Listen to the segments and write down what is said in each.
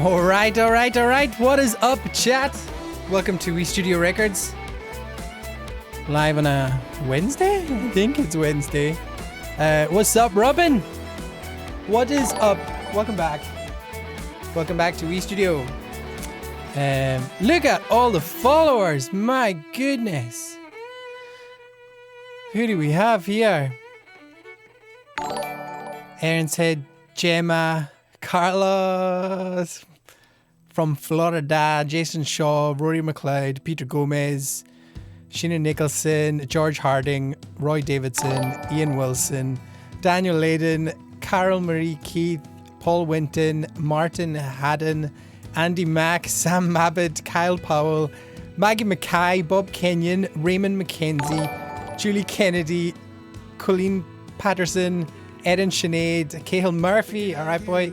All right. What is up, chat? Welcome to We Studio Records. Live on a Wednesday? I think it's Wednesday. What's up, Robin? What is up? Welcome back. Welcome back to We Studio. Look at all the followers. My goodness. Who do we have here? Heron said, Gemma, Carlos from Florida, Jason Shaw, Rory McLeod, Peter Gomez, Sheena Nicholson, George Harding, Roy Davidson, Ian Wilson, Daniel Layden, Carol Marie Keith, Paul Winton, Martin Haddon, Andy Mack, Sam Mabbitt, Kyle Powell, Maggie Mackay, Bob Kenyon, Raymond McKenzie, Julie Kennedy, Colleen Patterson, Eden Sinead, Cahill Murphy, alright boy,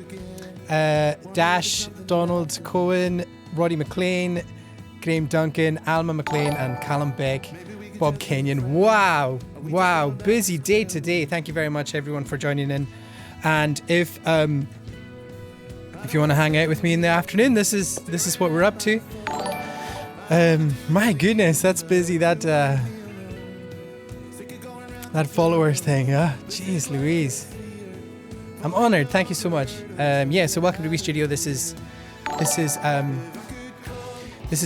Dash, Donald Cohen, Roddy McLean, Graham Duncan, Alma McLean, and Callum Beck, Bob Kenyon. Wow, busy day today. Thank you very much everyone for joining in. And if you want to hang out with me in the afternoon, this is what we're up to. My goodness, that's busy. That followers thing, jeez Louise. I'm honored. Thank you so much. So welcome to We Studio. This is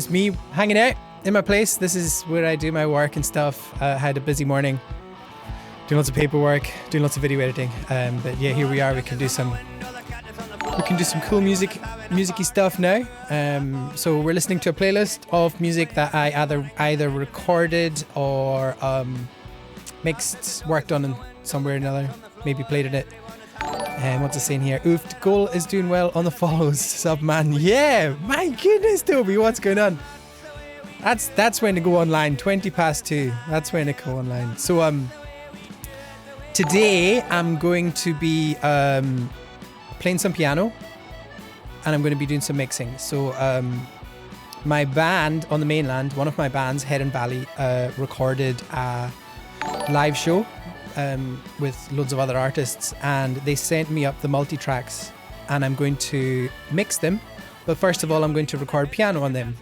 me hanging out in my place. This is where I do my work and stuff. I had a busy morning, doing lots of paperwork, doing lots of video editing. But yeah, here we are. We can do some cool musicy stuff now. So we're listening to a playlist of music that I either recorded or mixed, worked on it somewhere or another, maybe played in it. And what's it saying here? Oof, the goal is doing well on the follows. Sub man. Yeah, my goodness, Toby, what's going on? That's when to go online. 2:20. That's when to go online. So today I'm going to be playing some piano, and I'm going to be doing some mixing. So my band on the mainland, one of my bands, Heron, recorded a live show with loads of other artists, and they sent me up the multi-tracks, and I'm going to mix them. But first of all, I'm going to record piano on them,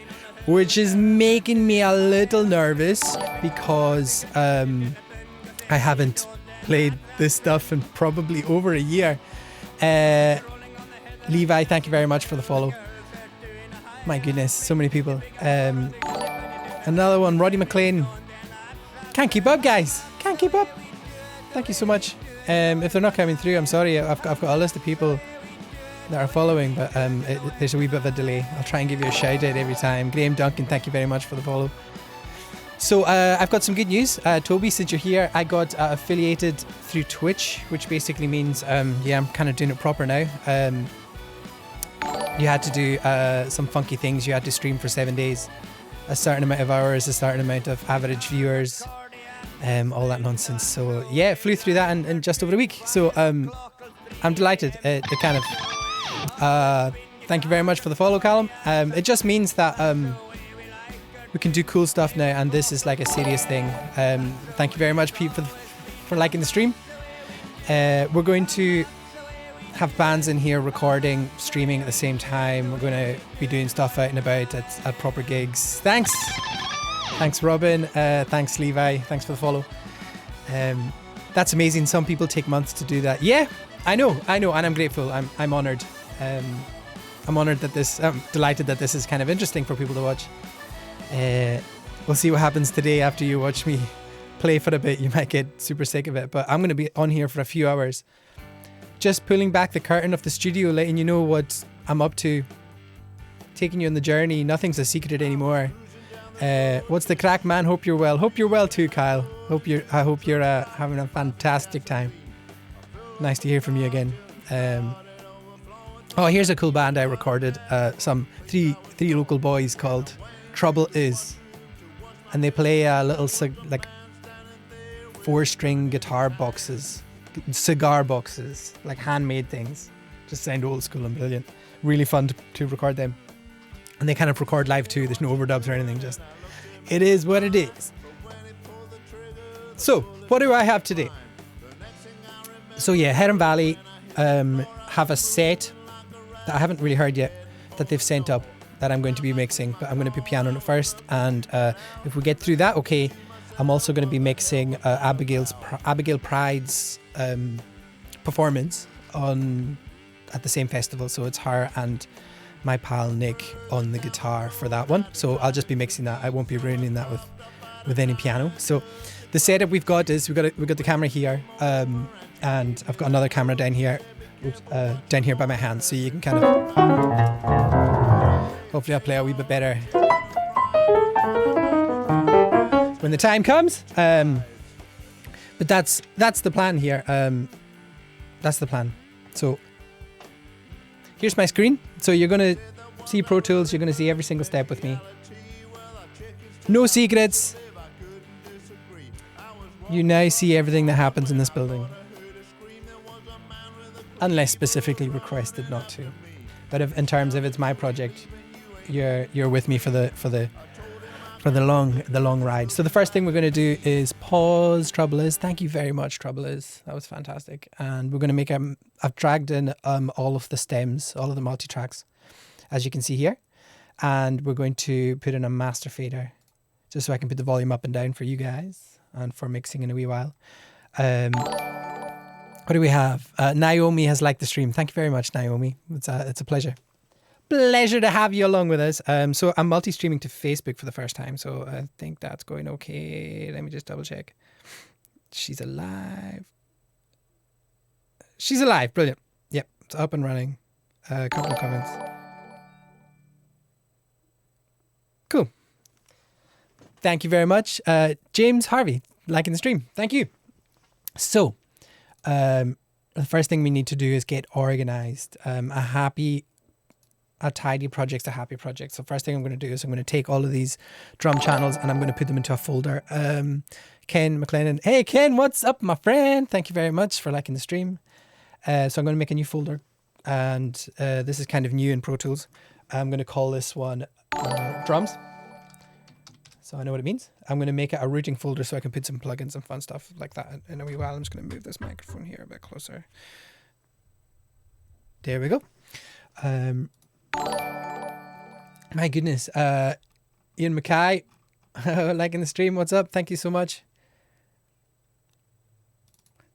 which is making me a little nervous because I haven't played this stuff in probably over a year. Levi, thank you very much for the follow. My goodness, so many people. Another one, Roddy McLean. Can't keep up, guys. Can't keep up. Thank you so much. If they're not coming through, I'm sorry. I've got a list of people that are following, but there's a wee bit of a delay. I'll try and give you a shout out every time. Graham Duncan, thank you very much for the follow. So I've got some good news. Toby, since you're here, I got affiliated through Twitch, which basically means, yeah, I'm kind of doing it proper now. You had to do some funky things. You had to stream for 7 days, a certain amount of hours, a certain amount of average viewers, all that nonsense. So yeah, flew through that in just over a week. So I'm delighted. Thank you very much for the follow, Callum. It just means that we can do cool stuff now, and this is like a serious thing. Thank you very much, Pete, for liking the stream. We're going to have bands in here recording, streaming at the same time. We're going to be doing stuff out and about at proper gigs. Thanks Robin. Thanks Levi. Thanks for the follow. That's amazing. Some people take months to do that. Yeah, I know, and I'm grateful. I'm honoured. I'm honoured that I'm delighted that this is kind of interesting for people to watch. We'll see what happens today after you watch me play for a bit. You might get super sick of it, but I'm going to be on here for a few hours, just pulling back the curtain of the studio, letting you know what I'm up to, taking you on the journey. Nothing's a secret anymore. What's the crack, man? Hope you're well. Hope you're well too, Kyle. I hope you're having a fantastic time. Nice to hear from you again. Oh, here's a cool band I recorded. Some three local boys called Trouble Is, and they play little like 4-string guitar boxes, cigar boxes, like handmade things. Just sound old school and brilliant. Really fun to record them. And they kind of record live too. There's no overdubs or anything. Just it is what it is. So what do I have today? So yeah, Heron Valley have a set that I haven't really heard yet that they've sent up that I'm going to be mixing, but I'm going to put piano on it first, and if we get through that, okay, I'm also going to be mixing Abigail Pryde's performance at the same festival. So it's her and my pal Nick on the guitar for that one. So I'll just be mixing that. I won't be ruining that with any piano. So the setup we've got is we've got the camera here, and I've got another camera down here. Down here by my hand, so you can kind of hopefully I'll play a wee bit better when the time comes. But that's the plan here. That's the plan. So here's my screen. So you're gonna see Pro Tools. You're gonna see every single step with me. No secrets. You now see everything that happens in this building. Unless specifically requested not to, but in terms of it's my project, you're with me for the long ride. So the first thing we're going to do is pause Trouble Is. Thank you very much, Trouble Is. That was fantastic. And we're going to make I've dragged in all of the stems, all of the multi tracks, as you can see here, and we're going to put in a master fader, just so I can put the volume up and down for you guys and for mixing in a wee while. What do we have? Naomi has liked the stream. Thank you very much, Naomi. It's a pleasure. Pleasure to have you along with us. So I'm multi-streaming to Facebook for the first time, so I think that's going okay. Let me just double check. She's alive. She's alive. Brilliant. Yep, it's up and running. A couple of comments. Cool. Thank you very much. James Harvey. liking the stream. Thank you. So, the first thing we need to do is get organized. A tidy project's a happy project. So first thing I'm going to do is I'm going to take all of these drum channels and I'm going to put them into a folder. Ken McLennan. Hey, Ken, what's up, my friend? Thank you very much for liking the stream. So I'm going to make a new folder. And this is kind of new in Pro Tools. I'm going to call this one drums. So I know what it means. I'm going to make it a routing folder so I can put some plugins and fun stuff like that in a wee while. I'm just going to move this microphone here a bit closer. There we go. My goodness. Ian Mackay, liking the stream. What's up? Thank you so much.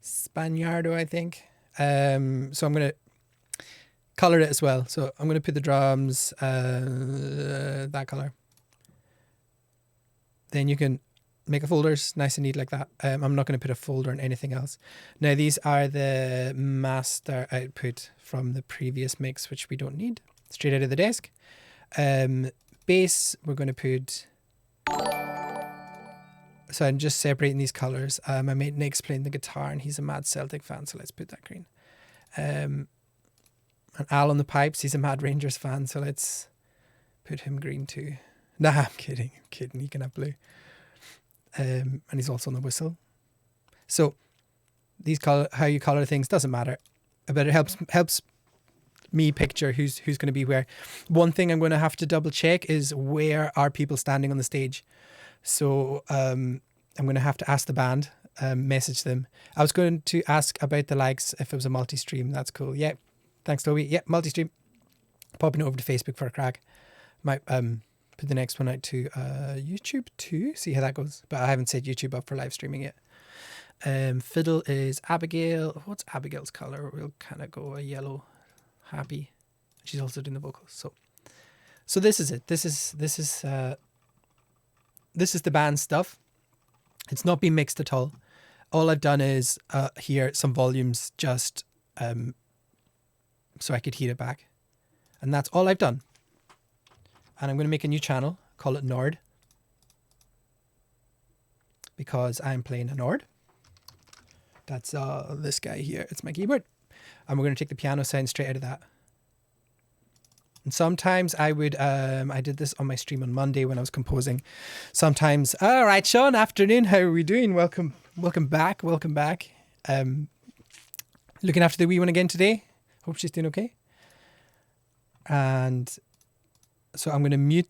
Spaniardo, I think. So I'm going to color it as well. So I'm going to put the drums that color. Then you can make a folders nice and neat like that. I'm not going to put a folder on anything else. Now these are the master output from the previous mix, which we don't need. Straight out of the desk. Bass, we're going to put... So I'm just separating these colors. My mate Nick's playing the guitar and he's a mad Celtic fan, so let's put that green. And Al on the pipes, he's a mad Rangers fan, so let's put him green too. Nah, I'm kidding. He can have blue. And he's also on the whistle. So these how you color things doesn't matter, but it helps me picture who's going to be where. One thing I'm going to have to double check is where are people standing on the stage. So I'm going to have to ask the band, message them. I was going to ask about the likes if it was a multi-stream. That's cool. Yeah. Thanks, Toby. Yeah, multi-stream. Popping over to Facebook for a crack. Might put the next one out to YouTube too. See how that goes. But I haven't set YouTube up for live streaming yet. Fiddle is Abigail. What's Abigail's color? We'll kind of go a yellow. Happy. She's also doing the vocals. So this is it. This is the band stuff. It's not been mixed at all. All I've done is here some volumes just so I could hear it back. And that's all I've done. And I'm going to make a new channel, call it Nord. Because I'm playing a Nord. That's this guy here. It's my keyboard. And we're going to take the piano sound straight out of that. And sometimes I would, I did this on my stream on Monday when I was composing. Sometimes, all right, Sean, afternoon, how are we doing? Welcome back. Looking after the wee one again today. Hope she's doing okay. And so I'm going to mute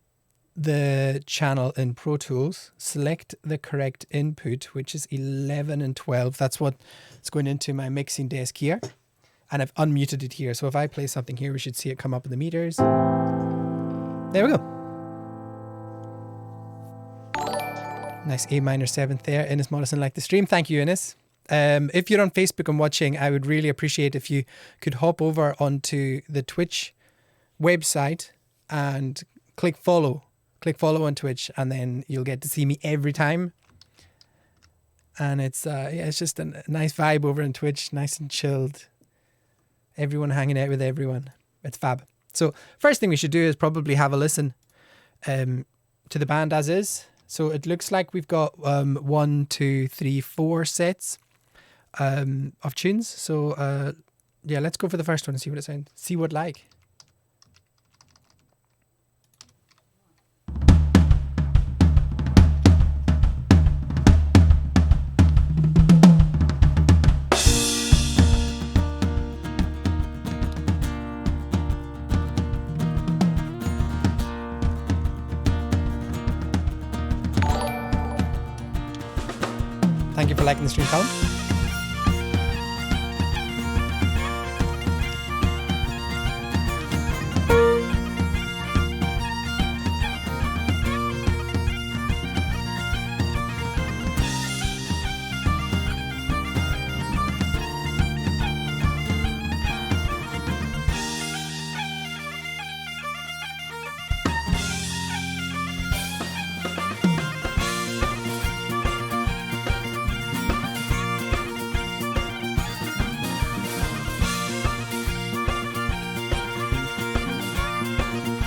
the channel in Pro Tools, select the correct input, which is 11 and 12. That's what's going into my mixing desk here. And I've unmuted it here. So if I play something here, we should see it come up in the meters. There we go. Nice A minor 7th there. Ines Morrison liked the stream. Thank you, Ines. If you're on Facebook and watching, I would really appreciate if you could hop over onto the Twitch website and click follow. Click follow on Twitch, and then you'll get to see me every time. And it's just a nice vibe over on Twitch, nice and chilled. Everyone hanging out with everyone. It's fab. So first thing we should do is probably have a listen to the band as is. So it looks like we've got 1, 2, 3, 4 sets of tunes. So yeah, let's go for the first one and see what it sounds. See what like. Thank you for liking the stream, Colin.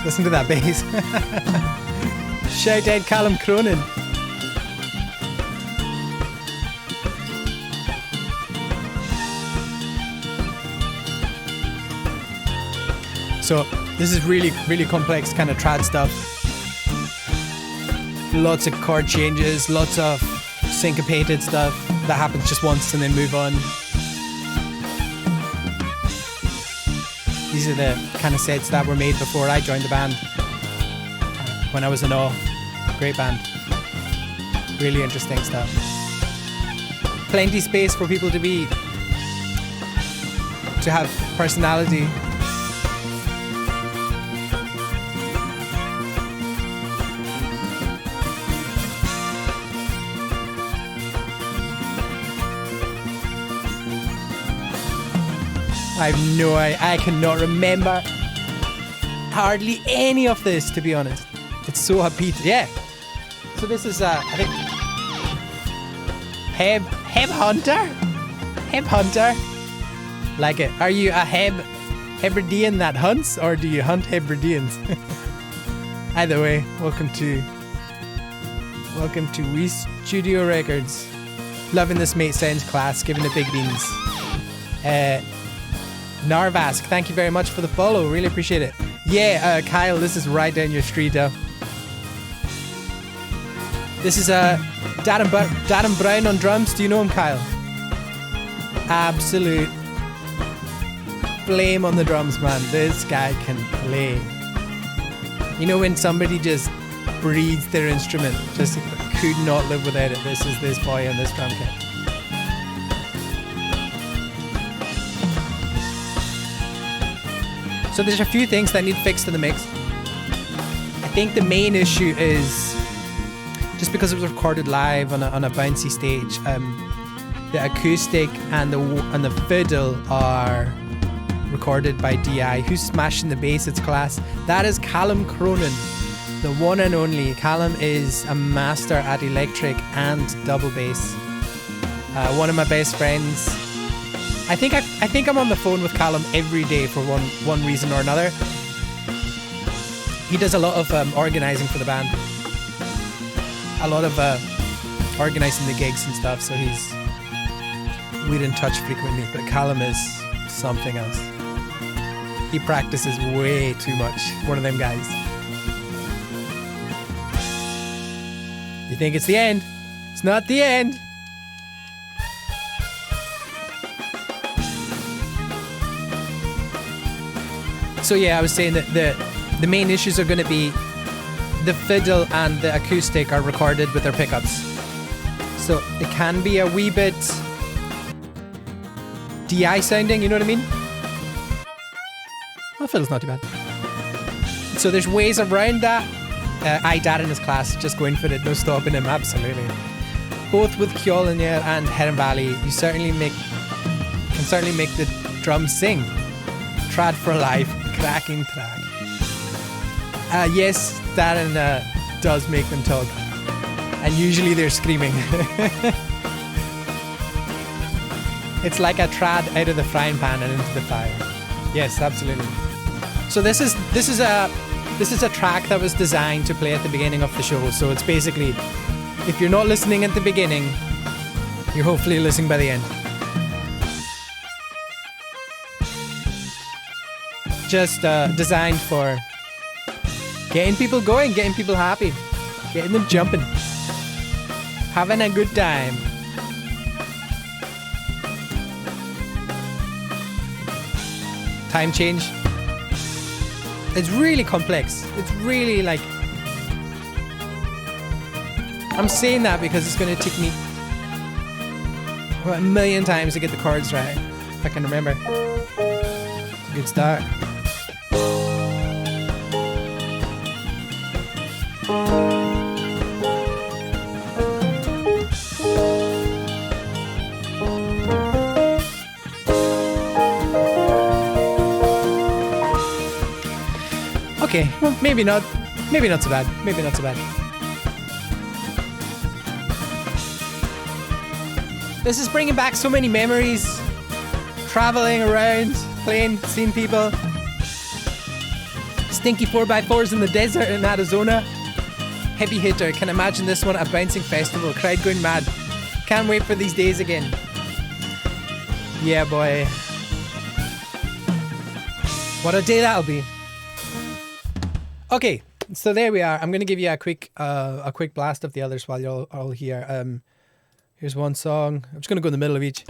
Listen to that bass. Shout out Callum Cronin. So this is really, really complex kind of trad stuff. Lots of chord changes, lots of syncopated stuff that happens just once and then move on. These are the kind of sets that were made before I joined the band. When I was in awe. Great band. Really interesting stuff. Plenty space for people to have personality. I cannot remember hardly any of this, to be honest. It's so upbeat. Yeah. So this is, I think, Heb Hunter? Like it. Are you a Hebridean that hunts, or do you hunt Hebrideans? Either way, welcome to Wee Studio Records. Loving this Mate Sounds class, giving the big beans. Narvask, thank you very much for the follow. Really appreciate it. Yeah, Kyle, this is right down your street, though. This is Darren Brown on drums. Do you know him, Kyle? Absolute flame on the drums, man. This guy can play. You know when somebody just breathes their instrument, just could not live without it. This is this boy on this drum kit. So there's a few things that need fixed in the mix. I think the main issue is just because it was recorded live on a bouncy stage. The acoustic and the fiddle are recorded by DI. Who's smashing the bass? It's class. That is Callum Cronin, the one and only. Callum is a master at electric and double bass. One of my best friends. I think I'm on the phone with Callum every day for one reason or another. He does a lot of organising for the band. A lot of organising the gigs and stuff, so we're in touch frequently. But Callum is something else. He practices way too much. One of them guys. You think it's the end? It's not the end. So yeah, I was saying that the main issues are going to be the fiddle and the acoustic are recorded with their pickups. So it can be a wee bit DI sounding, you know what I mean? Well, fiddle's not too bad. So there's ways around that. Dad in his class, just going for it, no stopping him, absolutely. Both with Kjolnir and Heron Valley, you can certainly make the drums sing. Trad for life. Cracking track. Yes, Darren does make them talk. And usually they're screaming. It's like a trad out of the frying pan and into the fire. Yes, absolutely. So this is a track that was designed to play at the beginning of the show. So it's basically, if you're not listening at the beginning, you're hopefully listening by the end. Just designed for getting people going, getting people happy, getting them jumping, having a good time. Time change. It's really complex. It's really like... I'm saying that because it's going to take me a million times to get the chords right, if I can remember. It's a good start. Okay, well, maybe not so bad. Maybe not so bad. This is bringing back so many memories. Traveling around, playing, seeing people. Stinky 4x4s in the desert in Arizona. Heavy hitter. Can imagine this one at a bouncing festival. Crowd going mad. Can't wait for these days again. Yeah, boy. What a day that'll be. Okay, so there we are. I'm going to give you a quick blast of the others while you're all here. Here's one song. I'm just going to go in the middle of each.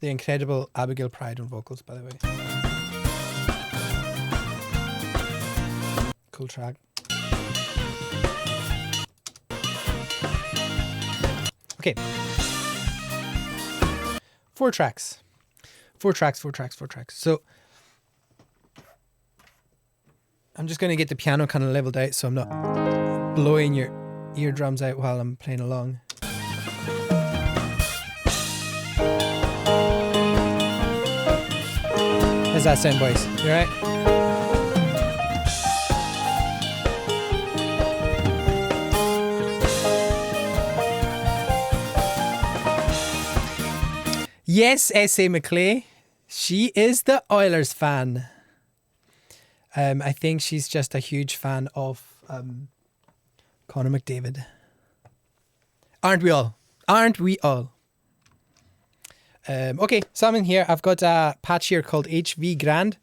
The incredible Abigail Pryde on vocals, by the way. Cool track. Okay. 4 tracks. So I'm just going to get the piano kind of leveled out so I'm not blowing your eardrums out while I'm playing along. How's that sound, boys? You alright? Yes, Ssl McClay. She is the Oilers fan. I think she's just a huge fan of Connor McDavid. Aren't we all? Okay, so I'm in here. I've got a patch here called HV Grand,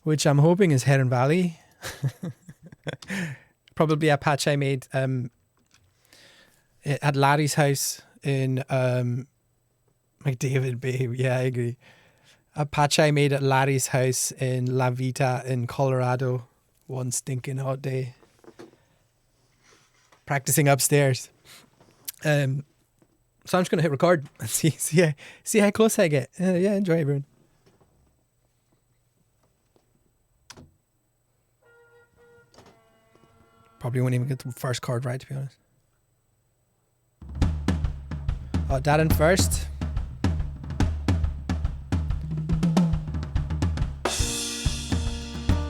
which I'm hoping is Heron Valley. Probably a patch I made at Larry's house in McDavid, babe. Yeah, I agree. A patch I made at Larry's house in La Vita in Colorado one stinking hot day. Practicing upstairs. So I'm just going to hit record and see how close I get. Yeah, enjoy, everyone. Probably won't even get the first chord right, to be honest. Oh, that in first.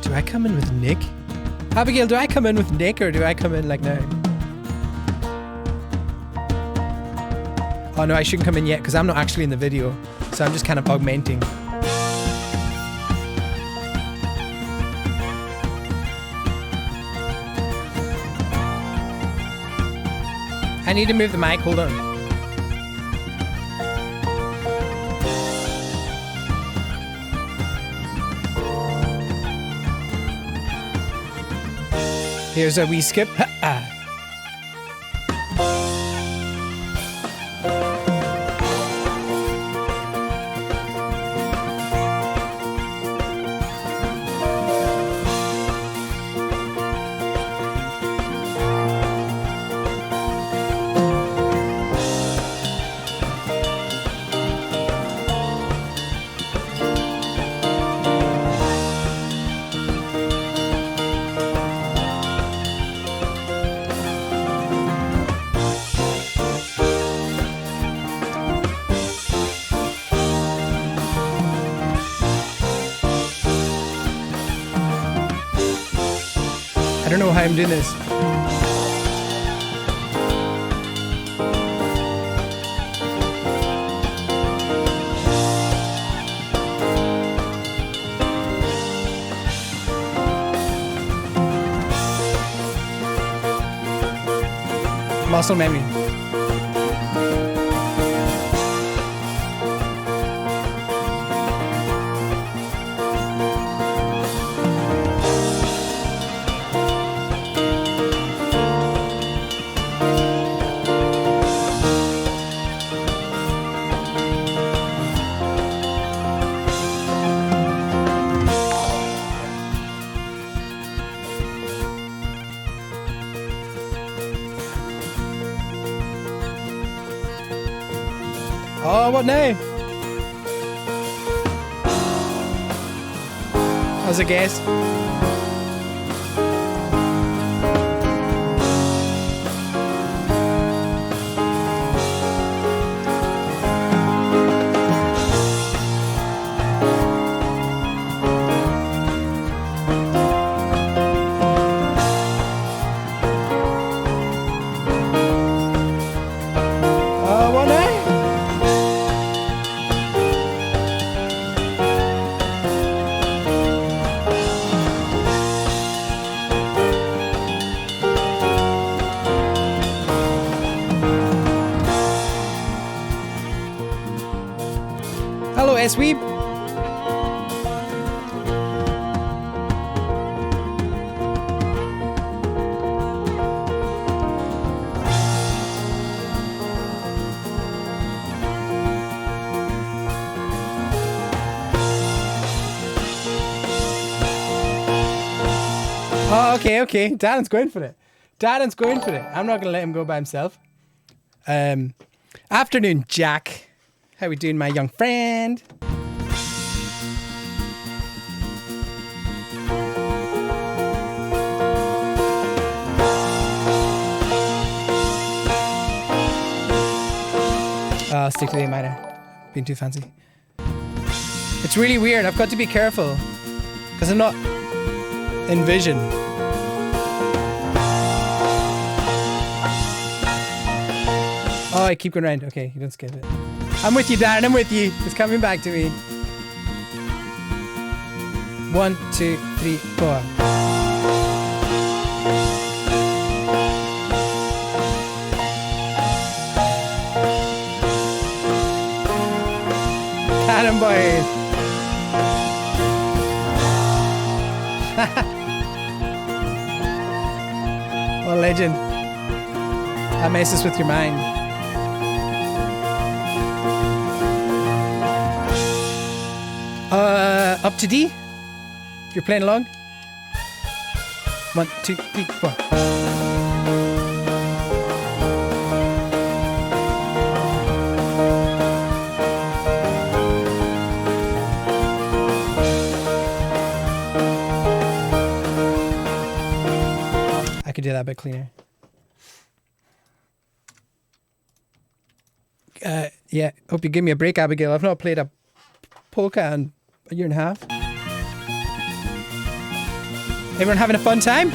Do I come in with Nick? Abigail, do I come in with Nick or do I come in like now? Oh no, I shouldn't come in yet because I'm not actually in the video. So I'm just kind of augmenting. I need to move the mic, hold on. Here's a wee skip. I don't know how I'm doing this. Muscle memory. Oh, what now? As a guess. What now? a sweep. Oh, okay. Darren's going for it. I'm not going to let him go by himself. Afternoon, Jack. How we doing, my young friend? I'll stick to the A minor. Being too fancy. It's really weird. I've got to be careful because I'm not in vision. Oh, I keep going around. Okay, you don't skip it. I'm with you, Darren. I'm with you. It's coming back to me. 1, 2, 3, 4. Cannon boys. What a legend. That messes with your mind. Up to D. If you're playing along. 1, 2, 3, 4. I could do that a bit cleaner. Yeah, hope you give me a break, Abigail. I've not played a polka in a year and a half. Everyone having a fun time?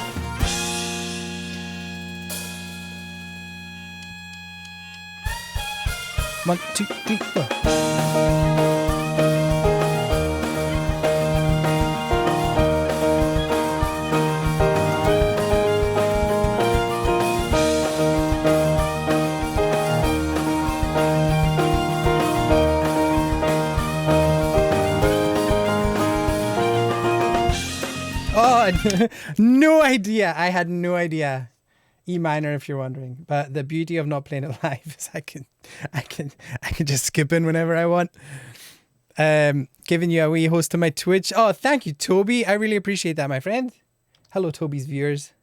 One, two, three, four. No idea. I had no idea. E minor, if you're wondering. But the beauty of not playing it live is I can just skip in whenever I want. Giving you a wee host to my Twitch. Oh, thank you, Toby. I really appreciate that, my friend. Hello, Toby's viewers.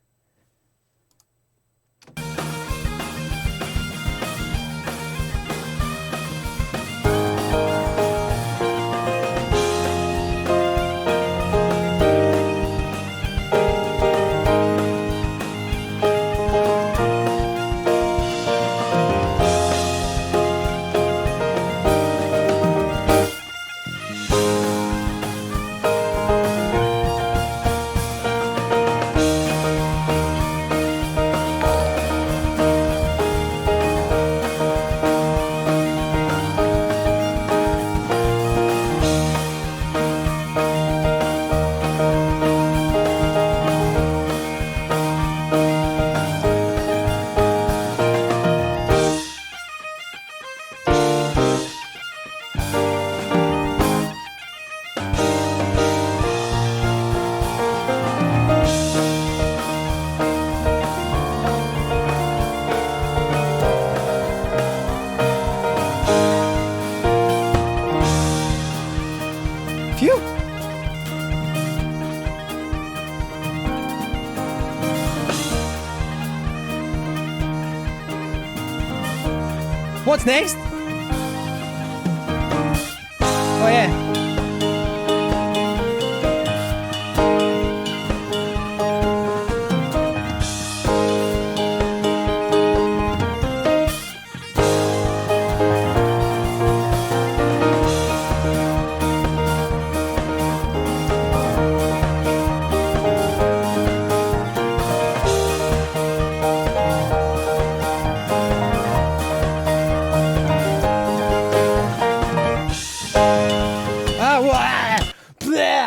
What's next? Oh yeah.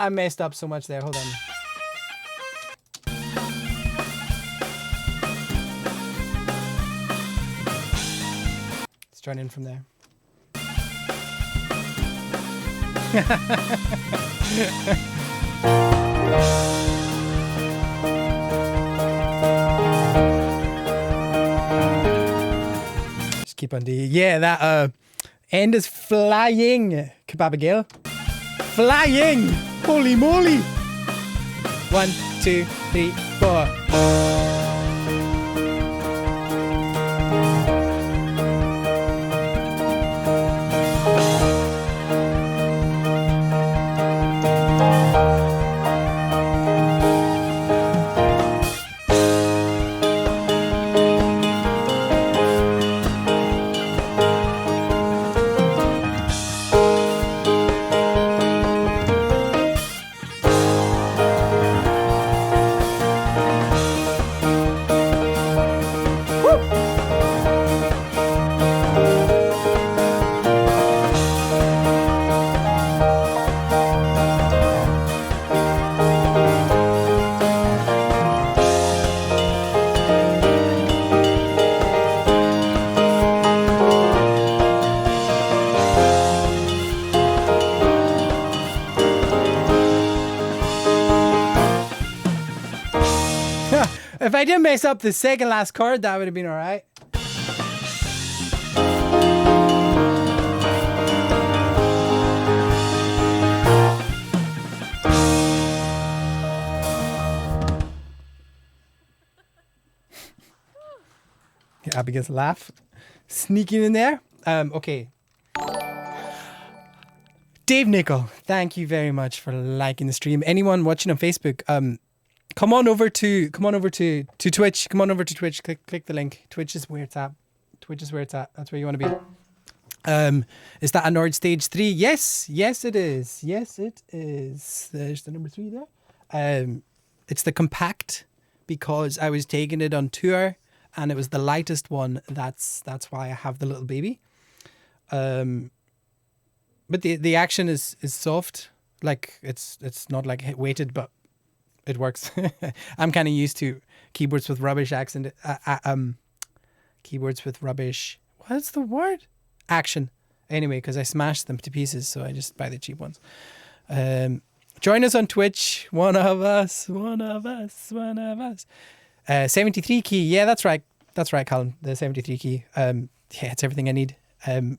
I messed up so much there. Hold on. Let's join in from there. Just keep on the that end is flying. Abigail. Flying! Holy moly! 1, 2, 3, 4. If I didn't mess up the second last chord, that would have been all right. Abigail's laugh sneaking in there. Okay. Dave Nickel, thank you very much for liking the stream. Anyone watching on Facebook, come on over to Twitch. Come on over to Twitch. Click the link. Twitch is where it's at. That's where you want to be. Is that a Nord Stage 3? Yes, it is. There's the number 3 there. It's the compact because I was taking it on tour and it was the lightest one. That's why I have the little baby. But the action is soft. Like it's not like weighted, but it works. I'm kind of used to keyboards with rubbish accent. Keyboards with rubbish. What's the word? Action. Anyway, because I smashed them to pieces, so I just buy the cheap ones. Join us on Twitch. One of us. 73 key. Yeah, that's right, Colin. The 73 key. Yeah, it's everything I need.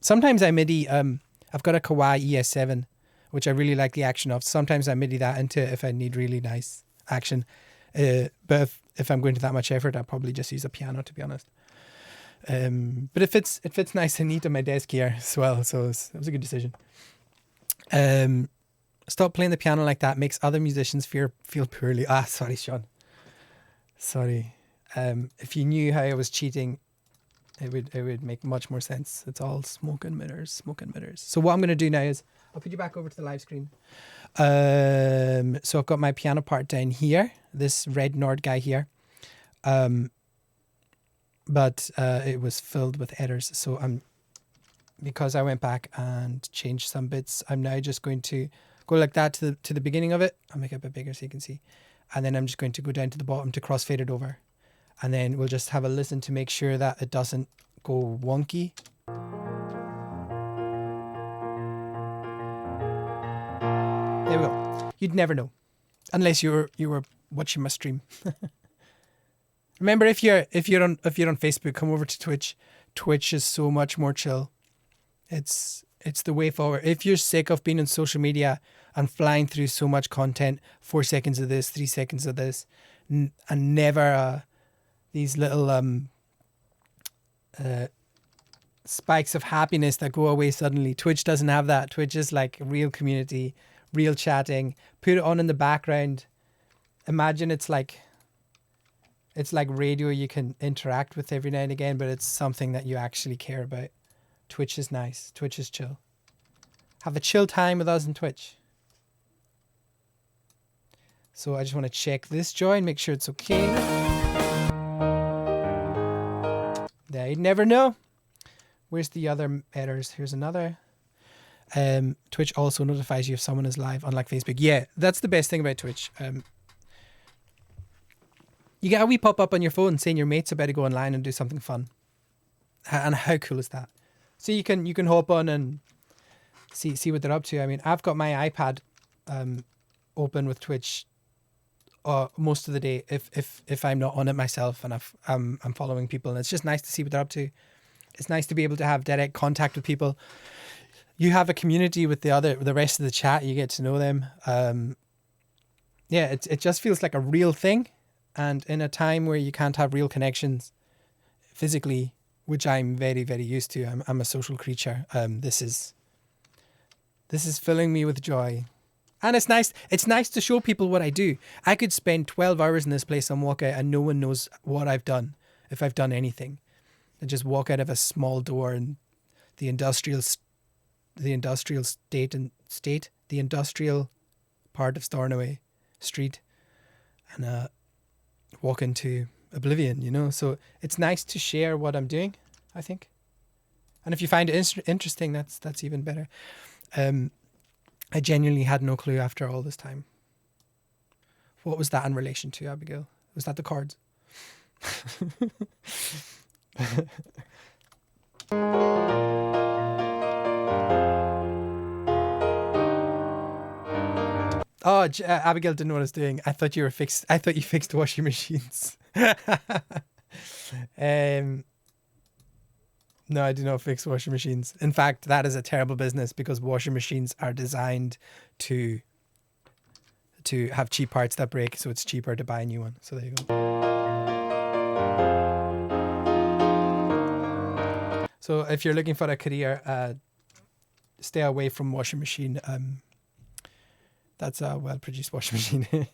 Sometimes I MIDI. I've got a Kawai ES7, which I really like the action of. Sometimes I MIDI that into it if I need really nice action. But if I'm going to that much effort, I'll probably just use a piano, to be honest. But it fits nice and neat on my desk here as well, so it was a good decision. Stop playing the piano like that. Makes other musicians feel poorly. Sorry, Sean. Sorry. If you knew how I was cheating, it would make much more sense. It's all smoke and mirrors. So what I'm going to do now is I'll put you back over to the live screen. So I've got my piano part down here, this red Nord guy here. But it was filled with errors. So because I went back and changed some bits, I'm now just going to go like that to the beginning of it. I'll make it a bit bigger so you can see. And then I'm just going to go down to the bottom to crossfade it over. And then we'll just have a listen to make sure that it doesn't go wonky. There we go. You'd never know, unless you were watching my stream. Remember, if you're on Facebook, come over to Twitch. Twitch is so much more chill. It's the way forward. If you're sick of being on social media and flying through so much content, 4 seconds of this, 3 seconds of this, and never these little spikes of happiness that go away suddenly. Twitch doesn't have that. Twitch is like real community, real chatting. Put it on in the background. Imagine it's like radio you can interact with every now and again, but it's something that you actually care about. Twitch is nice. Twitch is chill. Have a chill time with us on Twitch. So I just want to check this join, make sure it's okay. There, you'd never know. Where's the other errors? Here's another. Twitch also notifies you if someone is live, unlike Facebook. Yeah, that's the best thing about Twitch. You get a wee pop-up on your phone saying your mate's about to go online and do something fun. And how cool is that? So you can hop on and see what they're up to. I mean, I've got my iPad open with Twitch most of the day if I'm not on it myself, and I'm following people, and it's just nice to see what they're up to. It's nice to be able to have direct contact with people. You have a community with the rest of the chat. You get to know them. It just feels like a real thing, and in a time where you can't have real connections physically, which I'm very, very used to. I'm a social creature. This is filling me with joy. And it's nice to show people what I do. I could spend 12 hours in this place and walk out and no one knows what I've done, if I've done anything. I just walk out of a small door in the industrial part of Stornoway Street, and walk into oblivion, you know. So it's nice to share what I'm doing, I think. And if you find it interesting, that's even better. I genuinely had no clue after all this time. What was that in relation to, Abigail? Was that the chords? Oh, Abigail didn't know what I was doing. I thought you fixed washing machines. No, I do not fix washing machines. In fact, that is a terrible business because washing machines are designed to have cheap parts that break, so it's cheaper to buy a new one. So there you go. So if you're looking for a career, stay away from washing machine. That's a well-produced washing machine.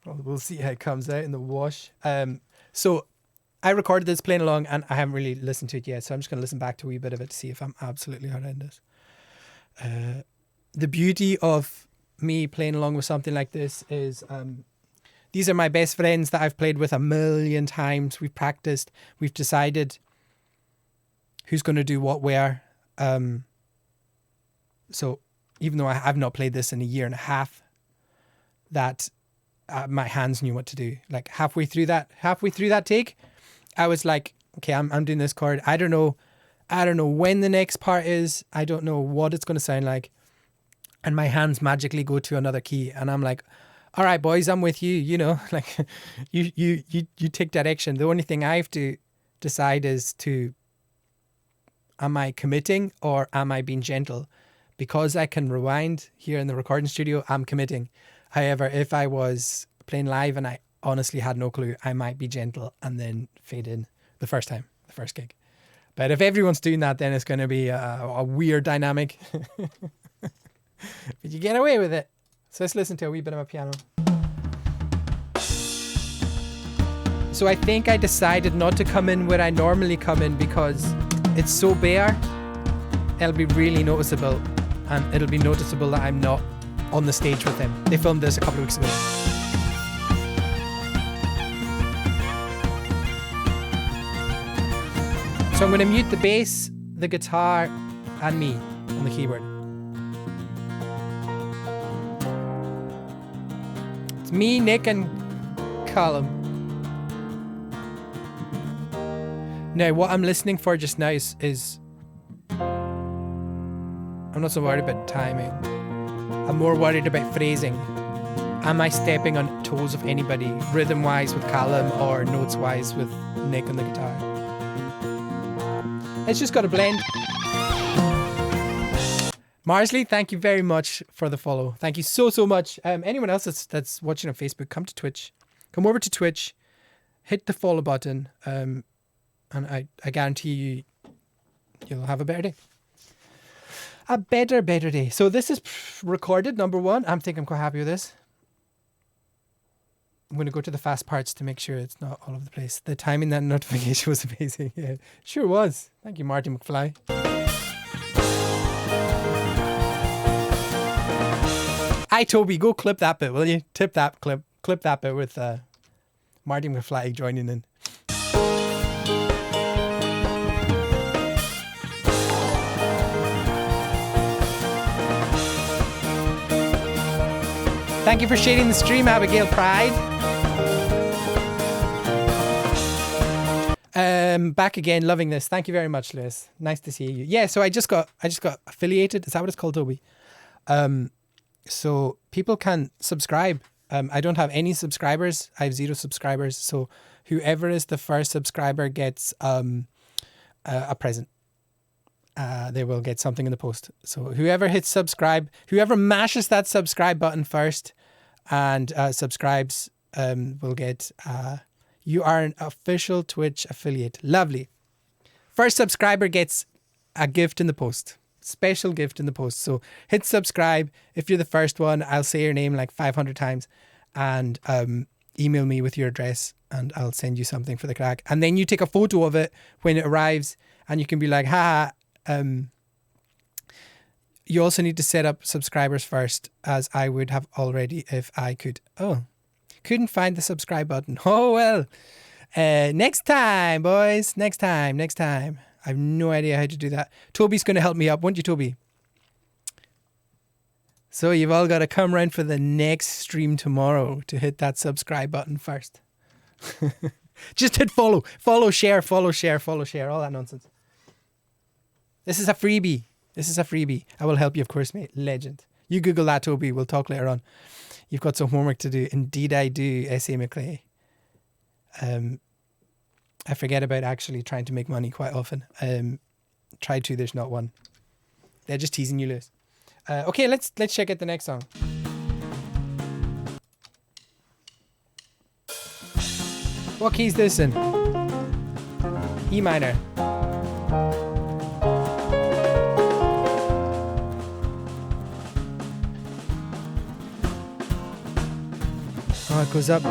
Well, we'll see how it comes out in the wash. So I recorded this playing along and I haven't really listened to it yet, so I'm just going to listen back to a wee bit of it to see if I'm absolutely horrendous. The beauty of me playing along with something like this is these are my best friends that I've played with a million times. We've practiced. We've decided who's going to do what where. So even though I've not played this in a year and a half, that my hands knew what to do. Like halfway through that take, I was like, okay, I'm doing this chord. I don't know when the next part is. I don't know what it's going to sound like. And my hands magically go to another key. And I'm like, all right, boys, I'm with you. You know, like you take direction. The only thing I have to decide is am I committing or am I being gentle? Because I can rewind here in the recording studio, I'm committing. However, if I was playing live and I honestly had no clue, I might be gentle and then fade in the first gig. But if everyone's doing that, then it's going to be a weird dynamic. But you get away with it. So let's listen to a wee bit of a piano. So I think I decided not to come in where I normally come in because it's so bare. It'll be really noticeable, and it'll be noticeable that I'm not on the stage with them. They filmed this a couple of weeks ago. So I'm going to mute the bass, the guitar, and me on the keyboard. It's me, Nick, and Callum. Now, what I'm listening for just now is I'm not so worried about timing. I'm more worried about phrasing. Am I stepping on toes of anybody, rhythm-wise with Callum or notes-wise with Nick on the guitar? It's just got to blend. Marsley, thank you very much for the follow. Thank you so much. Anyone else that's watching on Facebook, come to Twitch. Come over to Twitch, hit the follow button, and I guarantee you'll have a better day. A better day. So this is recorded, number one. I'm quite happy with this. I'm going to go to the fast parts to make sure it's not all over the place. The timing, that notification was amazing. Yeah, sure was. Thank you, Marty McFly. Hi, Toby. Go clip that bit, will you? Clip that bit with Marty McFly joining in. Thank you for sharing the stream, Abigail Pryde. Back again, loving this. Thank you very much, Lewis. Nice to see you. Yeah, so I just got affiliated. Is that what it's called, Toby? So people can subscribe. I don't have any subscribers. I have 0 subscribers. So whoever is the first subscriber gets a present. They will get something in the post. So whoever hits subscribe, whoever mashes that subscribe button first and subscribes will get... you are an official Twitch affiliate. Lovely. First subscriber gets a gift in the post. Special gift in the post. So hit subscribe. If you're the first one, I'll say your name like 500 times and email me with your address and I'll send you something for the crack. And then you take a photo of it when it arrives and you can be like, haha. You also need to set up subscribers first, as I would have already if I could. Oh, couldn't find the subscribe button. Oh, well. Next time, boys. Next time. I have no idea how to do that. Toby's going to help me up, won't you, Toby? So you've all got to come round for the next stream tomorrow to hit that subscribe button first. Just hit follow, share, all that nonsense. This is a freebie. I will help you, of course, mate. Legend. You Google that, Toby. We'll talk later on. You've got some homework to do. Indeed I do, S.A. McClay. I forget about actually trying to make money quite often. Try to, there's not one. They're just teasing you, Lewis. Okay, let's check out the next song. What key is this in? E minor. Oh, it goes up.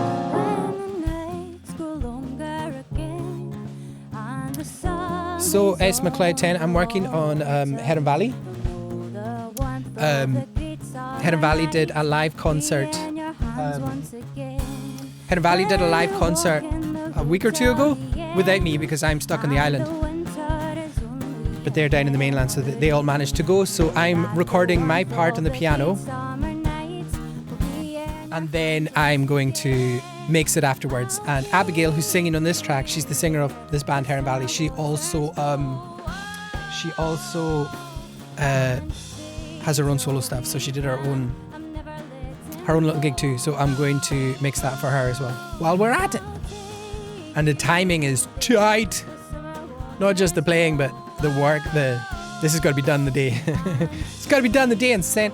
So, S. McLeod 10, I'm working on Heron Valley. Heron Valley did a live concert. Heron Valley did a live concert a week or two ago without me because I'm stuck on the island. But they're down in the mainland, so they all managed to go. So I'm recording my part on the piano. And then I'm going to mix it afterwards. And Abigail, who's singing on this track, she's the singer of this band Heron Valley. She also has her own solo stuff. So she did her own little gig too. So I'm going to mix that for her as well while we're at it. And the timing is tight. Not just the playing, but the work. This has got to be done the day. It's got to be done the day and sent.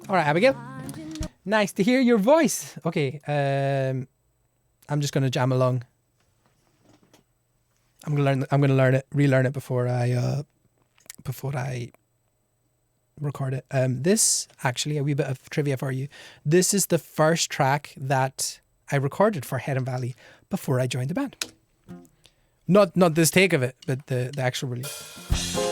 All right, Abigail. Nice to hear your voice. Okay, I'm just gonna jam along. I'm gonna relearn it before I record it. This actually a wee bit of trivia for you. This is the first track that I recorded for Heron Valley before I joined the band. Not this take of it, but the actual release.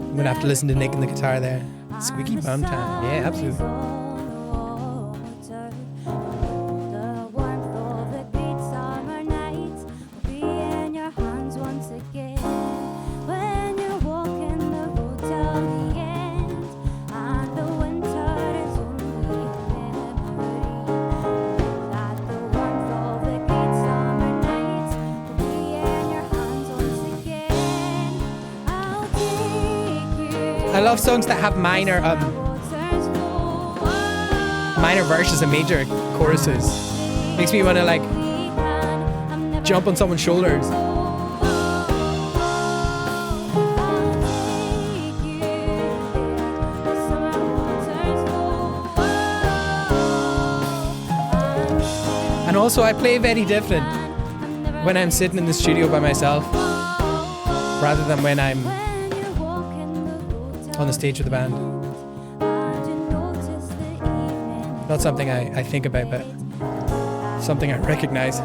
I'm gonna have to listen to Nick and the guitar there. Squeaky bum time. Yeah, absolutely. I love songs that have minor verses and major choruses. Makes me want to like jump on someone's shoulders. And also I play very different when I'm sitting in the studio by myself rather than when I'm on the stage with the band. Not something I think about, but something I recognize.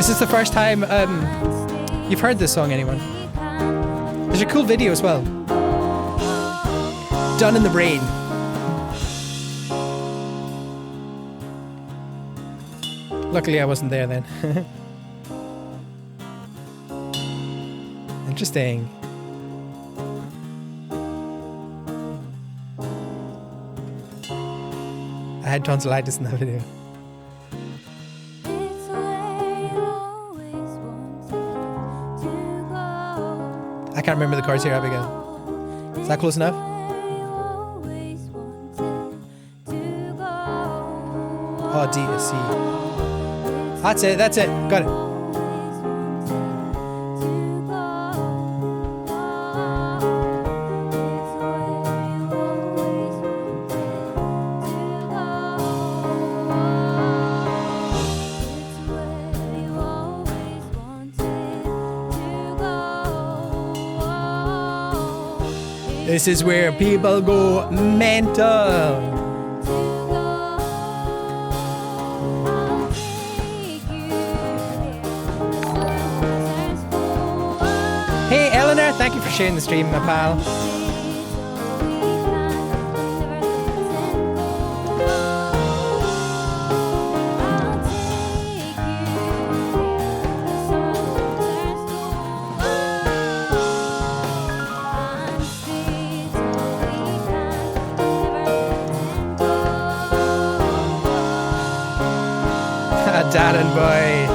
This is the first time you've heard this song, anyone? There's a cool video as well. Done in the Brain. Luckily I wasn't there then. Interesting. I had tonsillitis in that video. I can't remember the chords here, Abigail. Is that close enough? Oh, D, C. That's it, that's it. Got it. This is where people go mental. Hey Eleanor, thank you for sharing the stream, my pal. Darren boy.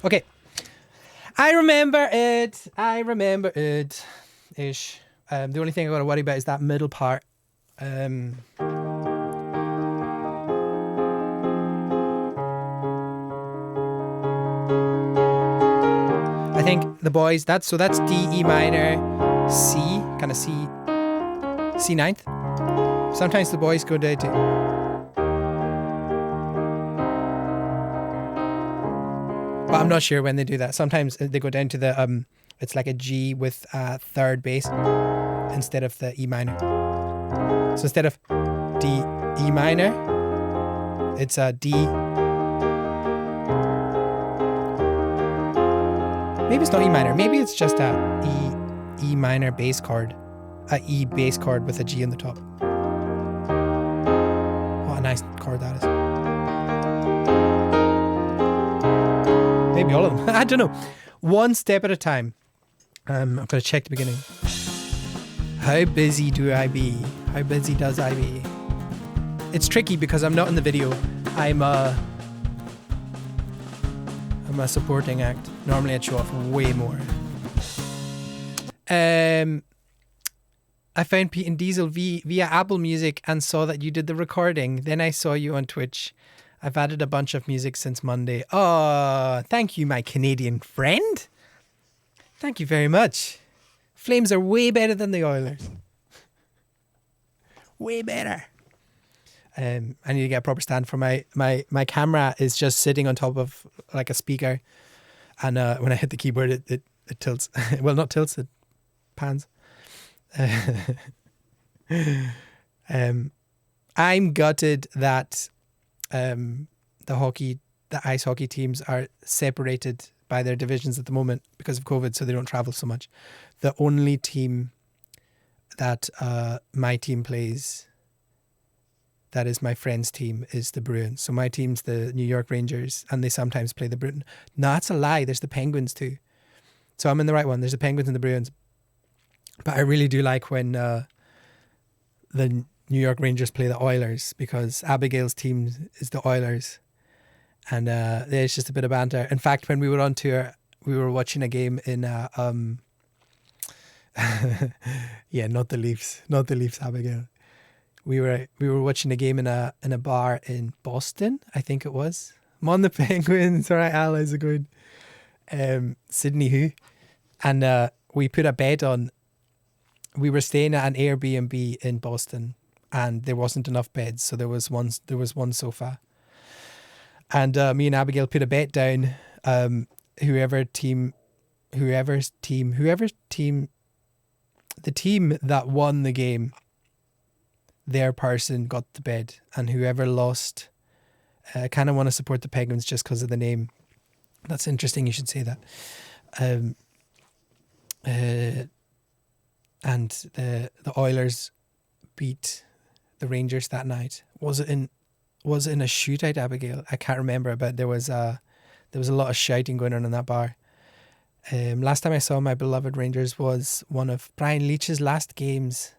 Okay. I remember it. Ish. The only thing I gotta worry about is that middle part. I think the boys, that's D, E minor, C, kind of C ninth. Sometimes the boys go down to but I'm not sure when they do that. Sometimes they go down to the it's like a G with third bass instead of the E minor. So instead of D, E minor, it's a D. Maybe it's not E minor. Maybe it's just a E minor bass chord, a E bass chord with a G on the top. What a nice chord that is. Maybe all of them. I don't know. One step at a time. I'm going to check the beginning. How busy do I be? How busy does I be? It's tricky because I'm not in the video. I'm a supporting act. Normally I'd show off way more. I found Pete and Diesel via Apple Music and saw that you did the recording. Then I saw you on Twitch. I've added a bunch of music since Monday. Oh, thank you, my Canadian friend. Thank you very much. Flames are way better than the Oilers. Way better. I need to get a proper stand for my camera is just sitting on top of like a speaker. And when I hit the keyboard, it tilts. Well, not tilts, it pans. I'm gutted that the ice hockey teams are separated by their divisions at the moment because of COVID, so they don't travel so much. The only team that my team plays, that is my friend's team, is the Bruins. So my team's the New York Rangers, and they sometimes play the Bruins. No, that's a lie. There's the Penguins too. So I'm in the right one. There's the Penguins and the Bruins. But I really do like when the New York Rangers play the Oilers, because Abigail's team is the Oilers, and there's just a bit of banter. In fact, when we were on tour, we were watching a game in yeah, not the Leafs, Abigail. We were watching a game in a bar in Boston, I think it was. I'm on the Penguins, all right, Al, how's it going? Sydney who? And we put a bed on. We were staying at an Airbnb in Boston, and there wasn't enough beds, so there was one sofa. And me and Abigail put a bet down. Whoever's team, the team that won the game, their person got the bed, and whoever lost, I kind of want to support the Penguins just because of the name. That's interesting. You should say that. And the Oilers beat the Rangers that night. Was it in a shootout, Abigail? I can't remember, but there was a lot of shouting going on in that bar. Last time I saw my beloved Rangers was one of Brian Leach's last games.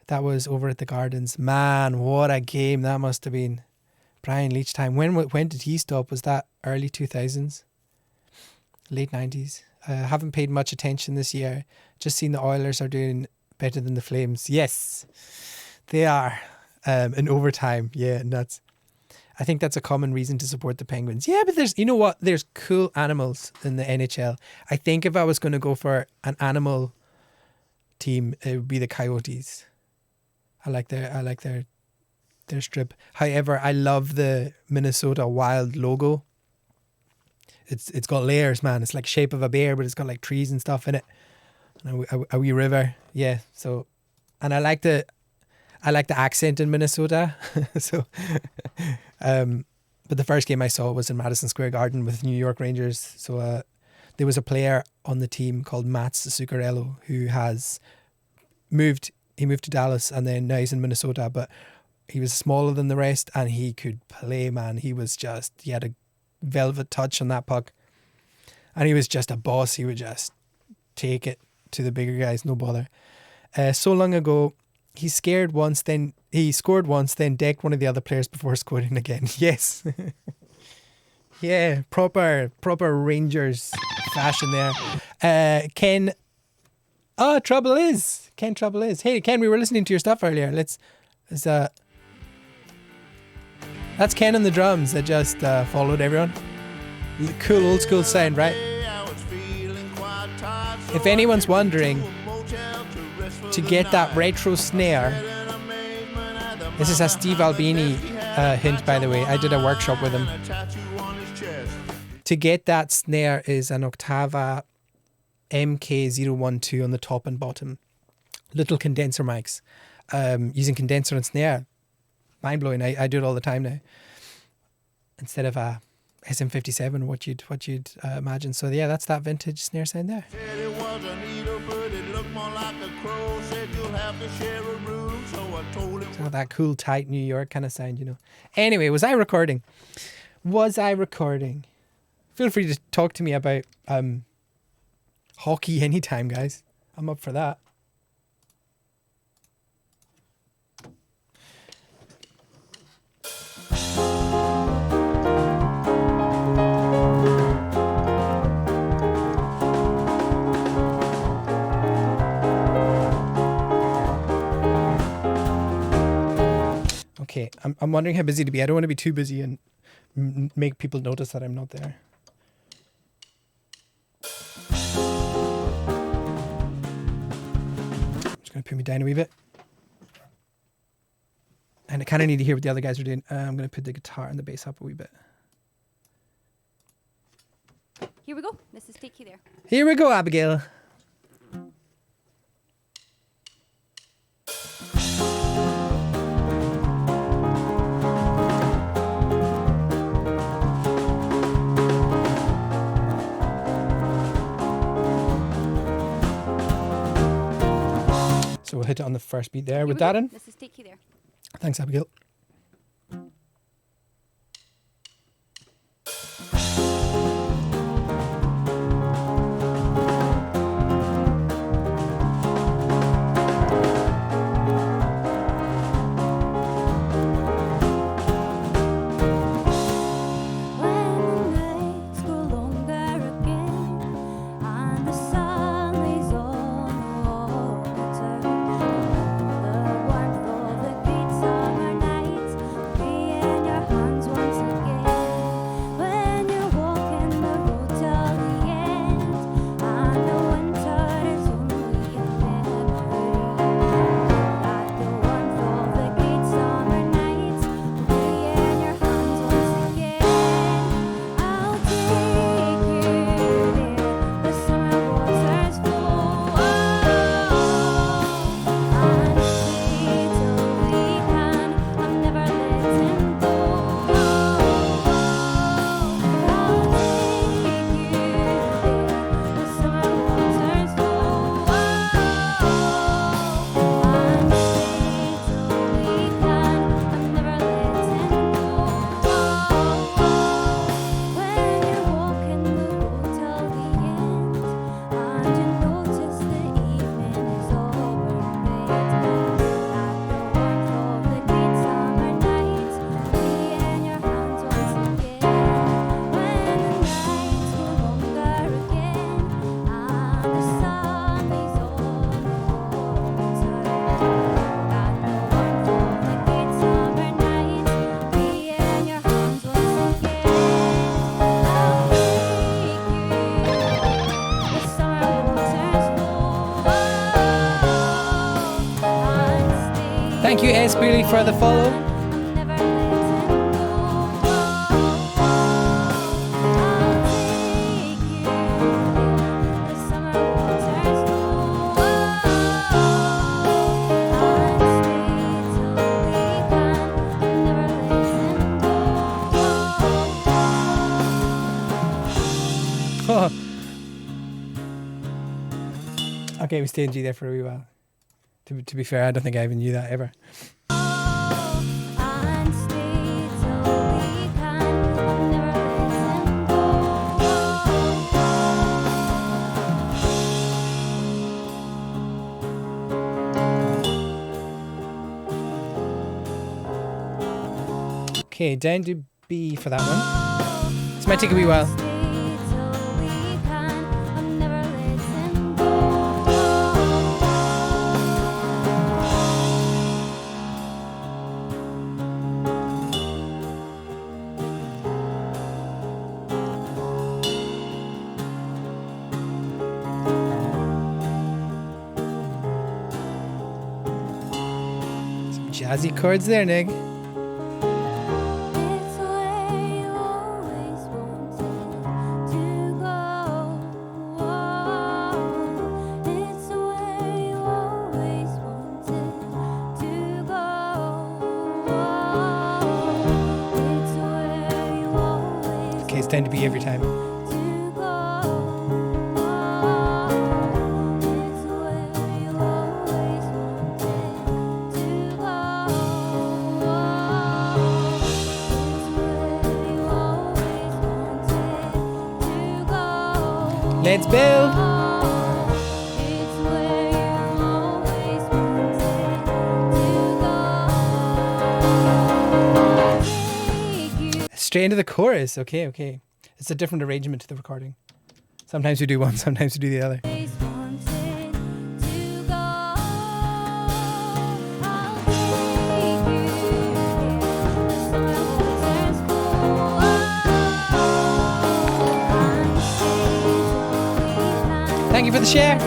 That was over at the Gardens. Man, what a game that must have been. Brian Leach time. When did he stop? Was that early 2000s? Late 90s? I haven't paid much attention this year. Just seen the Oilers are doing better than the Flames. Yes, they are. In overtime. Yeah, nuts. I think that's a common reason to support the Penguins. Yeah, but there's cool animals in the NHL. I think if I was going to go for an animal team, it would be the Coyotes. I like their strip. However, I love the Minnesota Wild logo. It's got layers, man. It's like shape of a bear, but it's got like trees and stuff in it. And a wee river. Yeah. So, and I like the accent in Minnesota. So, but the first game I saw was in Madison Square Garden with New York Rangers. So there was a player on the team called Mats Zuccarello who has moved. He moved to Dallas and then now he's in Minnesota. But he was smaller than the rest and he could play, man. He had a velvet touch on that puck, and he was just a boss. He would just take it to the bigger guys, no bother. So long ago. He scored once, then decked one of the other players before scoring again. Yes. Yeah, proper Rangers fashion there. Ken Trouble is. Hey Ken, we were listening to your stuff earlier. Let's that's Ken on the drums that just followed everyone. Cool old school sound, right? If anyone's wondering, to get that retro snare, this is a Steve Albini hint, by the way. I did a workshop with him. To get that snare is an Octava MK012 on the top and bottom. Little condenser mics. Using condenser and snare. Mind blowing. I do it all the time now. Instead of a SM57, what you'd imagine. So yeah, that's that vintage snare sound there. So that cool, tight New York kind of sound, you know. Anyway, was I recording? Feel free to talk to me about hockey anytime, guys. I'm up for that. Okay, I'm wondering how busy to be. I don't want to be too busy and make people notice that I'm not there. I'm just going to put me down a wee bit. And I kind of need to hear what the other guys are doing. I'm going to put the guitar and the bass up a wee bit. Here we go. This is take you there. Here we go, Abigail. So we'll hit it on the first beat there. With that in. This is take you there. Thanks, Abigail. Warmth of the great summer night. Thanks, Billy, for the follow. Okay, we stayed in G there for a wee while. To be fair, I don't think I even knew that ever. Okay, down to B for that one. This might take a wee while. Jazzy chords there, Nick. Okay, it's time to be every time. Let's build. Straight into the chorus. Okay. It's a different arrangement to the recording. Sometimes we do one, sometimes we do the other. Thank you for the share.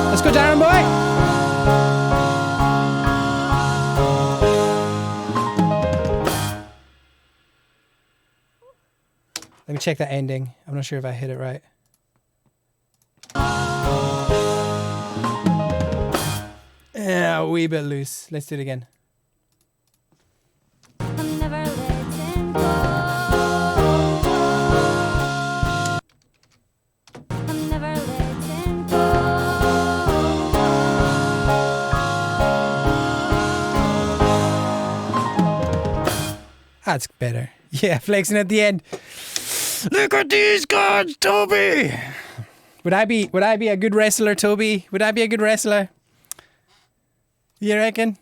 Let's go, Darren boy. Let me check that ending. I'm not sure if I hit it right. Yeah, a wee bit loose. Let's do it again. That's better. Yeah, flexing at the end. Look at these guys, Toby. Would I be a good wrestler, Toby? Would I be a good wrestler? You reckon?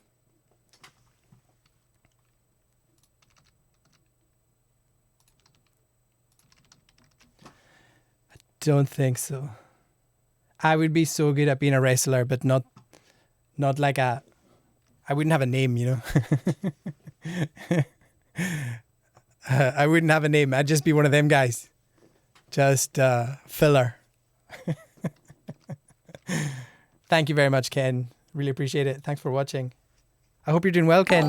I don't think so. I would be so good at being a wrestler, but not like a... I wouldn't have a name, you know? I wouldn't have a name. I'd just be one of them guys. Just filler. Thank you very much, Ken. Really appreciate it. Thanks for watching. I hope you're doing well, Ken.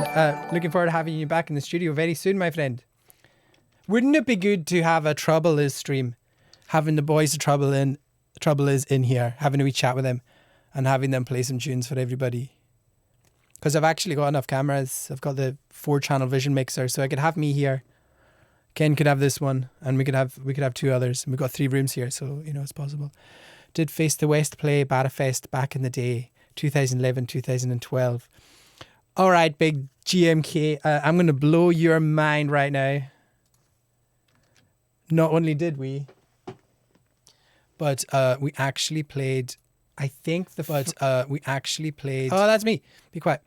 Looking forward to having you back in the studio very soon, my friend. Wouldn't it be good to have a Trouble Is stream? Having the boys of Trouble Is in here, having a wee chat with them and having them play some tunes for everybody. Because I've actually got enough cameras. I've got the 4-channel vision mixer, so I could have me here. Ken could have this one, and we could have 2 others. And we've got 3 rooms here, so you know it's possible. Did Face the West play Batafest back in the day, 2011, 2012. All right, big GMK. I'm going to blow your mind right now. Not only did we, but we actually played, I think we actually played, oh, that's me. Be quiet.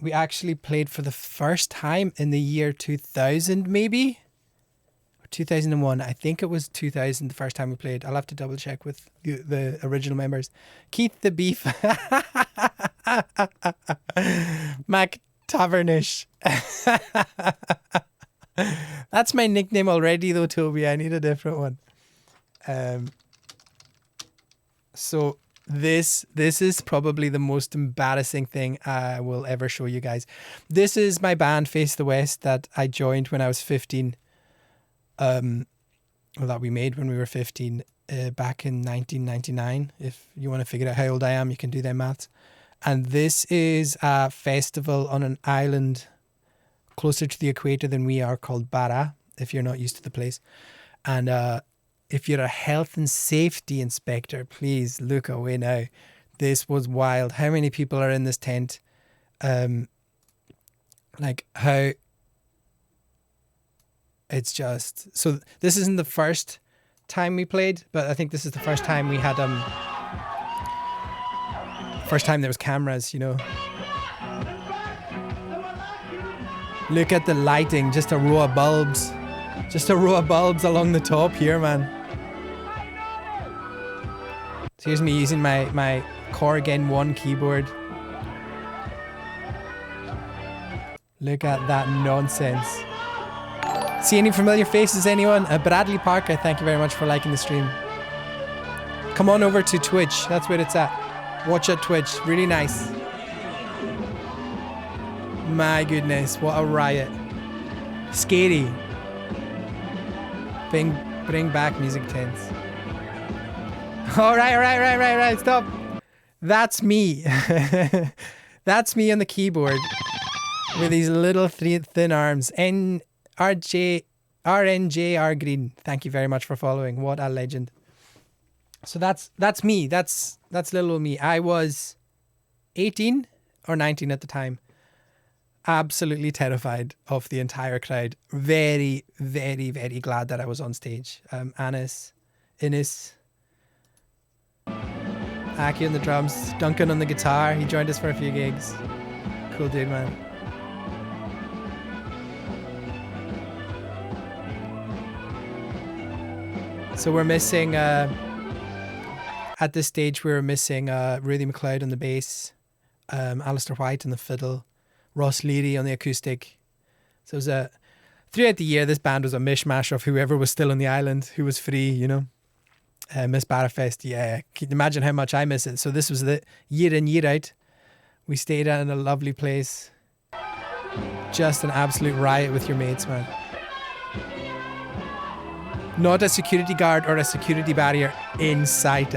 We actually played for the first time in the year 2000, maybe? 2001. I think it was 2000 the first time we played. I'll have to double check with the original members. Keith the Beef. Mac Tavernish. That's my nickname already though, Toby. I need a different one. So this is probably the most embarrassing thing I will ever show you guys. This is my band Face the West that I joined when I was 15. Well, that we made when we were 15 back in 1999. If you want to figure out how old I am, you can do their maths. And this is a festival on an island closer to the equator than we are called Barra, if you're not used to the place. And if you're a health and safety inspector, please look away now. This was wild. How many people are in this tent? Like how... It's just... So this isn't the first time we played, but I think this is the first time we had... First time there was cameras, you know. Look at the lighting. Just a row of bulbs. Just a row of bulbs along the top here, man. So here's me using my Korg N1 keyboard. Look at that nonsense. See any familiar faces, anyone? Bradley Parker, thank you very much for liking the stream. Come on over to Twitch. That's where it's at. Watch at Twitch. Really nice. My goodness, what a riot. Scary. Bring back music tents. Alright, stop. That's me. That's me on the keyboard with these little thin arms. RNJR Green. Thank you very much for following. What a legend. So that's me. That's little old me. I was 18 or 19 at the time. Absolutely terrified of the entire crowd. Very, very, very glad that I was on stage. Innes, Aki on the drums, Duncan on the guitar. He joined us for a few gigs. Cool dude, man. So we're missing, at this stage we were missing Rudy McLeod on the bass, Alistair White on the fiddle, Ross Leary on the acoustic. So it was throughout the year, this band was a mishmash of whoever was still on the island, who was free, you know. Miss Barrafest, yeah. Can you imagine how much I miss it? So this was the year in, year out. We stayed in a lovely place. Just an absolute riot with your mates, man. Not a security guard or a security barrier in sight,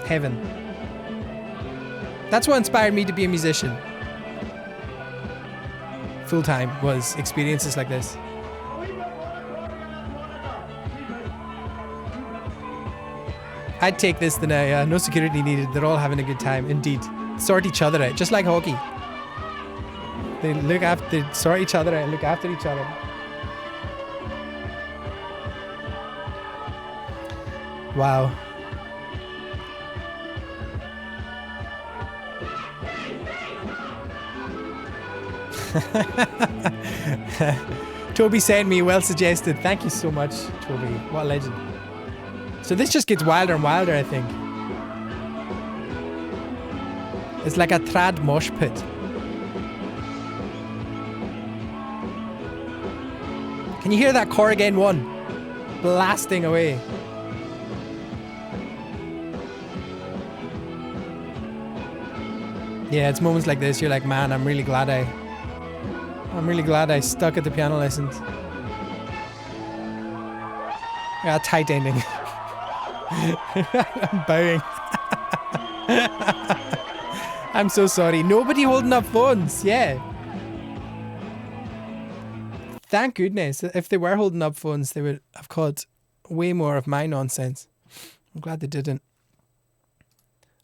Heaven. That's what inspired me to be a musician. Full time was experiences like this. I'd take this the now. No security needed. They're all having a good time. Indeed. Sort each other out, just like hockey. They sort each other out and look after each other. Wow. Toby sent me, well suggested. Thank you so much, Toby. What a legend. So this just gets wilder and wilder, I think. It's like a trad mosh pit. Can you hear that Korg N1 blasting away? Yeah, it's moments like this you're like, man, I'm really glad I stuck at the piano lessons. Yeah, tight ending. I'm bowing. I'm so sorry. Nobody holding up phones. Yeah. Thank goodness. If they were holding up phones, they would have caught way more of my nonsense. I'm glad they didn't.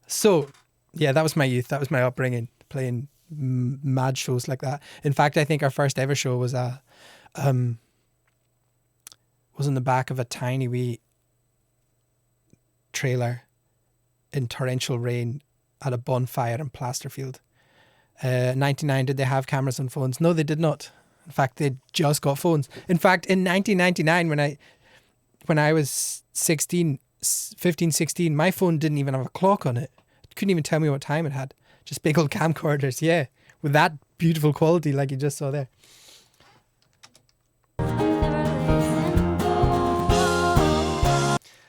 So, yeah, that was my youth. That was my upbringing, playing mad shows like that. In fact, I think our first ever show was was in the back of a tiny wee trailer in torrential rain at a bonfire in Plasterfield. 99, did they have cameras on phones? No, they did not. In fact, they just got phones. In fact, in 1999, when I was 15, 16, my phone didn't even have a clock on it. It couldn't even tell me what time it had. Just big old camcorders, yeah. With that beautiful quality like you just saw there.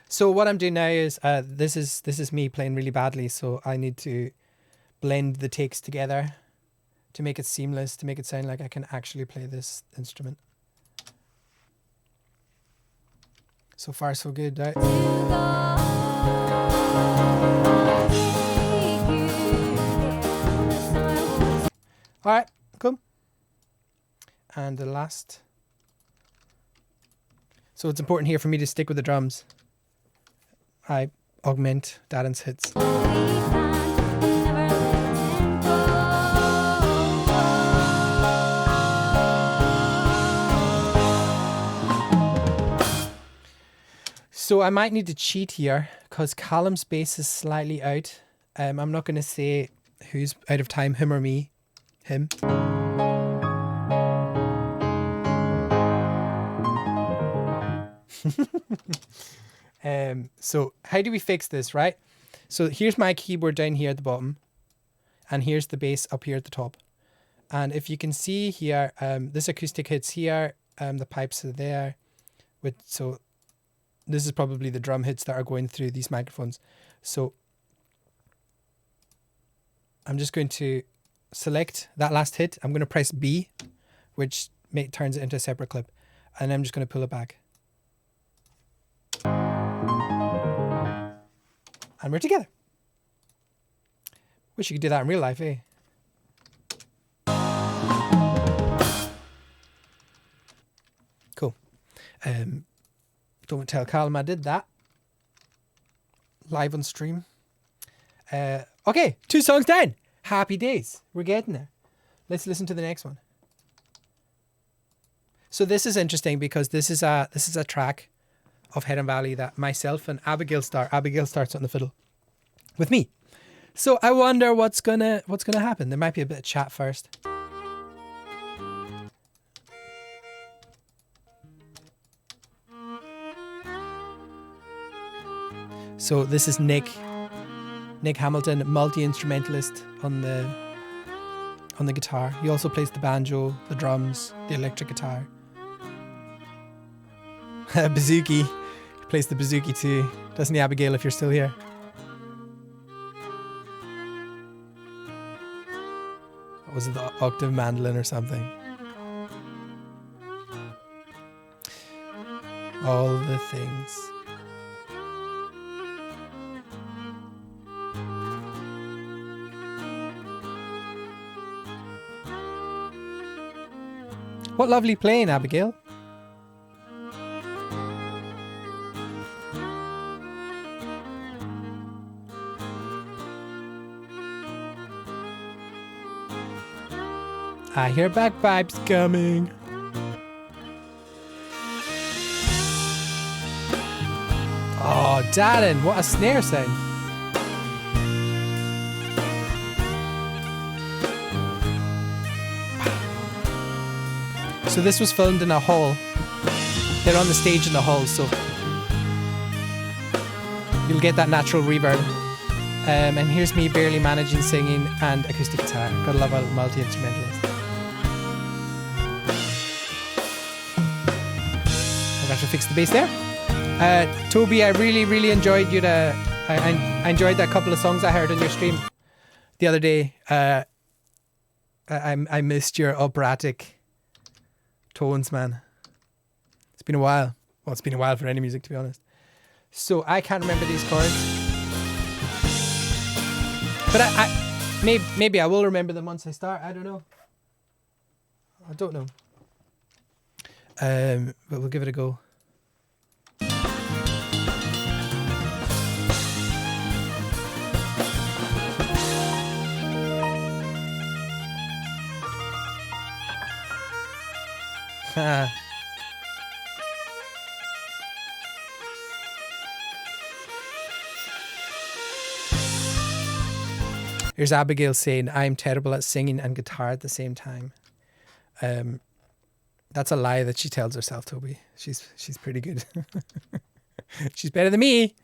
So what I'm doing now is, this is me playing really badly, so I need to blend the takes together to make it seamless, to make it sound like I can actually play this instrument. So far, so good, right? All right, cool. And the last. So it's important here for me to stick with the drums. I augment Darren's hits. So I might need to cheat here because Callum's bass is slightly out. I'm not going to say who's out of time, him or me. Him. So how do we fix this, right? So here's my keyboard down here at the bottom, and here's the bass up here at the top. And if you can see here, this acoustic hits here, the pipes are there. So this is probably the drum hits that are going through these microphones. So I'm just going to select that last hit. I'm going to press B, which turns it into a separate clip. And I'm just going to pull it back. And we're together. Wish you could do that in real life, eh? Cool. Don't tell Callum I did that. Live on stream. Okay, 2 songs down. Happy days. We're getting there. Let's listen to the next one. So this is interesting because this is a track of Heron Valley that myself and Abigail start. Abigail starts on the fiddle with me. So I wonder what's gonna happen. There might be a bit of chat first. So this is Nick Hamilton, multi-instrumentalist on the guitar. He also plays the banjo, the drums, the electric guitar. Bouzouki. He plays the bouzouki too. Doesn't he, Abigail, if you're still here? Or was it the octave mandolin or something? All the things. What lovely playing, Abigail. I hear bagpipes coming. Oh, Darren, what a snare sound. So this was filmed in a hall. They're on the stage in the hall, so you'll get that natural reverb. And here's me barely managing singing and acoustic guitar. Gotta love a multi-instrumentalist. I've got to fix the bass there. Toby, I really enjoyed I enjoyed that couple of songs I heard on your stream the other day. I missed your operatic tones, man. It's been a while. Well, it's been a while for any music, to be honest. So I can't remember these chords. But maybe I will remember them once I start. I don't know. But we'll give it a go. Here's Abigail saying, I'm terrible at singing and guitar at the same time. That's a lie that she tells herself, Toby. She's pretty good. She's better than me.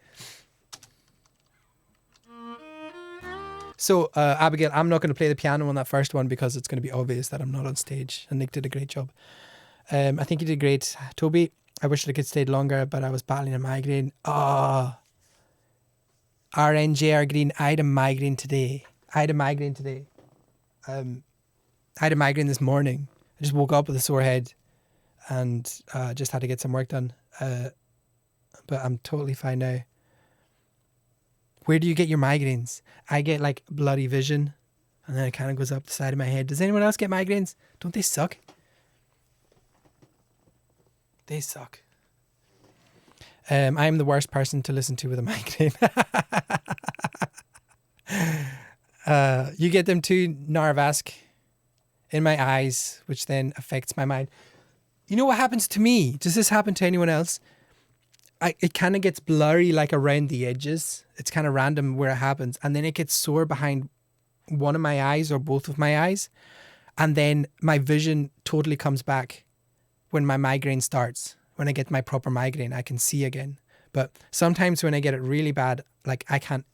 So, Abigail, I'm not going to play the piano on that first one because it's going to be obvious that I'm not on stage. And Nick did a great job. I think you did great. Toby, I wish I could stayed longer, but I was battling a migraine. RNJR Green, I had a migraine today. I had a migraine this morning. I just woke up with a sore head and just had to get some work done. But I'm totally fine now. Where do you get your migraines? I get like bloody vision and then it kind of goes up the side of my head. Does anyone else get migraines? Don't they suck? They suck. I'm the worst person to listen to with a migraine. You get them too, Narvask, in my eyes, which then affects my mind. You know what happens to me? Does this happen to anyone else? It kind of gets blurry, like around the edges. It's kind of random where it happens. And then it gets sore behind one of my eyes or both of my eyes. And then my vision totally comes back when my migraine starts. When I get my proper migraine, I can see again. But sometimes when I get it really bad, like I can't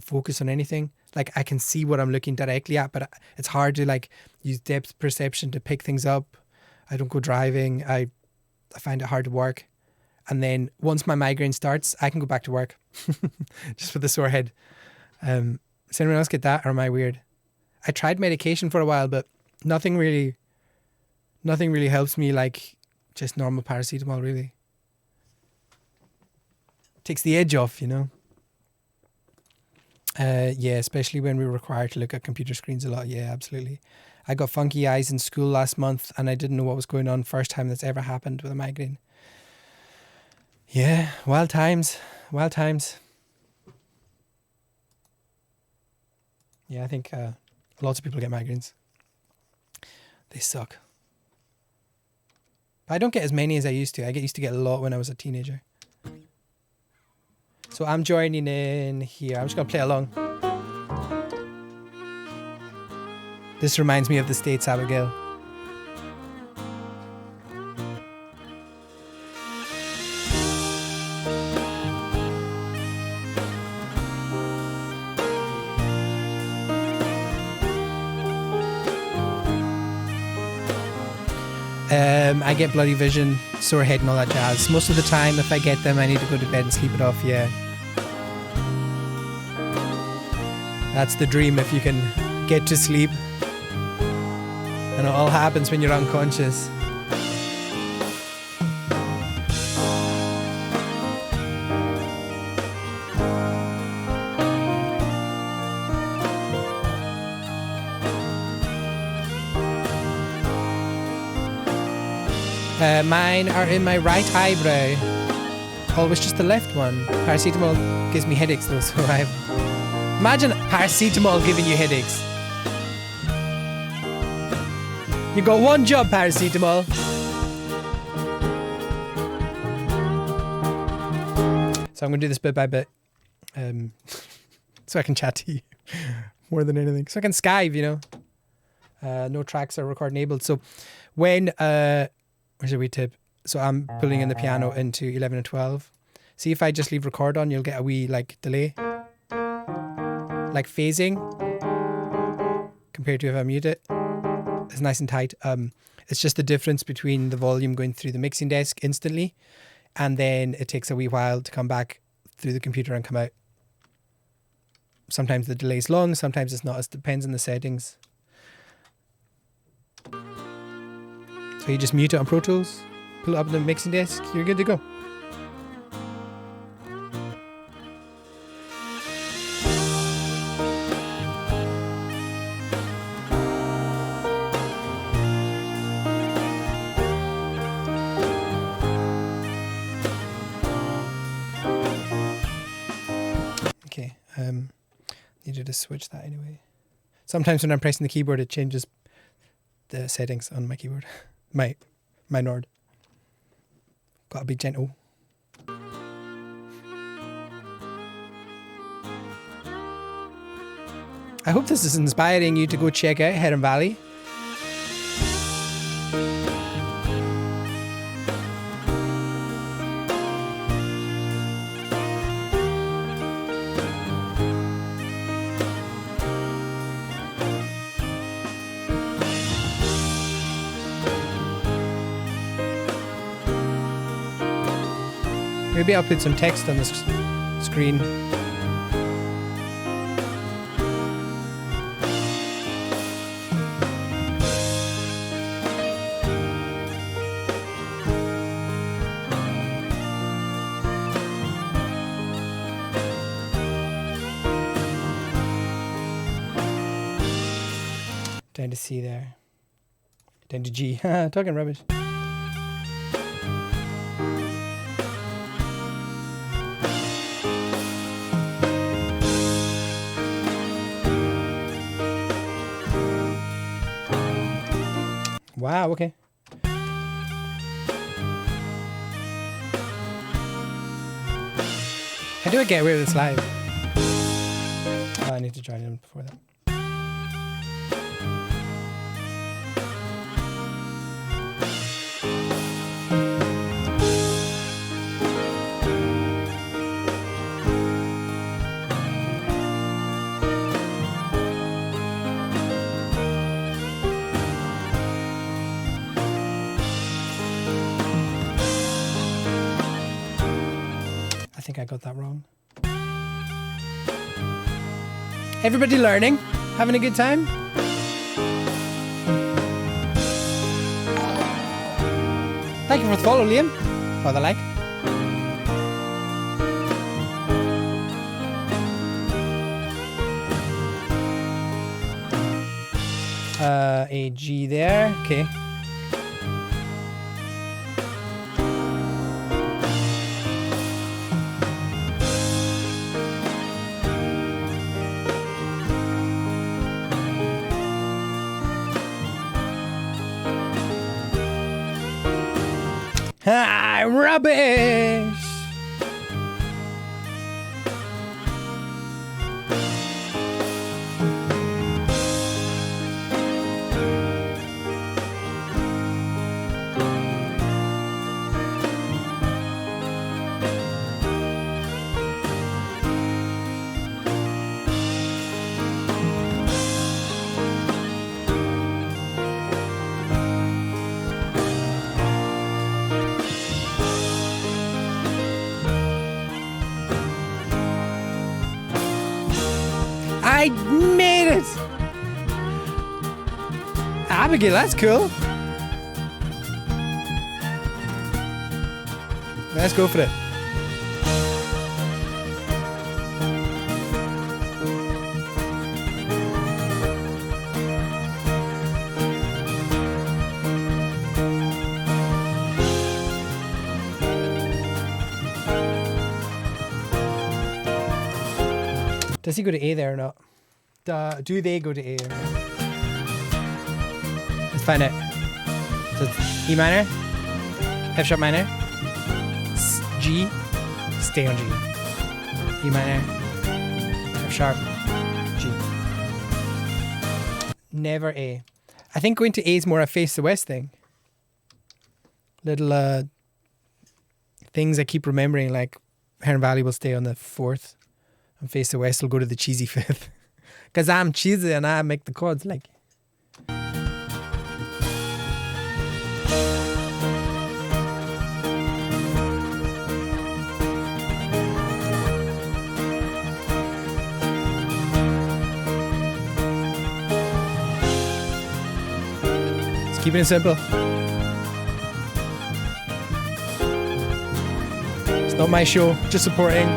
focus on anything. Like I can see what I'm looking directly at, but it's hard to like use depth perception to pick things up. I don't go driving. I find it hard to work. And then once my migraine starts, I can go back to work just with a sore head. Does anyone else get that, or am I weird? I tried medication for a while, but nothing really helps me like just normal paracetamol, really. Takes the edge off, you know? Yeah, especially when we're required to look at computer screens a lot. Yeah, absolutely. I got funky eyes in school last month and I didn't know what was going on. First time that's ever happened with a migraine. Yeah, wild times. Wild times. Yeah, I think lots of people get migraines. They suck. But I don't get as many as I used to. I used to get a lot when I was a teenager. So I'm joining in here. I'm just going to play along. This reminds me of the States, Abigail. I get bloody vision, sore head and all that jazz. Most of the time, if I get them, I need to go to bed and sleep it off, yeah. That's the dream, if you can get to sleep. And it all happens when you're unconscious. Mine are in my right eyebrow. Always just the left one. Paracetamol gives me headaches though, so imagine paracetamol giving you headaches. You got one job, paracetamol. So I'm going to do this bit by bit. So I can chat to you more than anything. So I can Skype, you know. No tracks are record enabled. So when... where's a wee tip? So I'm pulling in the piano into 11 and 12. See if I just leave record on, you'll get a wee like delay. Like phasing. Compared to if I mute it. It's nice and tight. It's just the difference between the volume going through the mixing desk instantly. And then it takes a wee while to come back through the computer and come out. Sometimes the delay's long, sometimes it's not. It depends on the settings. So you just mute it on Pro Tools, pull it up on the mixing desk, you're good to go. Okay, needed to switch that anyway. Sometimes when I'm pressing the keyboard, it changes the settings on my keyboard. My Nord. Gotta be gentle. I hope this is inspiring you to go check out Heron Valley. Maybe I'll put some text on the screen. Down to C there. Down to G. Talking rubbish. Wow, okay. How do I get away with this live? Oh, I need to join in before that. I think I got that wrong. Everybody learning? Having a good time? Thank you for the follow, Liam. For the like. A G there. Okay. Ah, rubbish! I made it! Abigail, that's cool. Let's go for it. Does he go to A there or not? Do they go to A or not? Let's find out. So it's E minor, F sharp minor, G, stay on G. E minor, F sharp, G. Never A. I think going to A is more a face the west thing. Little things I keep remembering, like Heron Valley will stay on the 4th. And face the west will go to the cheesy 5th. Because I'm cheesy and I make the chords like. Just keeping it simple. It's not my show, just supporting.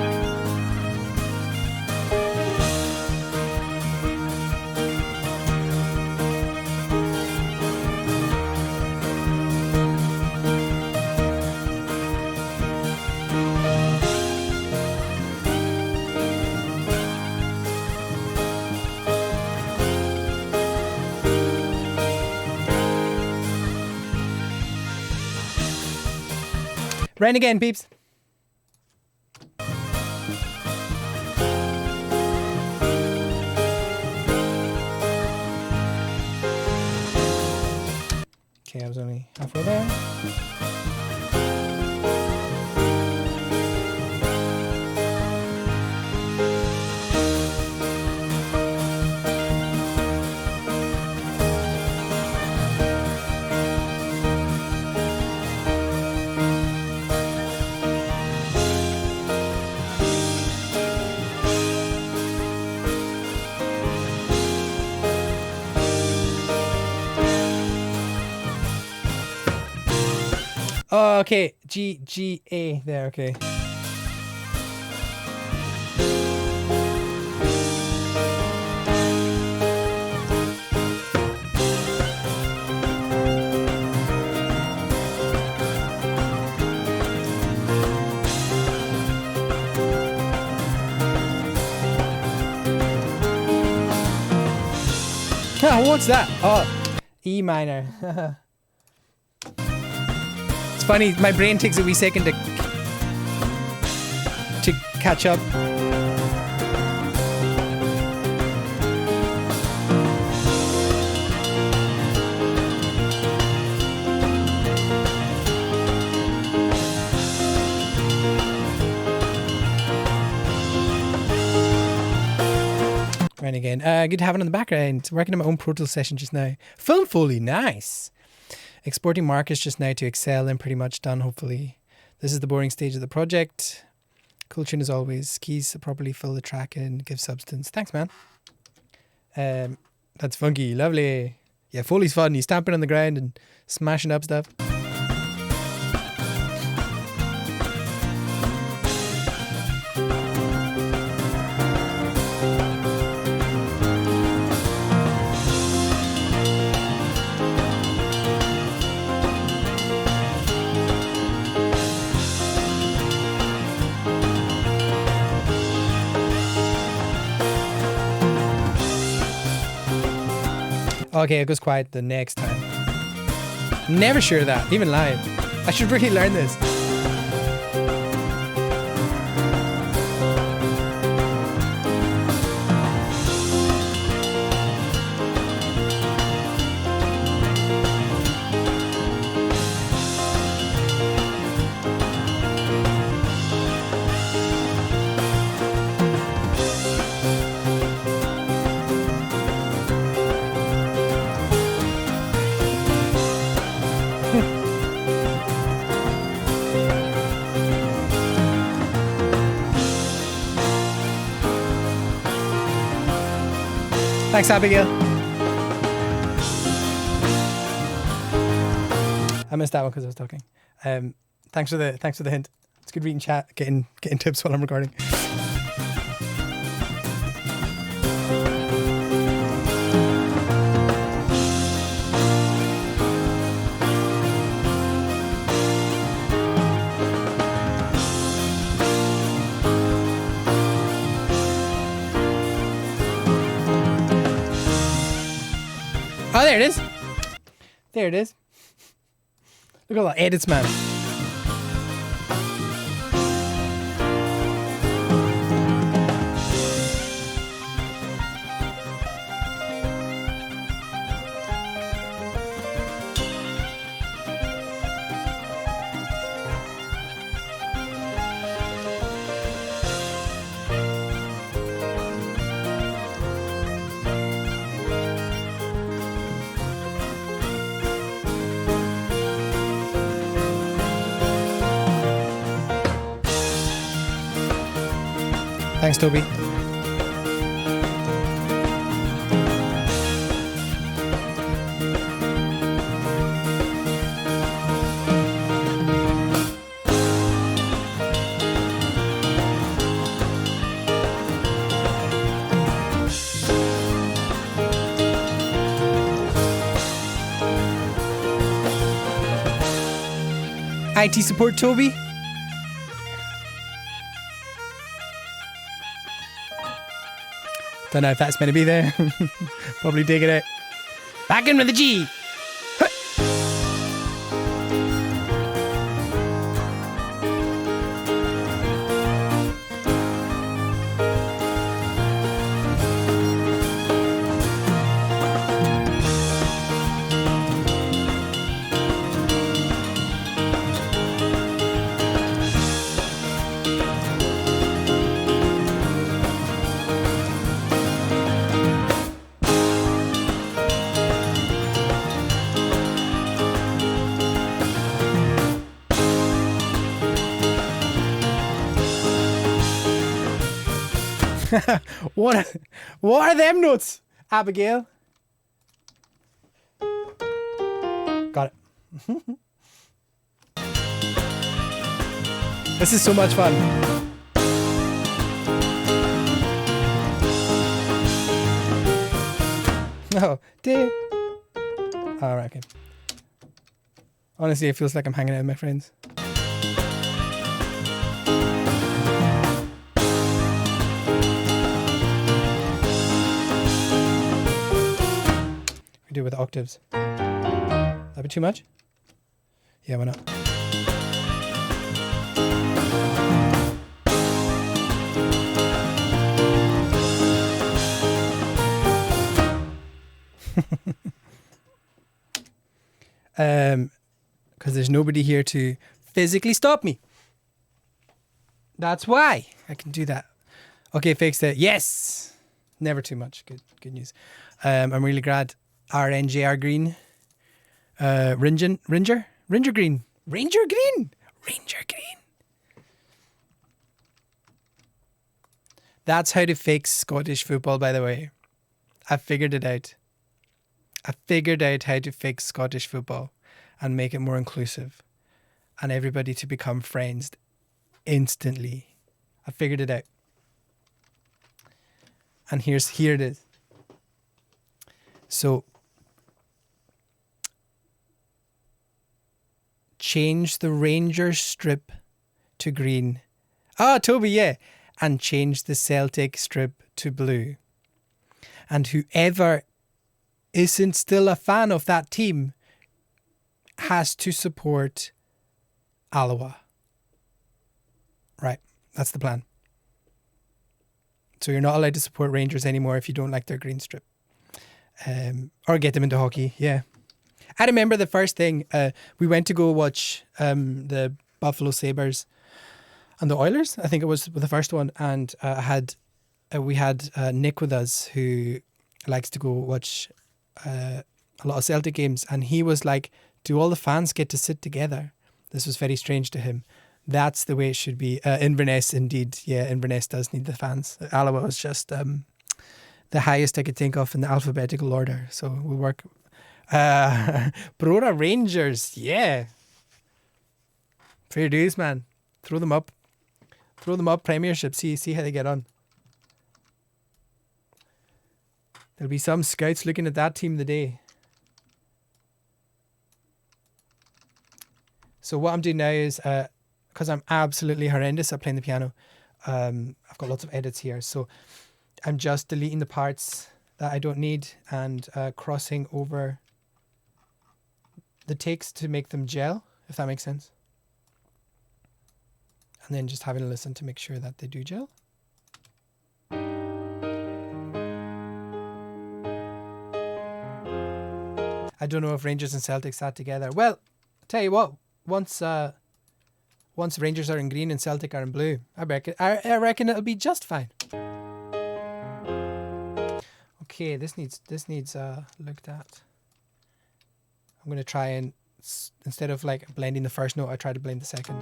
Rain again, peeps. Okay, I was only halfway there. Oh, okay. G, A there, okay. What's that? Oh, E minor. It's funny, my brain takes a wee second to catch up. Right again. Good to have it on the background. Working on my own Pro Tools session just now. Film Foley, nice. Exporting markers just now to Excel and pretty much done, hopefully. This is the boring stage of the project. Cool tune as always. Keys to properly fill the track and give substance. Thanks, man. That's funky. Lovely. Yeah, Foley's fun. He's stamping on the ground and smashing up stuff. Okay, it goes quiet the next time. Never sure of that, even live. I should really learn this. Thanks, Abigail. I missed that one because I was talking. Thanks for the hint. It's good reading chat, getting tips while I'm recording. Oh, there it is. There it is. Look at all that edits, man. Thanks, Toby. IT support, Toby. Don't know if that's meant to be there. Probably dig it out. Back in with the G. What are them notes, Abigail? Got it. This is so much fun. No. Alright, okay. Honestly, it feels like I'm hanging out with my friends. We do it with octaves. That be too much? Yeah, why not? Because there's nobody here to physically stop me. That's why I can do that. Okay, fixed it. Yes! Never too much. Good news. I'm really glad RNJR Green. Ranger Green. That's how to fix Scottish football, by the way. I figured it out. I figured out how to fix Scottish football and make it more inclusive and everybody to become friends instantly. I figured it out. And here it is. So change the Rangers strip to green. Ah, Toby, yeah. And change the Celtic strip to blue. And whoever isn't still a fan of that team has to support Alloa. Right, that's the plan. So you're not allowed to support Rangers anymore if you don't like their green strip. Or get them into hockey, yeah. I remember the first thing, we went to go watch the Buffalo Sabres and the Oilers. I think it was the first one. And we had Nick with us who likes to go watch a lot of Celtic games. And he was like, do all the fans get to sit together? This was very strange to him. That's the way it should be. Inverness, indeed. Yeah, Inverness does need the fans. Alloa was just the highest I could think of in the alphabetical order. So we work. Brora Rangers, yeah. Fair dues, man. Throw them up. Premiership. See how they get on. There'll be some scouts looking at that team today. So what I'm doing now is, because I'm absolutely horrendous at playing the piano, I've got lots of edits here. So I'm just deleting the parts that I don't need and crossing over the takes to make them gel, if that makes sense. And then just having a listen to make sure that they do gel. I don't know if Rangers and Celtic sat together. Well, I'll tell you what, once Rangers are in green and Celtic are in blue, I reckon it'll be just fine. Okay, this needs looked at. I'm going to try and, instead of like blending the first note, I try to blend the second.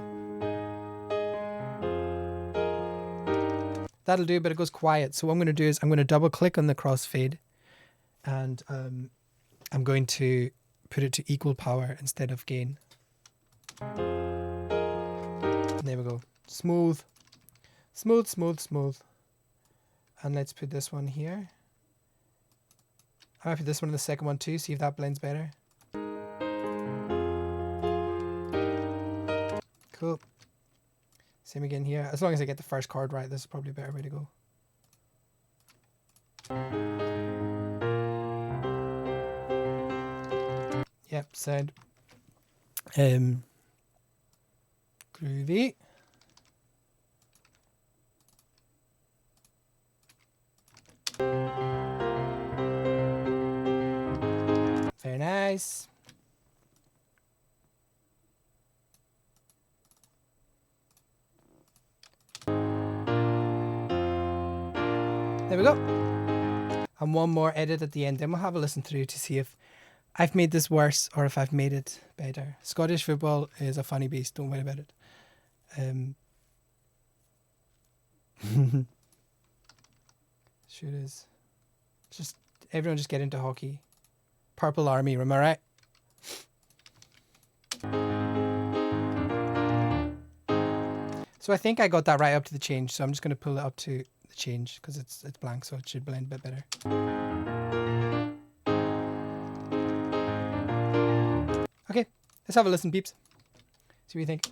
That'll do, but it goes quiet. So what I'm going to do is I'm going to double click on the crossfade and I'm going to put it to equal power instead of gain. And there we go. Smooth. And let's put this one here. I might put this one in the second one too, see if that blends better. Cool. Same again here. As long as I get the first chord right, this is probably a better way to go. Yep, sound. Groovy. Very nice. There we go. And one more edit at the end. Then we'll have a listen through to see if I've made this worse or if I've made it better. Scottish football is a funny beast. Don't worry about it. Sure it is. Just everyone just get into hockey. Purple Army, am I right? So I think I got that right up to the change. So I'm just going to pull it up to the change because it's blank, so it should blend a bit better. Okay, let's have a listen, peeps. See what you think.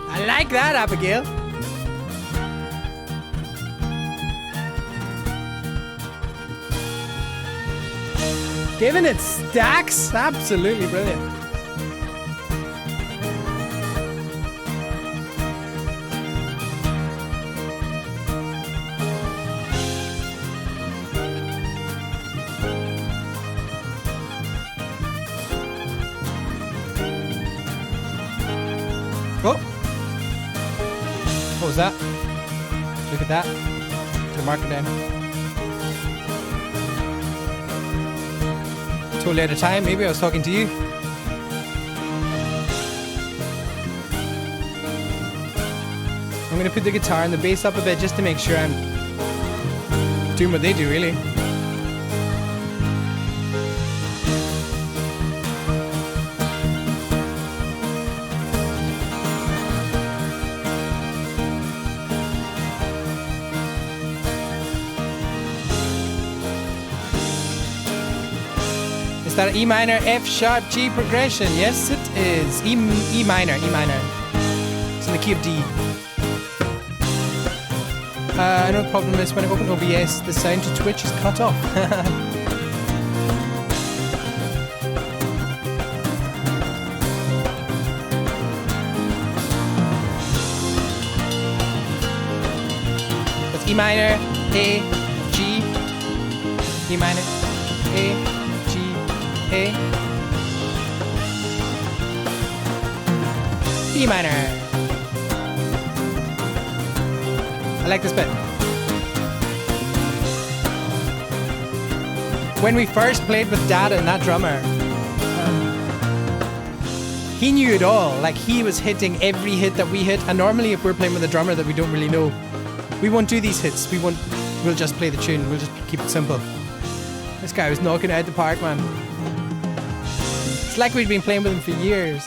I like that, Abigail. Giving it stacks. Absolutely brilliant. Oh. What was that? Look at that. The marker down. Totally out of time. Maybe I was talking to you. I'm going to put the guitar and the bass up a bit just to make sure I'm doing what they do, really. Is that an E minor, F sharp, G progression? Yes, it is. E minor, E minor. It's in the key of D. I know the problem is when I open OBS, the sound to Twitch is cut off. That's E minor, A, G, E minor, A, G, A, B minor. I like this bit. When we first played with Dad and that drummer, he knew it all. Like, he was hitting every hit that we hit. And normally if we're playing with a drummer that we don't really know, we won't do these hits. We'll just play the tune. We'll just keep it simple. This guy was knocking it out the park, man. It's like we'd been playing with him for years.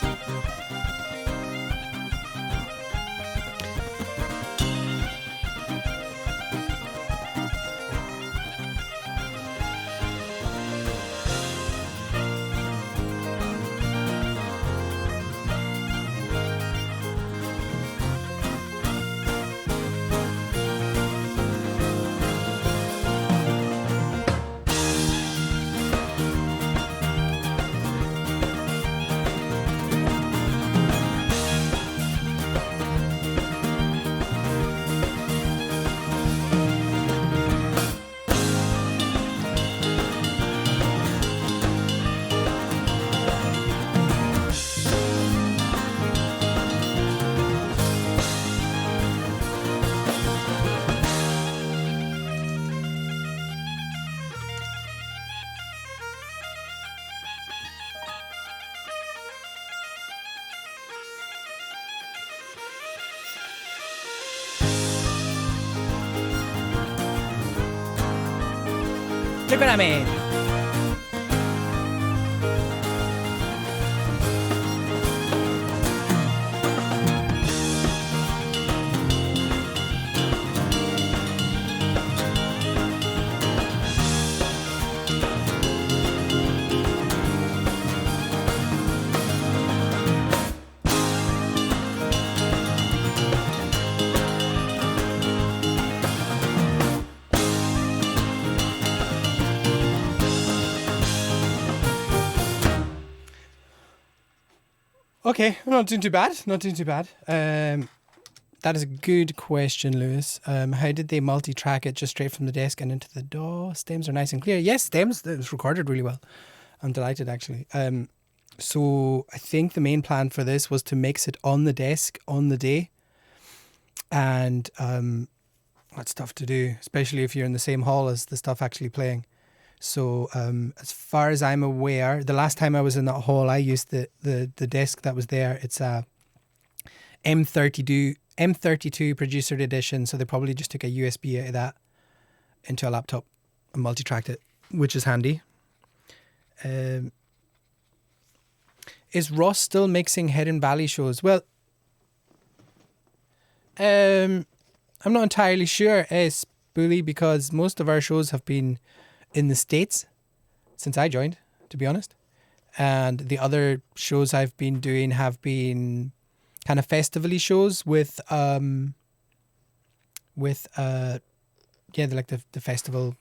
Look what I made. Okay, not doing too bad. Not doing too bad. That is a good question, Lewis. How did they multi-track it just straight from the desk and into the DAW? Stems are nice and clear. Yes, stems. It was recorded really well. I'm delighted, actually. So I think the main plan for this was to mix it on the desk on the day. And that's tough to do, especially if you're in the same hall as the stuff actually playing. So as far as I'm aware, the last time I was in that hall, I used the desk that was there. It's a M32 producer edition. So they probably just took a USB out of that into a laptop and multi-tracked it, which is handy. Is Ross still mixing Heron Valley shows? Well, I'm not entirely sure, Spoolie, because most of our shows have been in the States since I joined, to be honest. And the other shows I've been doing have been kind of festival-y shows with the festival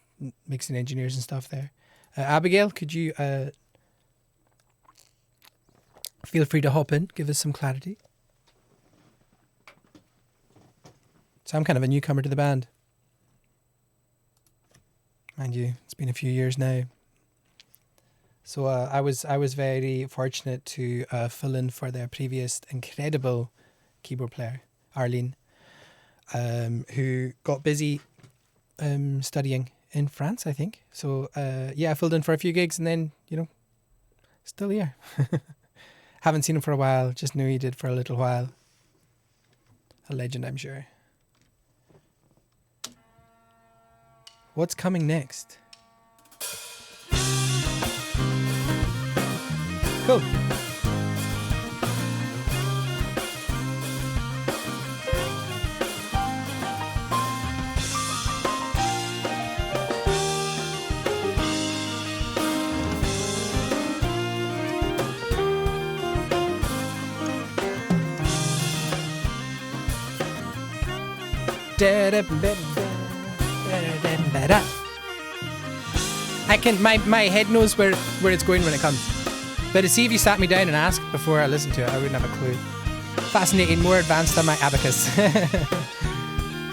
mixing engineers and stuff there. Abigail, could you feel free to hop in, give us some clarity. So I'm kind of a newcomer to the band. Mind you, it's been a few years now. So I was very fortunate to fill in for their previous incredible keyboard player, Arlene, who got busy studying in France, I think. So I filled in for a few gigs and then, still here. Haven't seen him for a while, just knew he did for a little while. A legend, I'm sure. What's coming next? Cool. My head knows where it's going when it comes. But to see if you sat me down and asked before I listened to it, I wouldn't have a clue. Fascinating, more advanced than my abacus.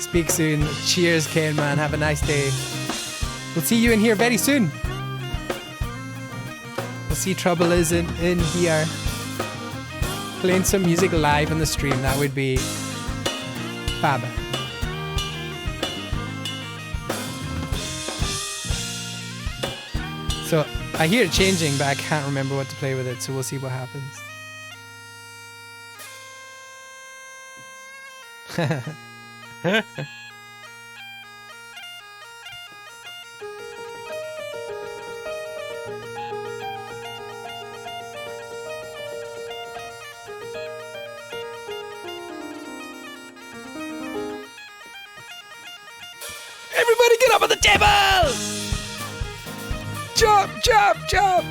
Speak soon. Cheers, Ken, man. Have a nice day. We'll see you in here very soon. We'll see Trouble is in here. Playing some music live on the stream. That would be fab. So I hear it changing, but I can't remember what to play with it, so we'll see what happens. Everybody get up on the table! Jump, jump, jump!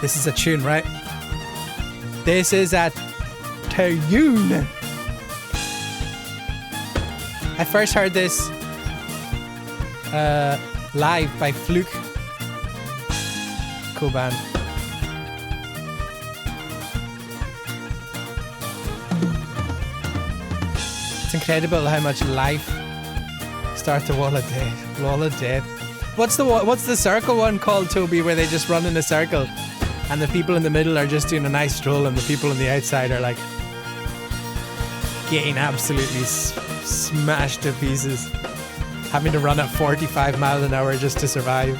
This is a tune, right? This is a tune. I first heard this live by Fluke. Cool band. It's incredible how much life starts a wall of death. Wall of death. What's the circle one called, Toby, where they just run in a circle and the people in the middle are just doing a nice stroll and the people on the outside are like getting absolutely smashed to pieces, having to run at 45 miles an hour just to survive.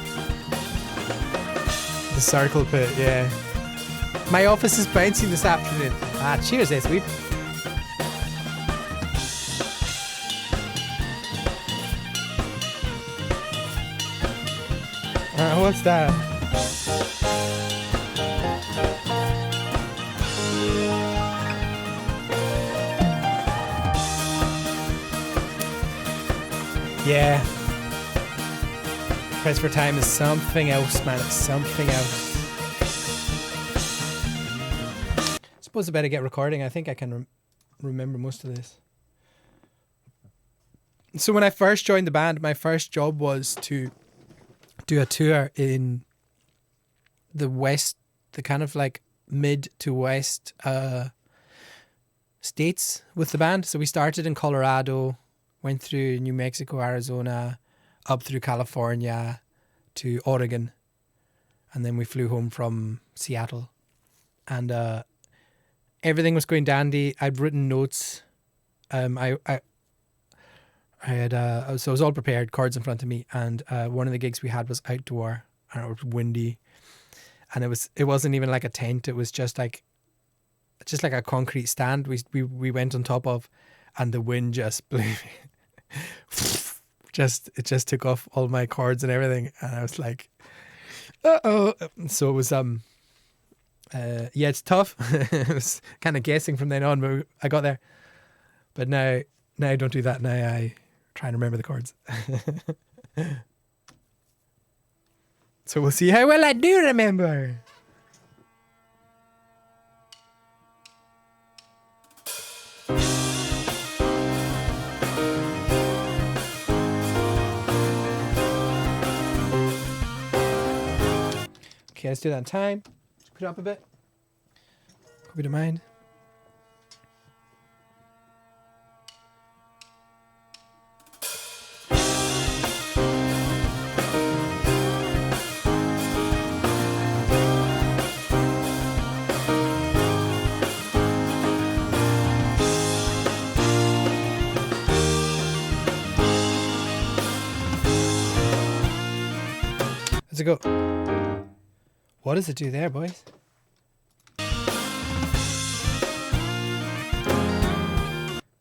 The circle pit, yeah. My office is bouncing this afternoon. Cheers, Sweep. What's that? Yeah. Press for Time is something else, man. It's something else. I suppose I better get recording. I think I can remember most of this. So when I first joined the band, my first job was to do a tour in the west, the kind of like mid to west states with the band. So we started in Colorado, went through New Mexico, Arizona, up through California to Oregon, and then we flew home from Seattle. And everything was going dandy. I'd written notes. I had so I was all prepared, cards in front of me, and one of the gigs we had was outdoor, and it was windy, and it wasn't even like a tent. It was just like a concrete stand we went on top of, and the wind just blew me. It just took off all my cords and everything, and I was like, uh-oh. So it was yeah, it's tough. I was kind of guessing from then on, but I got there. But now I don't do that. Now I try and remember the chords. So we'll see how well I do remember. Okay, let's do that in time. Just put it up a bit. Hope you don't mind. Let's go. What does it do there, boys?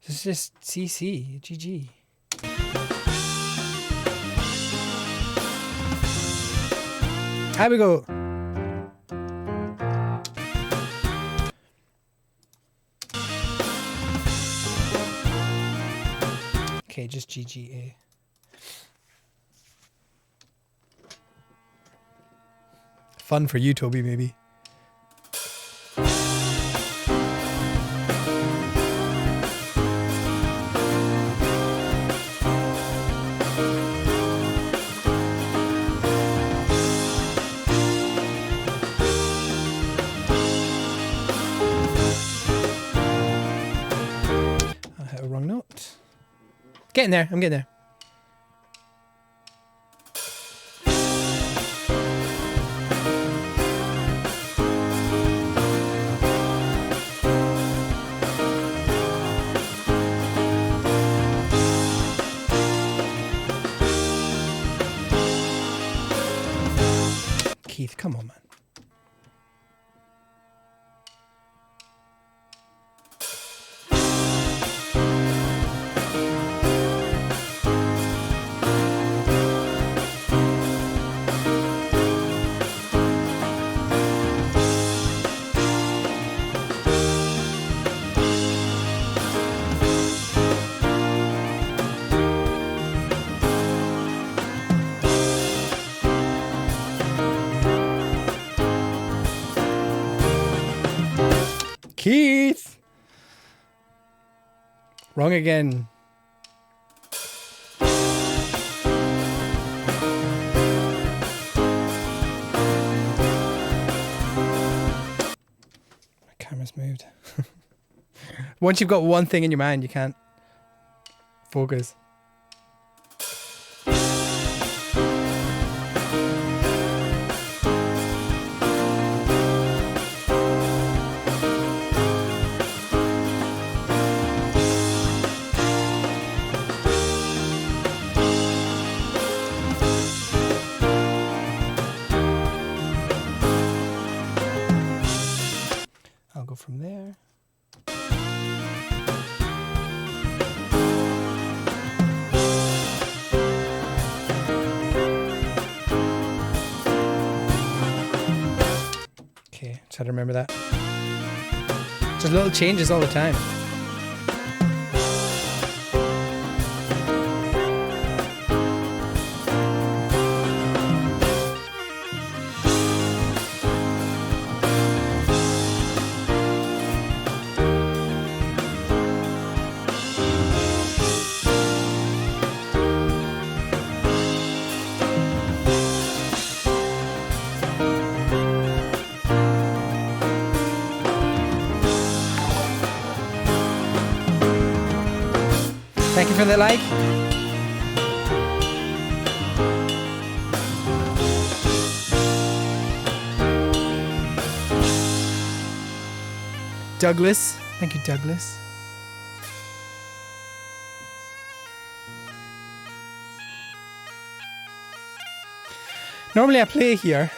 This is just CC, GG. Here we go. Okay, just GGA. Fun for you, Toby, maybe. I hit a wrong note. Getting there. I'm getting there. Keith, come on, man. Keith! Wrong again. My camera's moved. Once you've got one thing in your mind, you can't focus. From there. Try to remember that. Just little changes all the time. Thank you for the like. Douglas. Thank you, Douglas. Normally I play here,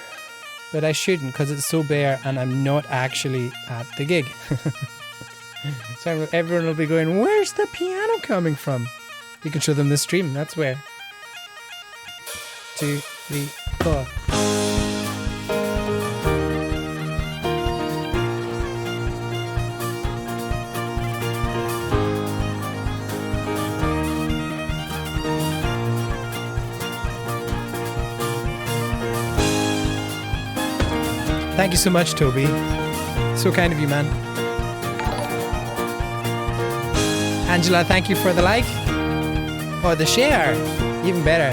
but I shouldn't because it's so bare and I'm not actually at the gig. So everyone will be going, where's the piano coming from? You can show them the stream, that's where. 2, 3, 4. Thank you so much, Toby. So kind of you, man. Angela, thank you for the like. Or the share. Even better.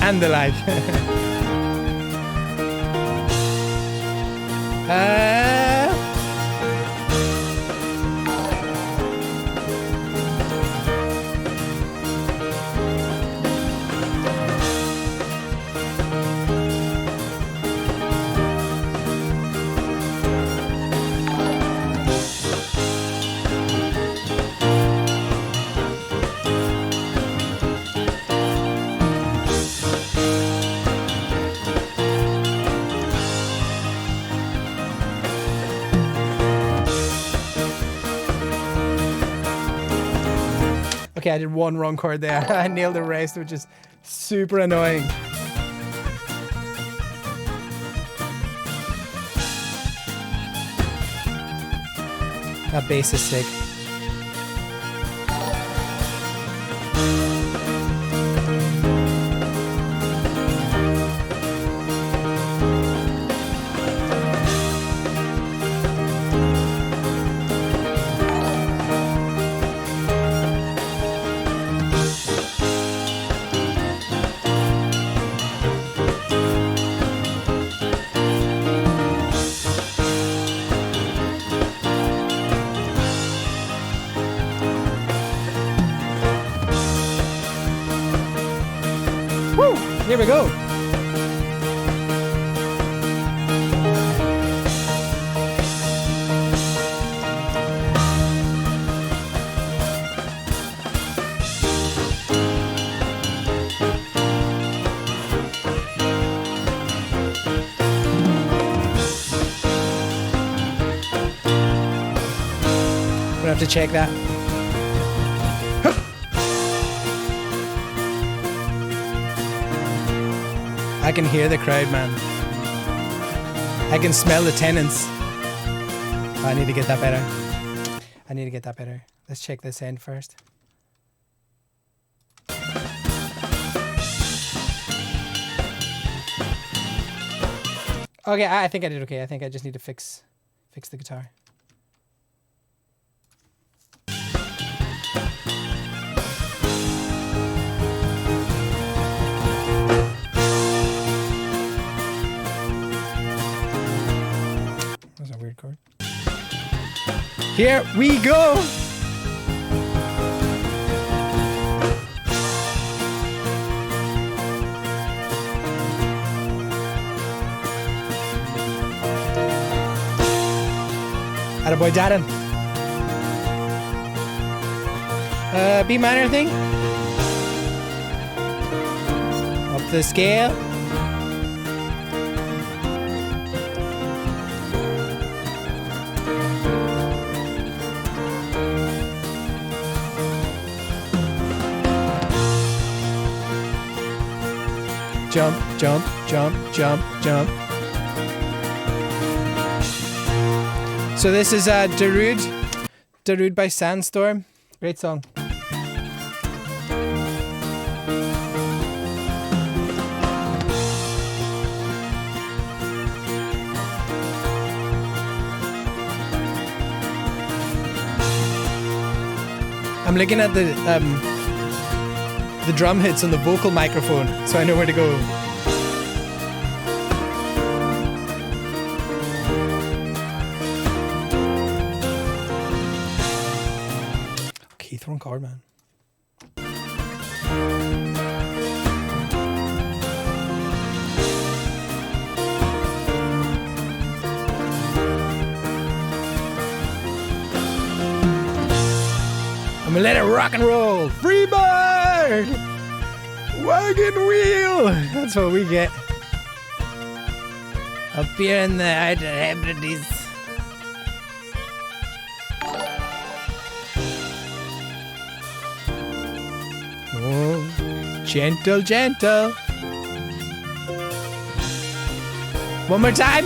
And the like. Okay, I did one wrong chord there. I nailed the rest, which is super annoying. That bass is sick. Here we go. We'll have to check that. I can hear the crowd, man. I can smell the tenants. Oh, I need to get that better. I need to get that better. Let's check this end first. Okay, I think I did okay. I think I just need to fix the guitar. Chord. Here we go. Attaboy, Darren. B minor thing. Up the scale. jump, jump, jump, jump, jump. So this is Darude by Sandstorm. Great song. I'm looking at the drum hits on the vocal microphone, so I know where to go. Okay, throwing chord, man. I'm gonna let it rock and roll. Freebird! Wagon wheel! That's what we get. Up here in the outer Hebrides. Oh, gentle, gentle. One more time.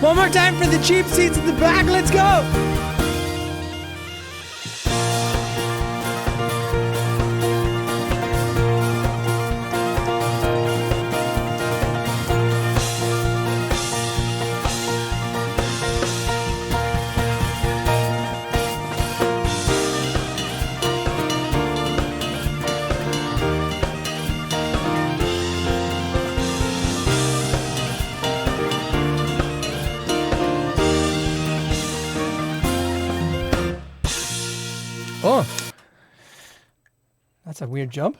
One more time for the cheap seats at the back. Let's go. Oh, that's a weird jump.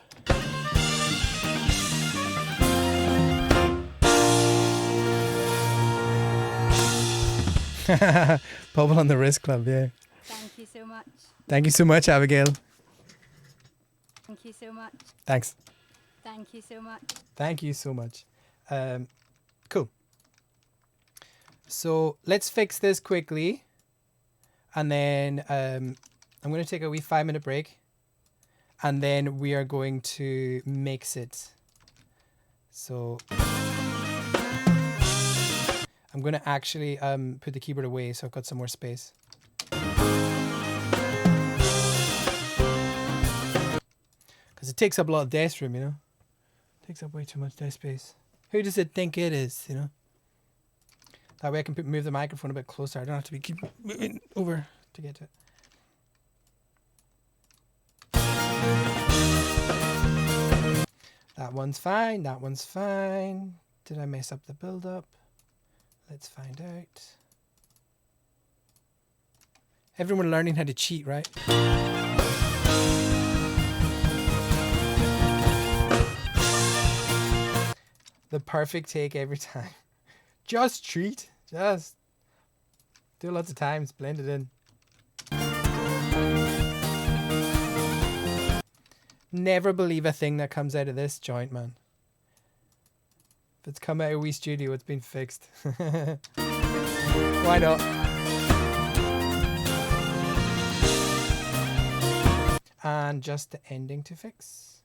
Bubble on the wrist club, yeah. Thank you so much. Thank you so much, Abigail. Thank you so much. Thanks. Thank you so much. Thank you so much. Cool. So let's fix this quickly. And then I'm going to take a wee 5-minute break. And then we are going to mix it. So I'm going to actually put the keyboard away so I've got some more space. Because it takes up a lot of desk room, you know. It takes up way too much desk space. Who does it think it is, you know? That way I can move the microphone a bit closer. I don't have to keep moving over to get to it. That one's fine. That one's fine. Did I mess up the build-up? Let's find out. Everyone learning how to cheat, right? The perfect take every time. Just treat. Just do it lots of times. Blend it in. Never believe a thing that comes out of this joint, man. If it's come out of Wii Studio, it's been fixed. Why not? And just the ending to fix.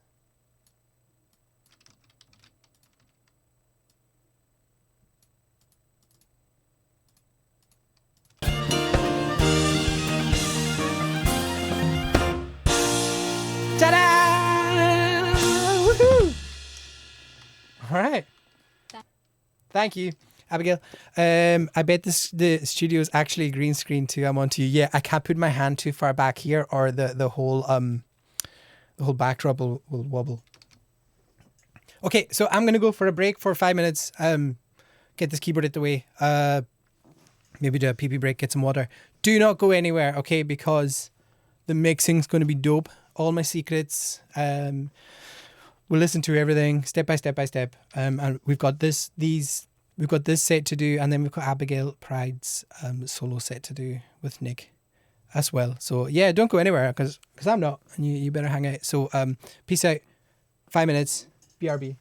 Ta-da! Woohoo! All right. Thank you, Abigail. I bet the studio is actually a green screen too. I'm onto you. Yeah, I can't put my hand too far back here, or the whole backdrop will wobble. Okay, so I'm gonna go for a break for 5 minutes. Get this keyboard out the way. Maybe do a pee break. Get some water. Do not go anywhere, okay? Because the mixing's going to be dope. All my secrets. We'll listen to everything step by step by step. And we've got this set to do, and then we've got Abigail Pryde's solo set to do with Nick as well. So yeah, don't go anywhere because I'm not, and you better hang out. So peace out. 5 minutes. BRB.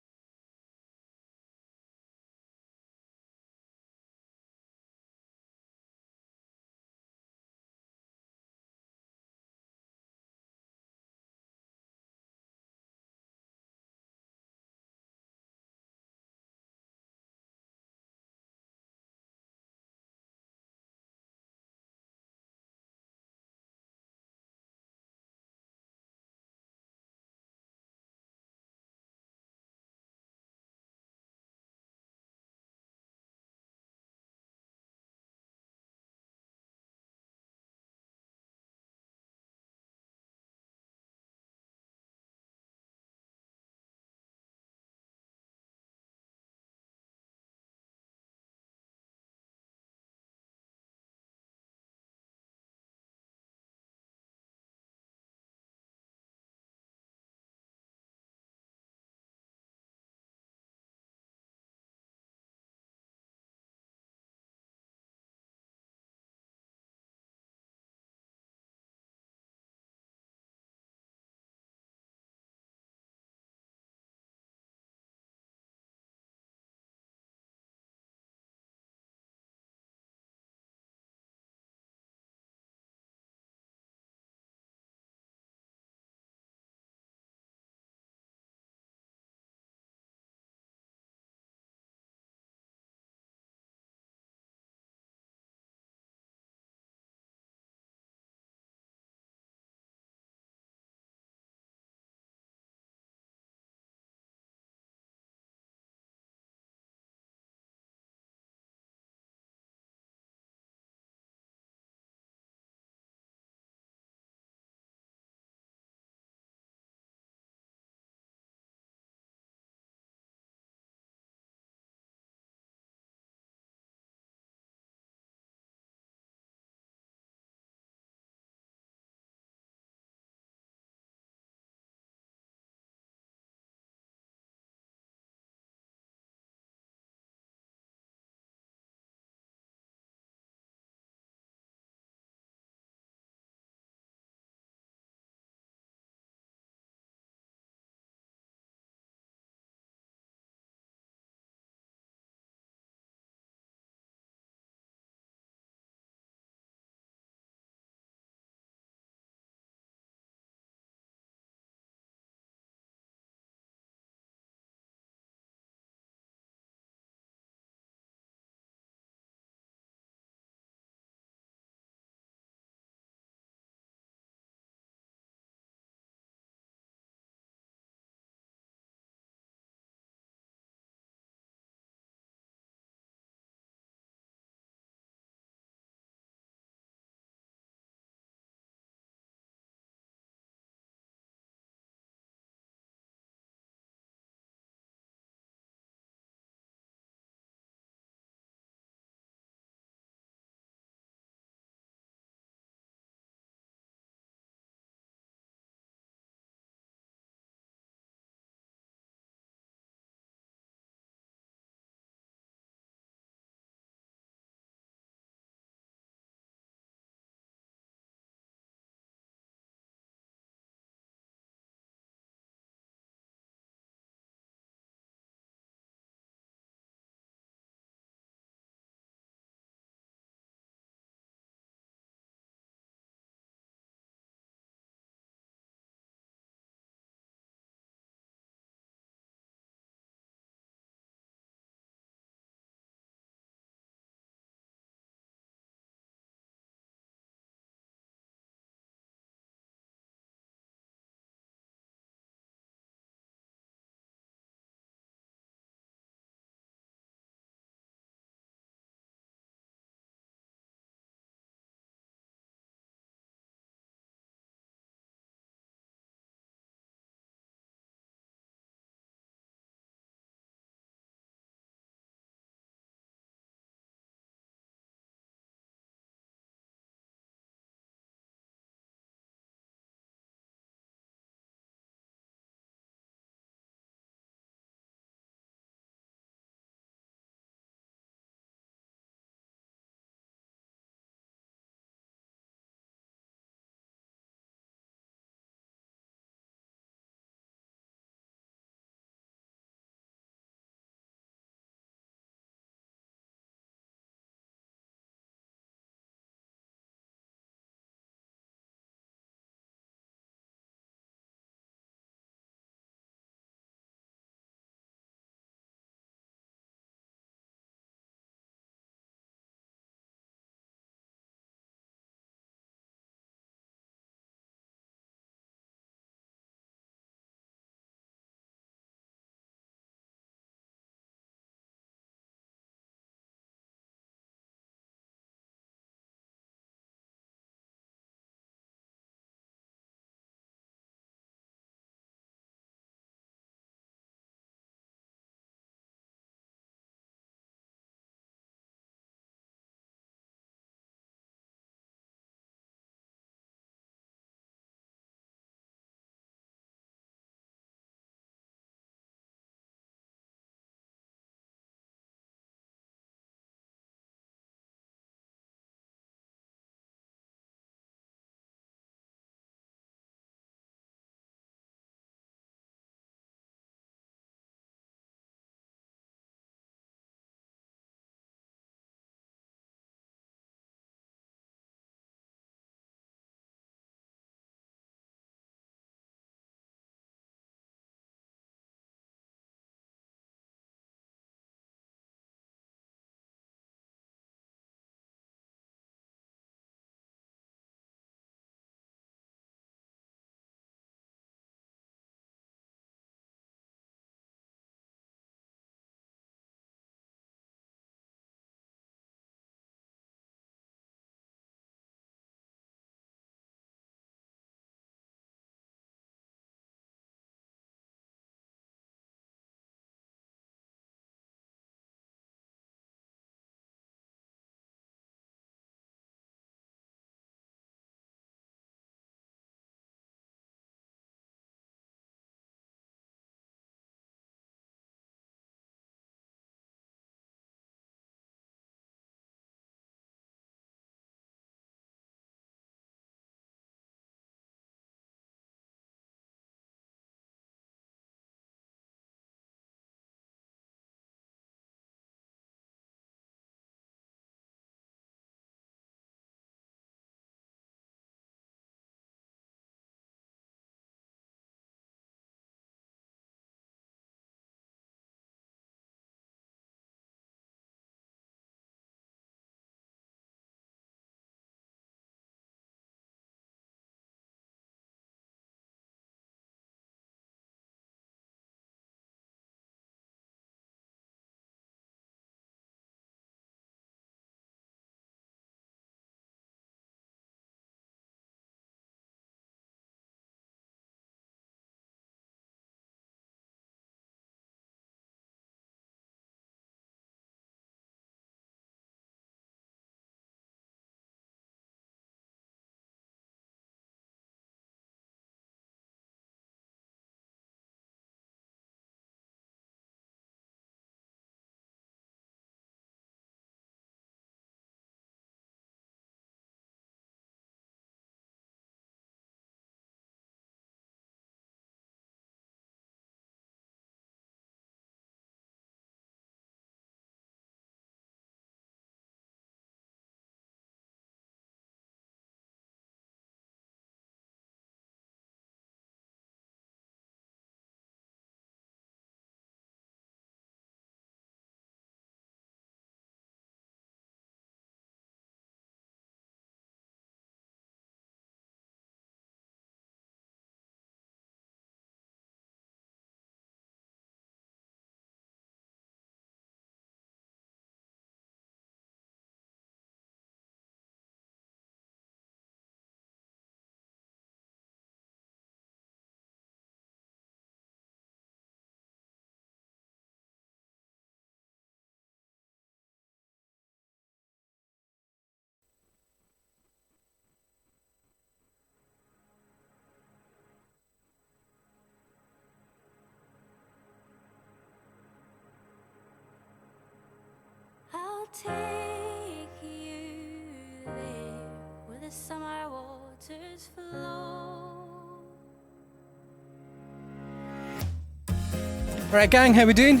Alright gang, how we doing?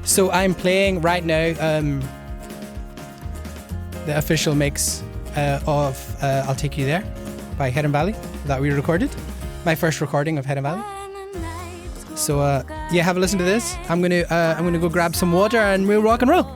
So I'm playing right now the official mix of I'll Take You There by Heron Valley that we recorded. My first recording of Heron Valley. So yeah, have a listen to this. I'm gonna go grab some water and we'll rock and roll.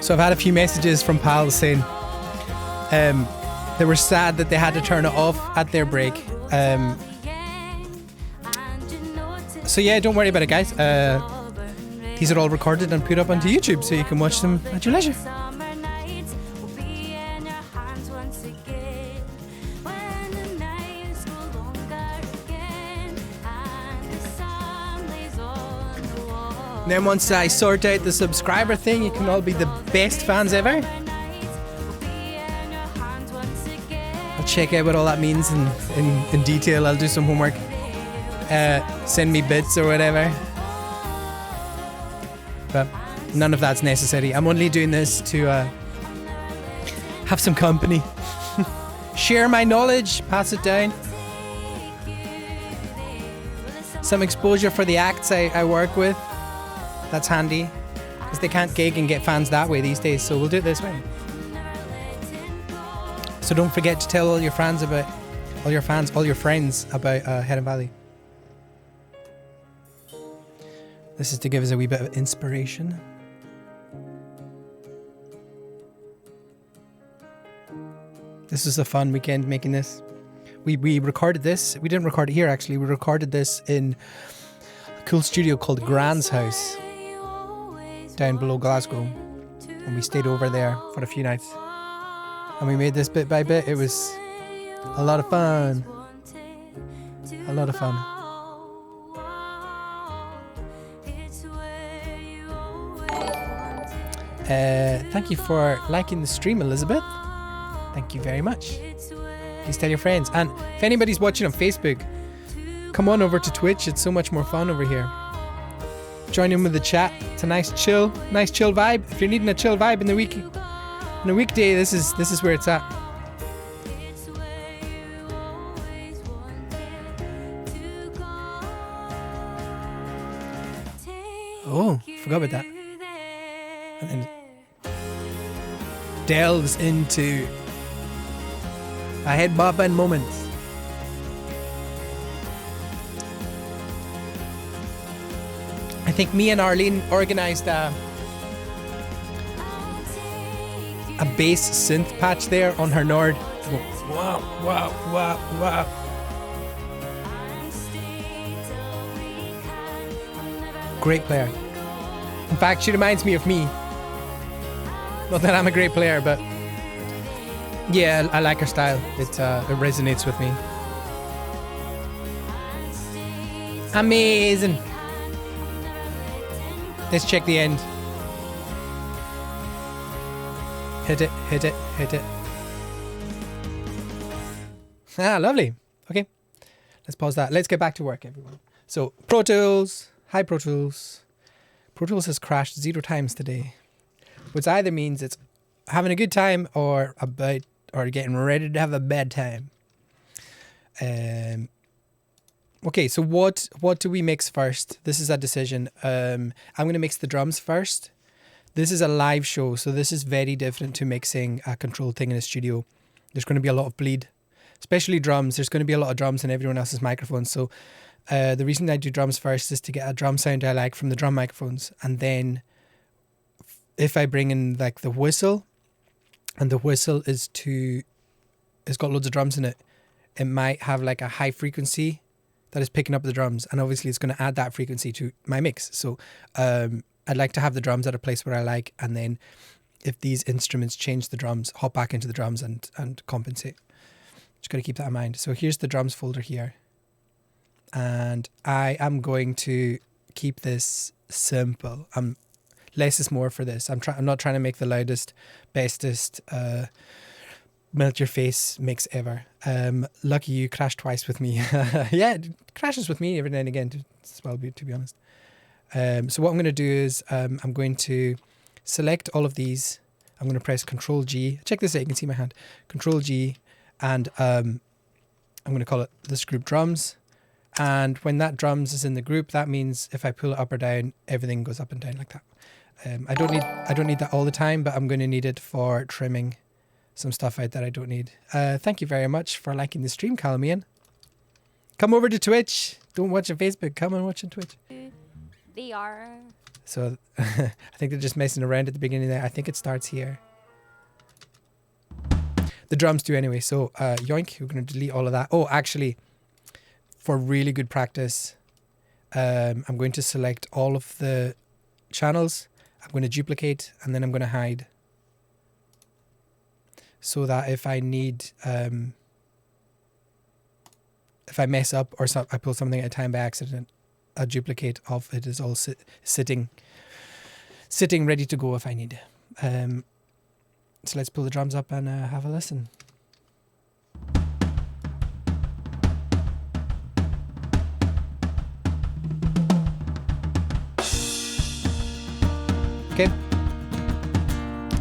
So I've had a few messages from pals saying they were sad that they had to turn it off at their break. So yeah, don't worry about it, guys. These are all recorded and put up onto YouTube, so you can watch them at your leisure. And then once I sort out the subscriber thing, you can all be the best fans ever. I'll check out what all that means in detail. I'll do some homework. Send me bits or whatever. But none of that's necessary. I'm only doing this to have some company. Share my knowledge, pass it down. Some exposure for the acts I work with. That's handy, because they can't gig and get fans that way these days, so we'll do it this way. So don't forget to tell all your friends about Heron Valley. This is to give us a wee bit of inspiration. This was a fun weekend making this. We recorded this. We didn't record it here actually. We recorded this in a cool studio called Grand's House, down below Glasgow, and we stayed over there for a few nights and we made this bit by bit. It was a lot of fun. Thank you for liking the stream, Elizabeth. Thank you very much. Please tell your friends, and if anybody's watching on Facebook, come on over to Twitch. It's so much more fun over here. Join in with the chat. It's a nice chill vibe. If you're needing a chill vibe in a weekday, this is where it's at. Oh, forgot about that. And then delves into a head bobbing moment. I think me and Arlene organised a bass synth patch there on her Nord. To go, wow, wow, wow, wow. Great player. In fact, she reminds me of me. Not that I'm a great player, but yeah, I like her style. It resonates with me. Amazing. Let's check the end. Hit it, hit it, hit it. Ah, lovely. Okay, let's pause that. Let's get back to work, everyone. So, Pro Tools. Hi, Pro Tools. Pro Tools has crashed 0 times today, which either means it's having a good time or getting ready to have a bad time. Okay, so what do we mix first? This is a decision. I'm going to mix the drums first. This is a live show, so this is very different to mixing a controlled thing in a studio. There's going to be a lot of bleed, especially drums. There's going to be a lot of drums in everyone else's microphones. So the reason I do drums first is to get a drum sound I like from the drum microphones. And then if I bring in like the whistle, and the whistle it's got loads of drums in it, it might have like a high frequency that is picking up the drums, and obviously it's going to add that frequency to my mix. So I'd like to have the drums at a place where I like, and then if these instruments change the drums, hop back into the drums and compensate. Just got to keep that in mind. So here's the drums folder here, and I am going to keep this simple. Less is more for this. I'm not trying to make the loudest, bestest, melt your face mix ever. Lucky you crashed twice with me. Yeah, it crashes with me every now and again, as well, to be honest. So what I'm going to do is I'm going to select all of these. I'm going to press Control G. Check this out, you can see my hand. Control G, and I'm going to call it this group drums. And when that drums is in the group, that means if I pull it up or down, everything goes up and down like that. I don't need that all the time, but I'm going to need it for trimming some stuff out that I don't need. Thank you very much for liking the stream, Calamian. Come over to Twitch. Don't watch on Facebook. Come and watch on Twitch. They are. So I think they're just messing around at the beginning there. I think it starts here. The drums do anyway. So yoink, we're going to delete all of that. Oh, actually, for really good practice, I'm going to select all of the channels. I'm going to duplicate, and then I'm going to hide. So that if I need, if I mess up or I pull something at a time by accident, a duplicate of it is all sitting ready to go if I need. So let's pull the drums up and have a listen. Okay,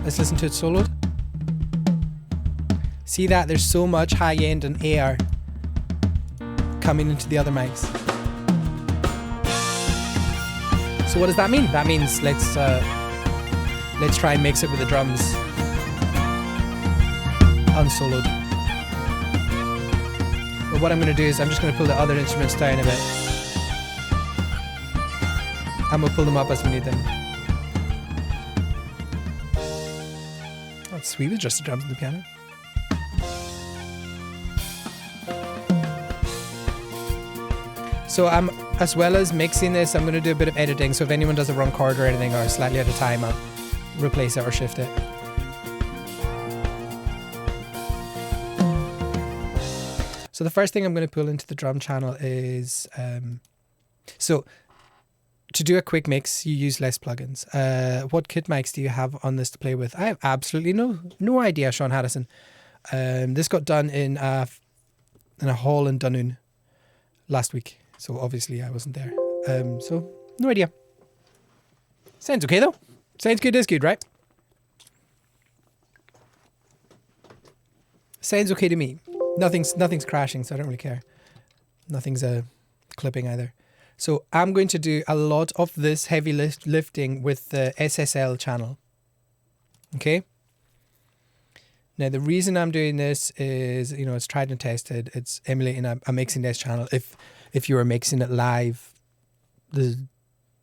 let's listen to it soloed. See that there's so much high end and air coming into the other mics. So what does that mean? That means let's try and mix it with the drums unsoloed. But what I'm going to do is I'm just going to pull the other instruments down a bit. And we'll pull them up as we need them. That's sweet with just the drums and the piano. So as well as mixing this, I'm going to do a bit of editing. So if anyone does a wrong chord or anything or slightly out of time, I'll replace it or shift it. So the first thing I'm going to pull into the drum channel is, so to do a quick mix, you use less plugins. What kit mics do you have on this to play with? I have absolutely no idea, Sean Harrison. This got done in a hall in Dunoon last week. So obviously I wasn't there. So no idea. Sounds okay though. Sounds good is good, right? Sounds okay to me. Nothing's crashing, so I don't really care. Nothing's clipping either. So I'm going to do a lot of this heavy lifting with the Ssl channel. Okay. Now the reason I'm doing this is, it's tried and tested. It's emulating a mixing desk channel. If you are mixing it live,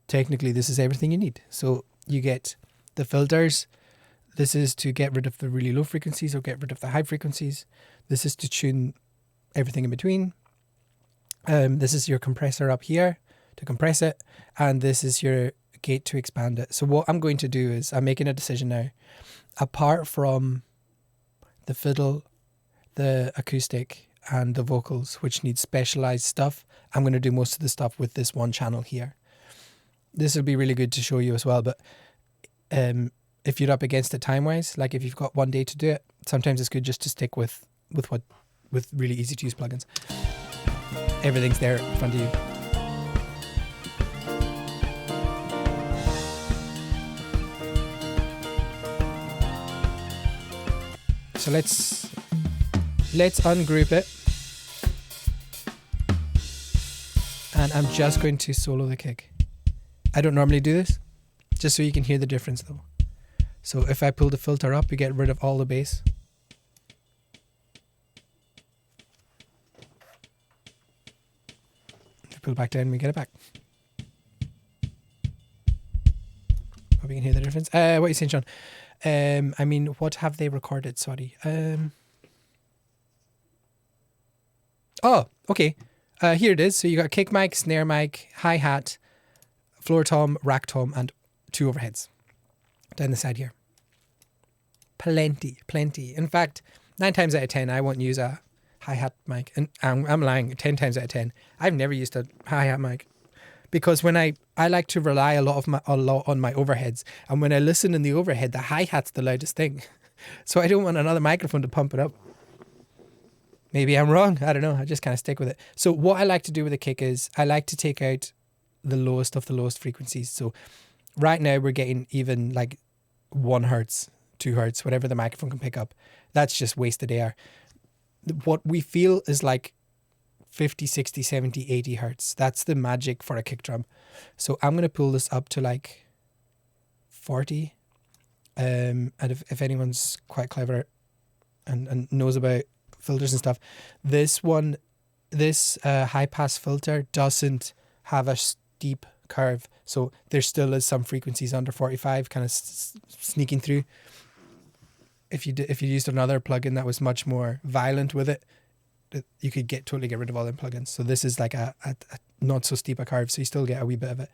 technically this is everything you need. So you get the filters. This is to get rid of the really low frequencies or get rid of the high frequencies. This is to tune everything in between. This is your compressor up here to compress it. And this is your gate to expand it. So what I'm going to do is I'm making a decision now. Apart from the fiddle, the acoustic, and the vocals, which need specialized stuff, I'm going to do most of the stuff with this one channel here. This will be really good to show you as well, but if you're up against it time-wise, like if you've got one day to do it, sometimes it's good just to stick with really easy to use plugins. Everything's there in front of you. So let's ungroup it. And I'm just going to solo the kick. I don't normally do this, just so you can hear the difference though. So if I pull the filter up, you get rid of all the bass. If you pull it back down, we get it back. Hope you can hear the difference. What are you saying, Sean? I mean, what have they recorded? Sorry. Oh, okay. Here it is. So you got kick mic, snare mic, hi-hat, floor tom, rack tom, and 2 overheads down the side here. Plenty. In fact, 9 times out of 10, I won't use a hi-hat mic. And I'm lying, 10 times out of 10. I've never used a hi-hat mic because when I like to rely a lot on my overheads. And when I listen in the overhead, the hi-hat's the loudest thing. So I don't want another microphone to pump it up. Maybe I'm wrong. I don't know. I just kind of stick with it. So what I like to do with a kick is I like to take out the lowest of the lowest frequencies. So right now we're getting even like 1 hertz, 2 hertz, whatever the microphone can pick up. That's just wasted air. What we feel is like 50, 60, 70, 80 hertz. That's the magic for a kick drum. So I'm going to pull this up to like 40. And if anyone's quite clever and knows about filters and stuff, this high pass filter doesn't have a steep curve, so there still is some frequencies under 45 kind of sneaking through. If you used another plugin that was much more violent with it, you could totally get rid of all them plugins. So this is like a not so steep a curve, so you still get a wee bit of it.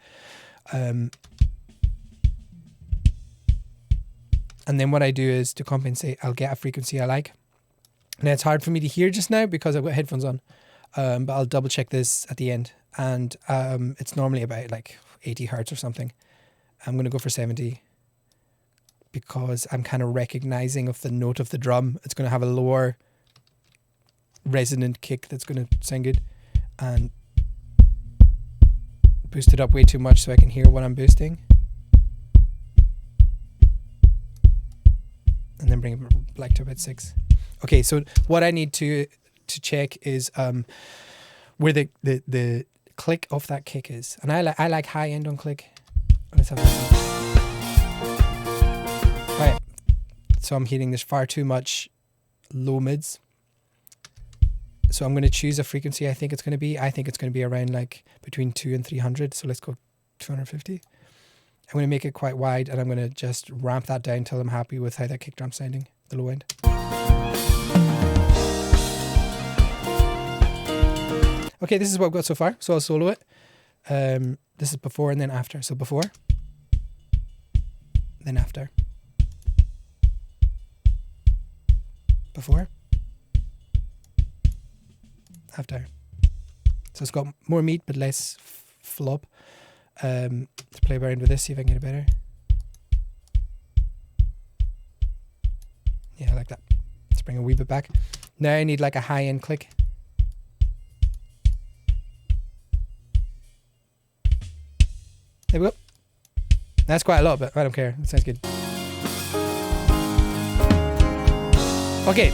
And then what I do is, to compensate, I'll get a frequency I like. Now it's hard for me to hear just now because I've got headphones on, but I'll double check this at the end. And it's normally about like 80 hertz or something. I'm going to go for 70 because I'm kind of recognizing of the note of the drum. It's going to have a lower resonant kick that's going to sound good, and boost it up way too much so I can hear what I'm boosting. And then bring it back to about 6. Okay, so what I need to check is where the click of that kick is, and I like high end on click. Let's have this. Right, so I'm hitting this far too much low mids. So I'm going to choose a frequency I think it's going to be. I think it's going to be around like between 200 and 300. So let's go 250. I'm going to make it quite wide, and I'm going to just ramp that down until I'm happy with how that kick drum's sounding, the low end. Okay, this is what I've got so far. So I'll solo it. This is before and then after. So before, then after. Before, after. So it's got more meat but less flop. To play around with this, see if I can get it better. Yeah, I like that. Let's bring a wee bit back. Now I need like a high end click. There we go. That's quite a lot, but I don't care. That sounds good. Okay.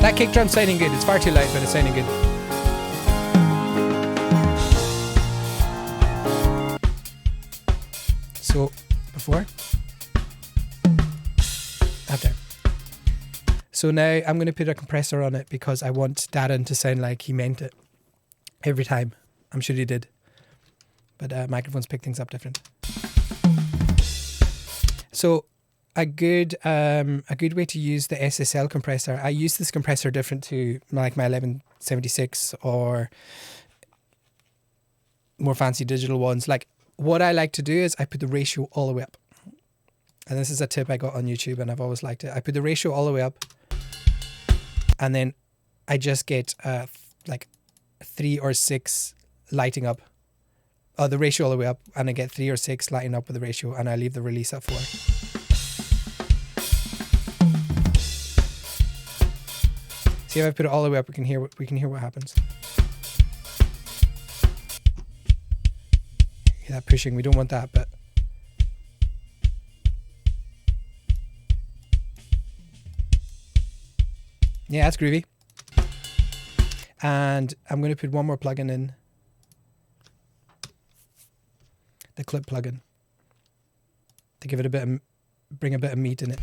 That kick drum's sounding good. It's far too loud, but it's sounding good. So, before, after. So now I'm going to put a compressor on it because I want Darren to sound like he meant it every time. I'm sure he did. But microphones pick things up different. So a good way to use the Ssl compressor. I use this compressor different to like my 1176 or more fancy digital ones. Like, what I like to do is I put the ratio all the way up. And this is a tip I got on YouTube and I've always liked it. I put the ratio all the way up, and then I just get like 3 or 6 lighting up. The ratio all the way up, and I get 3 or 6 lighting up with the ratio, and I leave the release at 4. See, if I put it all the way up, we can hear what happens. That pushing, we don't want that, but yeah, that's groovy. And I'm going to put one more plugin in, the clip plugin, to give it bring a bit of meat in it.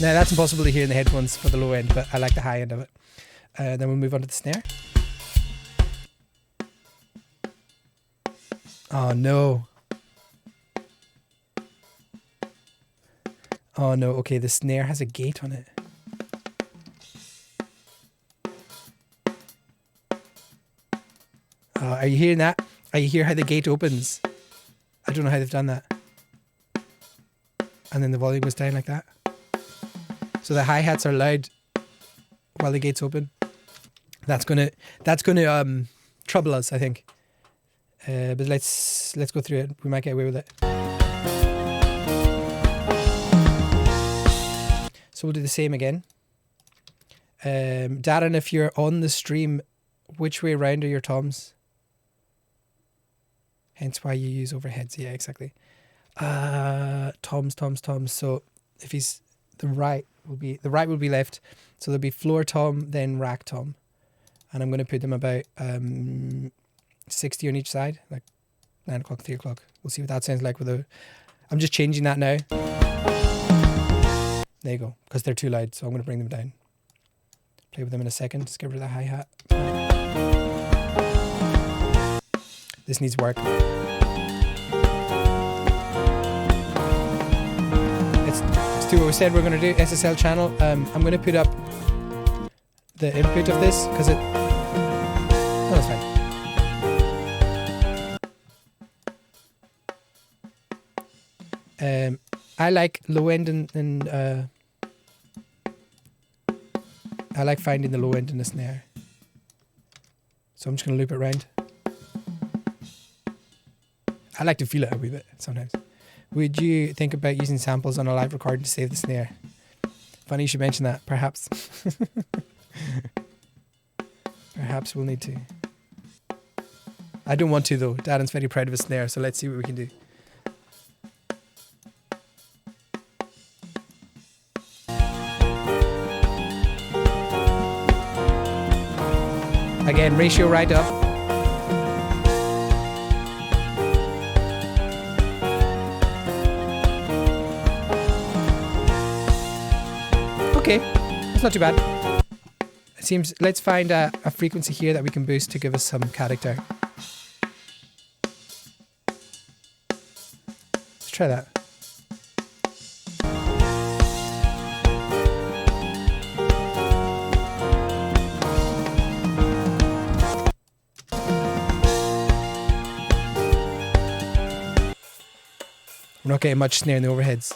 Now that's impossible to hear in the headphones for the low end, but I like the high end of it. Then we'll move on to the snare. Oh no. Oh no, okay, the snare has a gate on it. Are you hearing that? Are you hear how the gate opens? I don't know how they've done that. And then the volume goes down like that. So the hi-hats are loud while the gate's open. That's gonna trouble us, I think. But let's go through it. We might get away with it. So we'll do the same again. Darren, if you're on the stream, which way around are your toms? Hence why you use overheads. Yeah, exactly. Toms. So if he's the right will be left. So there'll be floor tom, then rack tom. And I'm going to put them about 60 on each side, like 9 o'clock, 3 o'clock. We'll see what that sounds like with a... I'm just changing that now. There you go, because they're too loud, so I'm going to bring them down. Play with them in a second. Just get rid of the hi-hat. This needs work. Let's do what we said we're going to do. SSL channel. I'm going to put up the input of this because it... Oh, that's fine. I like low end and I like finding the low end in the snare. So I'm just going to loop it around. I like to feel it a wee bit sometimes. Would you think about using samples on a live recording to save the snare? Funny you should mention that. Perhaps. Perhaps we'll need to. I don't want to though. Darren's very proud of his snare, so let's see what we can do. Again, ratio right up. Okay, that's not too bad. It seems, let's find a frequency here that we can boost to give us some character. Let's try that. We're not getting much snare in the overheads.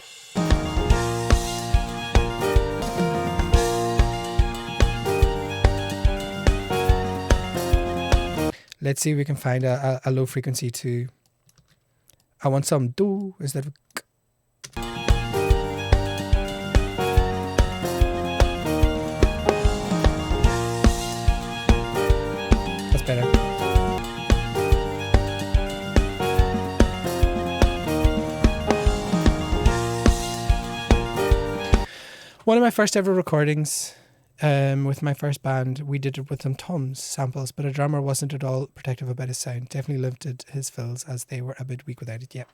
Let's see if we can find a low frequency to... I want some do instead of... That's better. One of my first ever recordings with my first band, we did it with some toms samples, but a drummer wasn't at all protective about his sound. Definitely limited his fills as they were a bit weak without it. Yeah.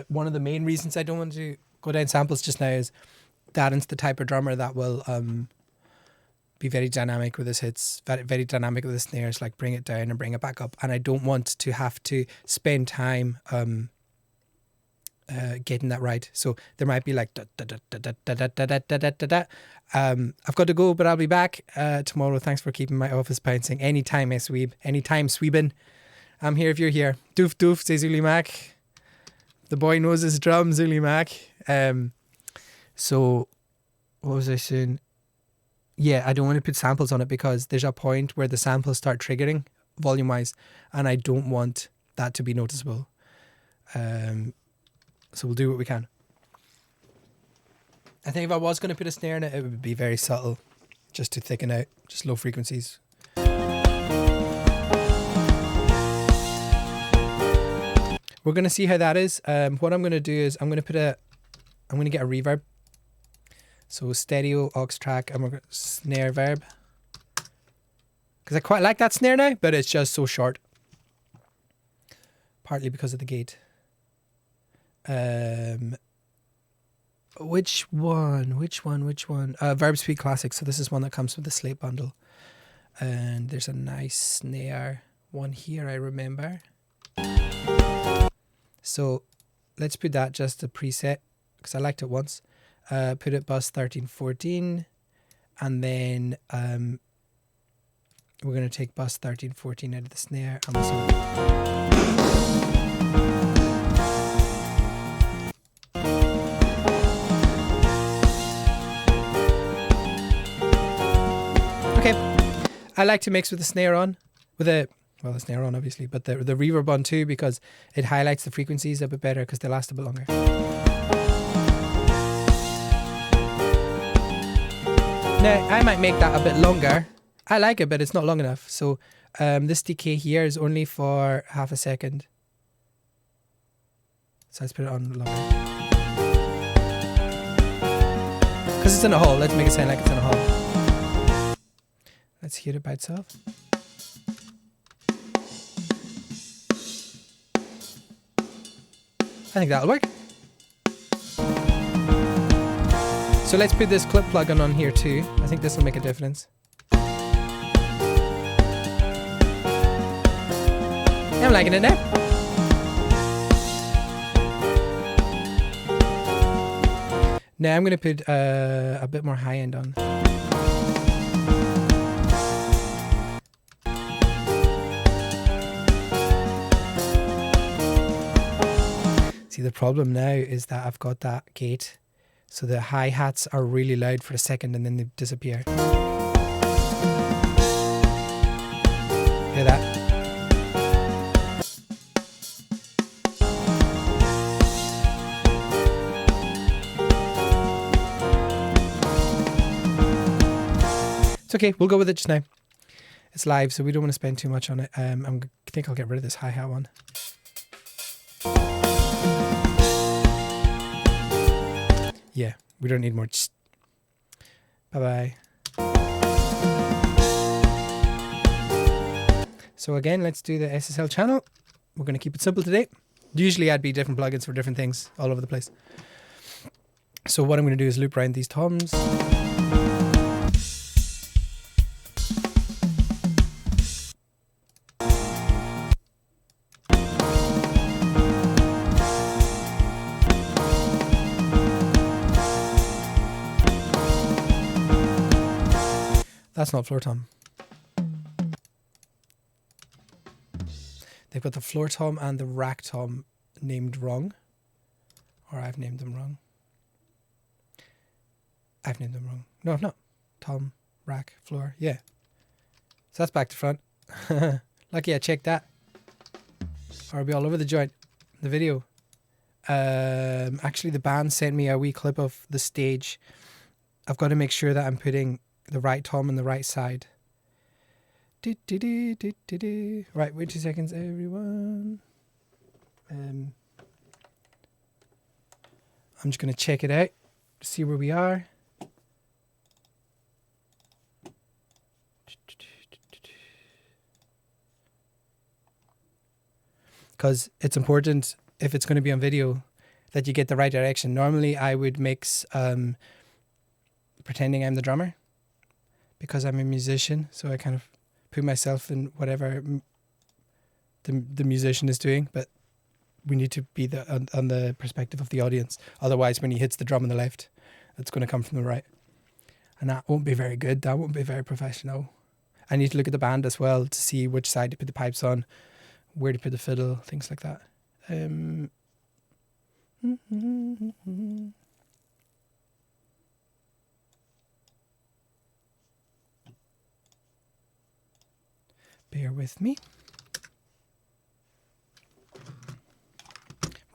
One of the main reasons I don't want to go down samples just now is Darren's the type of drummer that will be very dynamic with his hits, very, very dynamic with his snares, like bring it down and bring it back up. And I don't want to have to spend time getting that right. So there might be like I've got to go, but I'll be back tomorrow. Thanks for keeping my office bouncing. Anytime, Sweeb. Anytime, Sweebin. I'm here if you're here. Doof doof, says Uli Mac. The boy knows his drums, Uli Mac. So what was I saying? Yeah, I don't want to put samples on it because there's a point where the samples start triggering volume wise, and I don't want that to be noticeable. So we'll do what we can. I think if I was going to put a snare in it, it would be very subtle, just to thicken out, just low frequencies. We're going to see how that is. What I'm going to do is I'm going to get a reverb. So stereo, aux track, and we're going to snare verb. Because I quite like that snare now, but it's just so short. Partly because of the gate. Which one? Verb Suite Classic. So this is one that comes with the Slate bundle. And there's a nice snare one here, I remember. So let's put that just a preset, because I liked it once. Put it bus 1314, and then we're going to take bus 1314 out of the snare, and we'll see what... Okay, I like to mix with the snare on, the snare on obviously, but the reverb on too, because it highlights the frequencies a bit better because they last a bit longer. Now, I might make that a bit longer. I like it, but it's not long enough. So this decay here is only for half a second. So let's put it on longer. Because it's in a hole, let's make it sound like it's in a hole. Let's hear it by itself. I think that'll work. So let's put this clip plugin on here too. I think this will make a difference. I'm liking it now. Now I'm going to put a bit more high end on. See, the problem now is that I've got that gate, so the hi-hats are really loud for a second and then they disappear. Hear that? It's okay, we'll go with it just now. It's live, so we don't want to spend too much on it. I think I'll get rid of this hi-hat one. Yeah, we don't need more. Bye-bye. So again, let's do the SSL channel. We're going to keep it simple today. Usually I'd be different plugins for different things all over the place. So what I'm going to do is loop around these toms. That's not floor tom. They've got the floor tom and the rack tom named wrong. Or I've named them wrong. I've named them wrong. No, I've not. Tom, rack, floor. Yeah. So that's back to front. Lucky I checked that. Or I'll be all over the joint. The video. Actually, the band sent me a wee clip of the stage. I've got to make sure that I'm putting the right tom on the right side. Right, wait 2 seconds, everyone. I'm just going to check it out, see where we are. Because it's important, if it's going to be on video, that you get the right direction. Normally I would mix pretending I'm the drummer, because I'm a musician, so I kind of put myself in whatever the musician is doing, but we need to be on the perspective of the audience. Otherwise, when he hits the drum on the left, it's going to come from the right. And that won't be very good. That won't be very professional. I need to look at the band as well to see which side to put the pipes on, where to put the fiddle, things like that. Bear with me.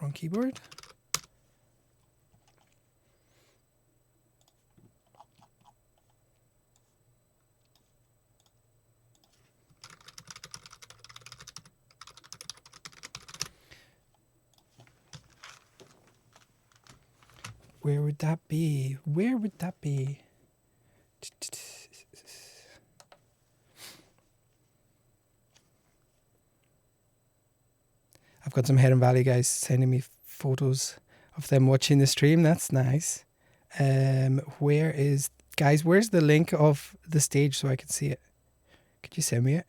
Wrong keyboard. Where would that be? Where would that be? I've got some Heron Valley guys sending me photos of them watching the stream. That's nice. Where's the link of the stage so I can see it? Could you send me it?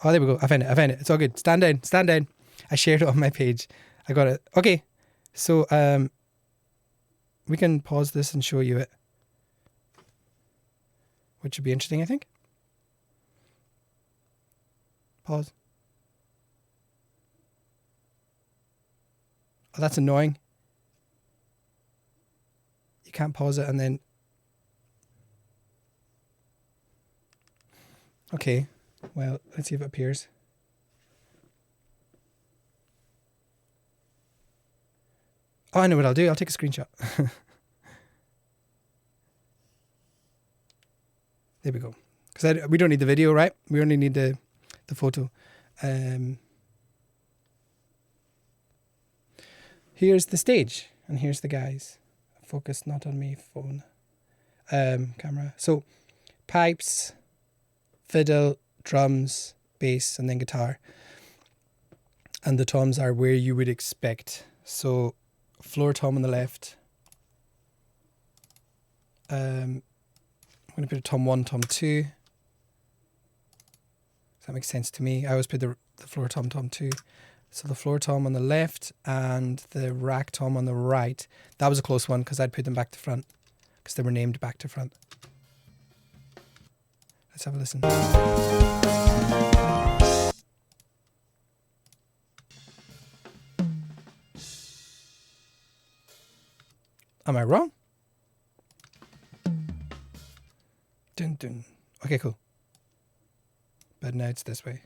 Oh, there we go. I found it. It's all good. Stand down. I shared it on my page. I got it. Okay. So we can pause this and show you it, which should be interesting, I think. Pause. Oh, that's annoying. You can't pause it and then... Okay, well, let's see if it appears. Oh, I know what I'll do. I'll take a screenshot. There we go. Because we don't need the video, right? We only need the photo. Here's the stage, and here's the guys. Focus not on me, phone. Camera. So, pipes, fiddle, drums, bass, and then guitar. And the toms are where you would expect. So, floor tom on the left. I'm going to put a tom 1, tom 2. That makes sense to me. I always put the floor tom 2. So the floor tom on the left and the rack tom on the right. That was a close one because I'd put them back to front because they were named back to front. Let's have a listen. Am I wrong? Dun, dun. Okay, cool. But now it's this way.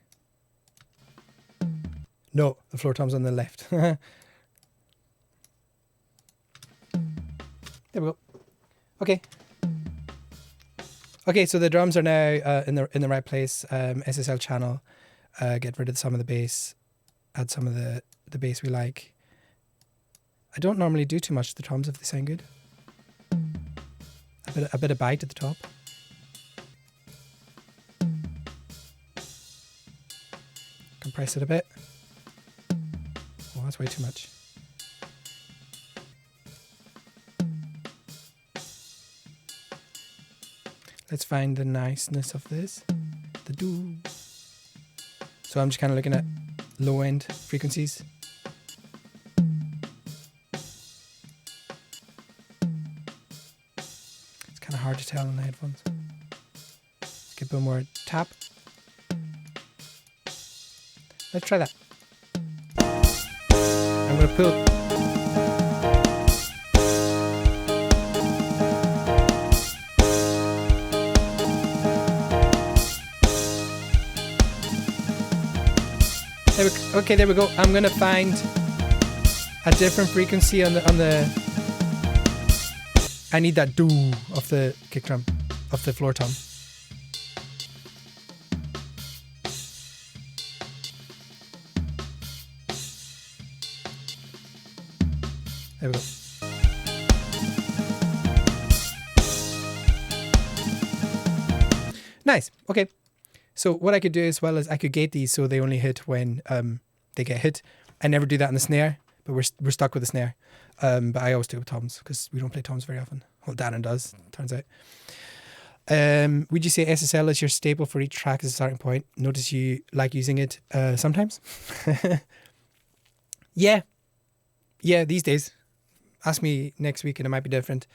No, the floor tom's on the left. There we go. Okay. Okay, so the drums are now in the right place. SSL channel. Get rid of some of the bass. Add some of the bass we like. I don't normally do too much to the toms if they sound good. A bit of bite at the top. Compress it a bit. Oh, that's way too much. Let's find the niceness of this. The do. So I'm just kind of looking at low end frequencies. It's kind of hard to tell on the headphones. Let's get a bit more tap. Let's try that. I'm going to pull. Okay, there we go. I'm going to find a different frequency on the. I need that do of the kick drum, of the floor tom. There we go. Nice. Okay. So what I could do as well is I could gate these so they only hit when they get hit. I never do that in the snare, but we're stuck with the snare. But I always do it with toms because we don't play toms very often. Well, Darren does, turns out. Would you say SSL is your staple for each track as a starting point? Notice you like using it sometimes. Yeah, these days. Ask me next week and it might be different.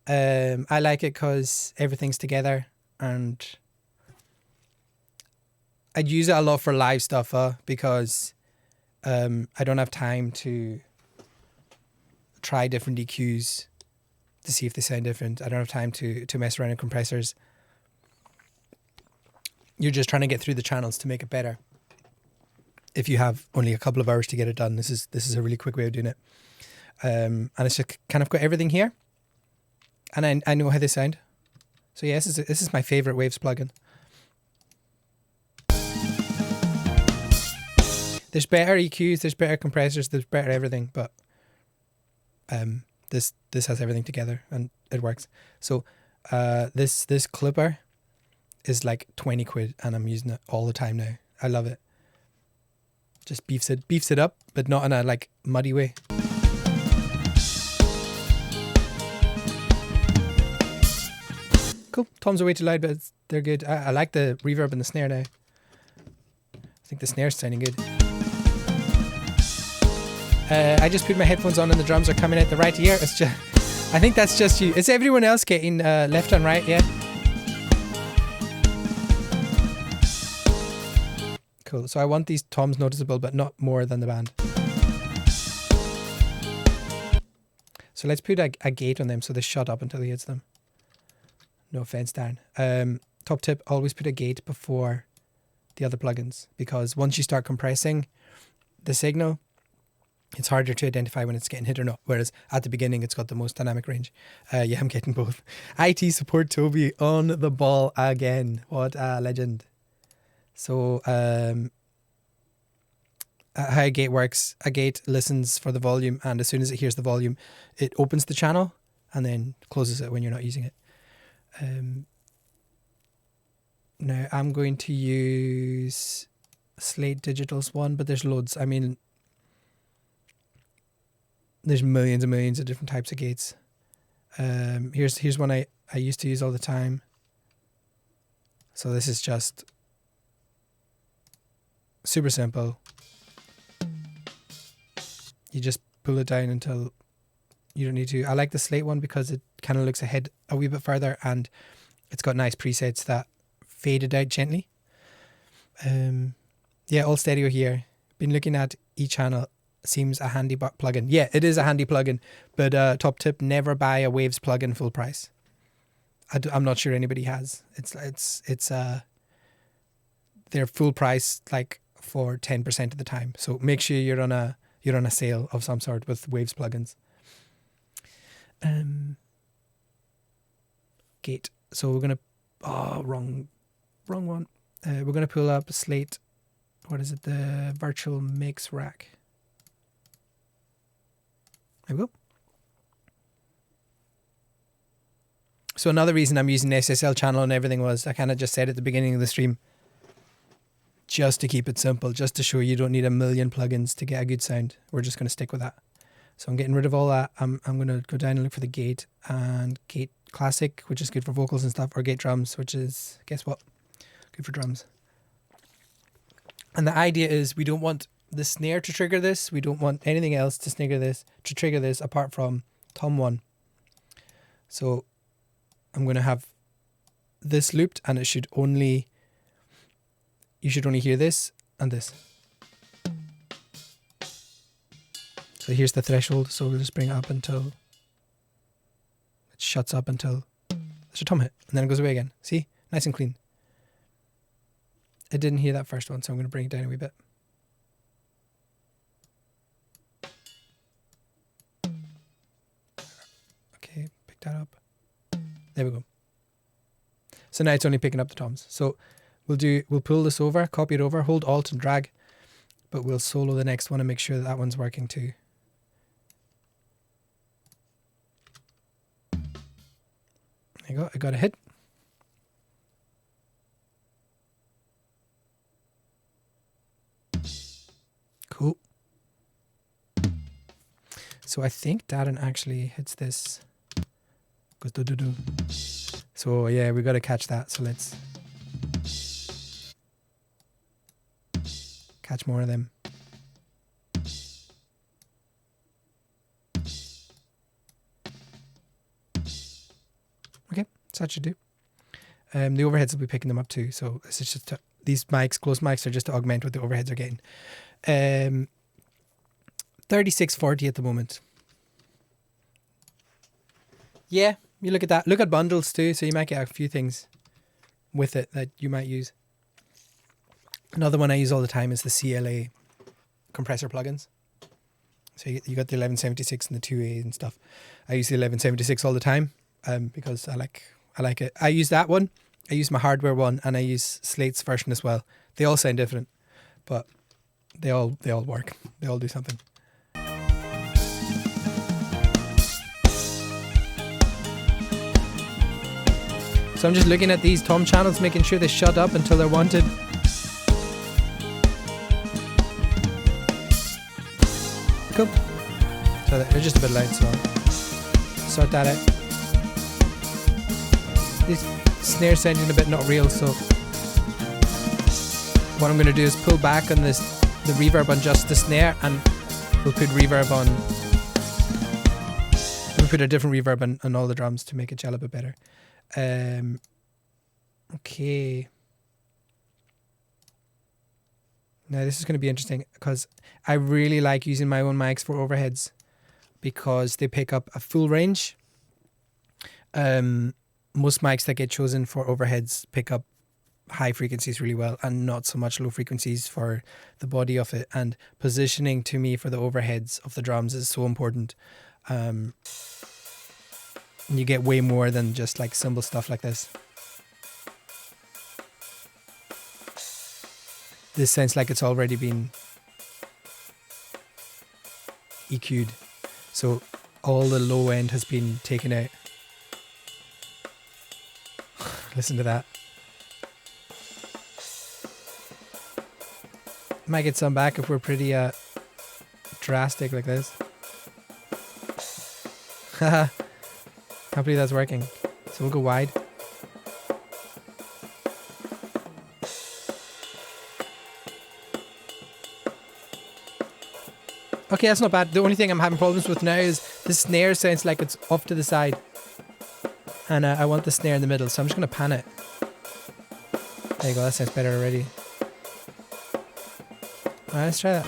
I like it because everything's together and I'd use it a lot for live stuff because I don't have time to try different EQs to see if they sound different. I don't have time to mess around in compressors. You're just trying to get through the channels to make it better. If you have only a couple of hours to get it done, this is a really quick way of doing it. And it's just kind of got everything here. And I know how they sound. So yeah, this is my favorite Waves plugin. There's better EQs, there's better compressors, there's better everything, but this has everything together and it works. So this clipper is like 20 quid and I'm using it all the time now. I love it. Just beefs it up, but not in a like muddy way. Cool. Toms are way too loud, but they're good. I like the reverb and the snare now. I think the snare's sounding good. I just put my headphones on and the drums are coming out the right ear. It's just, I think that's just you. Is everyone else getting left and right? Yeah. Cool. So I want these toms noticeable, but not more than the band. So let's put a gate on them so they shut up until he hits them. No offense, Darren. Top tip, always put a gate before the other plugins, because once you start compressing the signal, it's harder to identify when it's getting hit or not. Whereas at the beginning, it's got the most dynamic range. Yeah, I'm getting both. IT support Toby on the ball again. What a legend. So how a gate works, a gate listens for the volume, and as soon as it hears the volume, it opens the channel and then closes it when you're not using it. Now I'm going to use Slate Digital's one, but there's loads. I mean, there's millions and millions of different types of gates. Here's one I used to use all the time. So this is just super simple. You just pull it down until you don't need to. I like the Slate one because it kind of looks ahead a wee bit further, and it's got nice presets that fade it out gently. Yeah, all stereo here. Been looking at eChannel. Seems a handy plugin. Yeah, it is a handy plugin, but top tip, never buy a Waves plugin full price. I'm not sure anybody has. It's they're full price like for 10% of the time. So make sure you're on a sale of some sort with Waves plugins. Gate. So we're gonna wrong one. We're gonna pull up Slate. What is it? The virtual mix rack. There we go. So another reason I'm using the SSL channel and everything was, I kind of just said at the beginning of the stream, just to keep it simple, just to show you don't need a million plugins to get a good sound. We're just going to stick with that. So I'm getting rid of all that. I'm going to go down and look for the gate, and gate classic, which is good for vocals and stuff, or gate drums, which is, guess what? Good for drums. And the idea is we don't want the snare to trigger this. We don't want anything else to trigger this apart from tom 1. So I'm going to have this looped, and you should only hear this and this. So here's the threshold. So we'll just bring it up until it shuts up until there's a tom hit, and then it goes away again. See? Nice and clean. I didn't hear that first one, so I'm going to bring it down a wee bit. Okay, pick that up. There we go. So now it's only picking up the toms. So we'll pull this over, copy it over, hold Alt and drag, but we'll solo the next one and make sure that one's working too. There you go, I got a hit. Cool. So I think Darren actually hits this. Goes do-do-do. So yeah, we got to catch that. So let's catch more of them. Okay, so that should do. The overheads will be picking them up too. So this is just these mics, close mics, are just to augment what the overheads are getting. 3640 at the moment. Yeah, you look at that. Look at bundles too, so you might get a few things with it that you might use. Another one I use all the time is the Ssl compressor plugins. So you got the 1176 and the 2A and stuff. I use the 1176 all the time because I like it. I use that one. I use my hardware one, and I use Slate's version as well. They all sound different, but they all work. They all do something. So I'm just looking at these tom channels, making sure they shut up until they're wanted. Cool. So they're just a bit loud, so I'll sort that out. This snare sounding a bit not real, so what I'm going to do is pull back on the reverb on just the snare and We'll put reverb on. We'll put a different reverb on all the drums to make it gel a bit better. Okay. Now this is going to be interesting because I really like using my own mics for overheads because they pick up a full range. Most mics that get chosen for overheads pick up high frequencies really well and not so much low frequencies for the body of it. And positioning to me for the overheads of the drums is so important. You get way more than just like cymbal stuff like this. This sounds like it's already been EQ'd. So all the low end has been taken out. Listen to that. Might get some back if we're pretty drastic like this. Haha. Can't believe that's working. So we'll go wide. Okay, that's not bad. The only thing I'm having problems with now is the snare sounds like it's off to the side. And I want the snare in the middle, so I'm just going to pan it. There you go, that sounds better already. Alright, let's try that.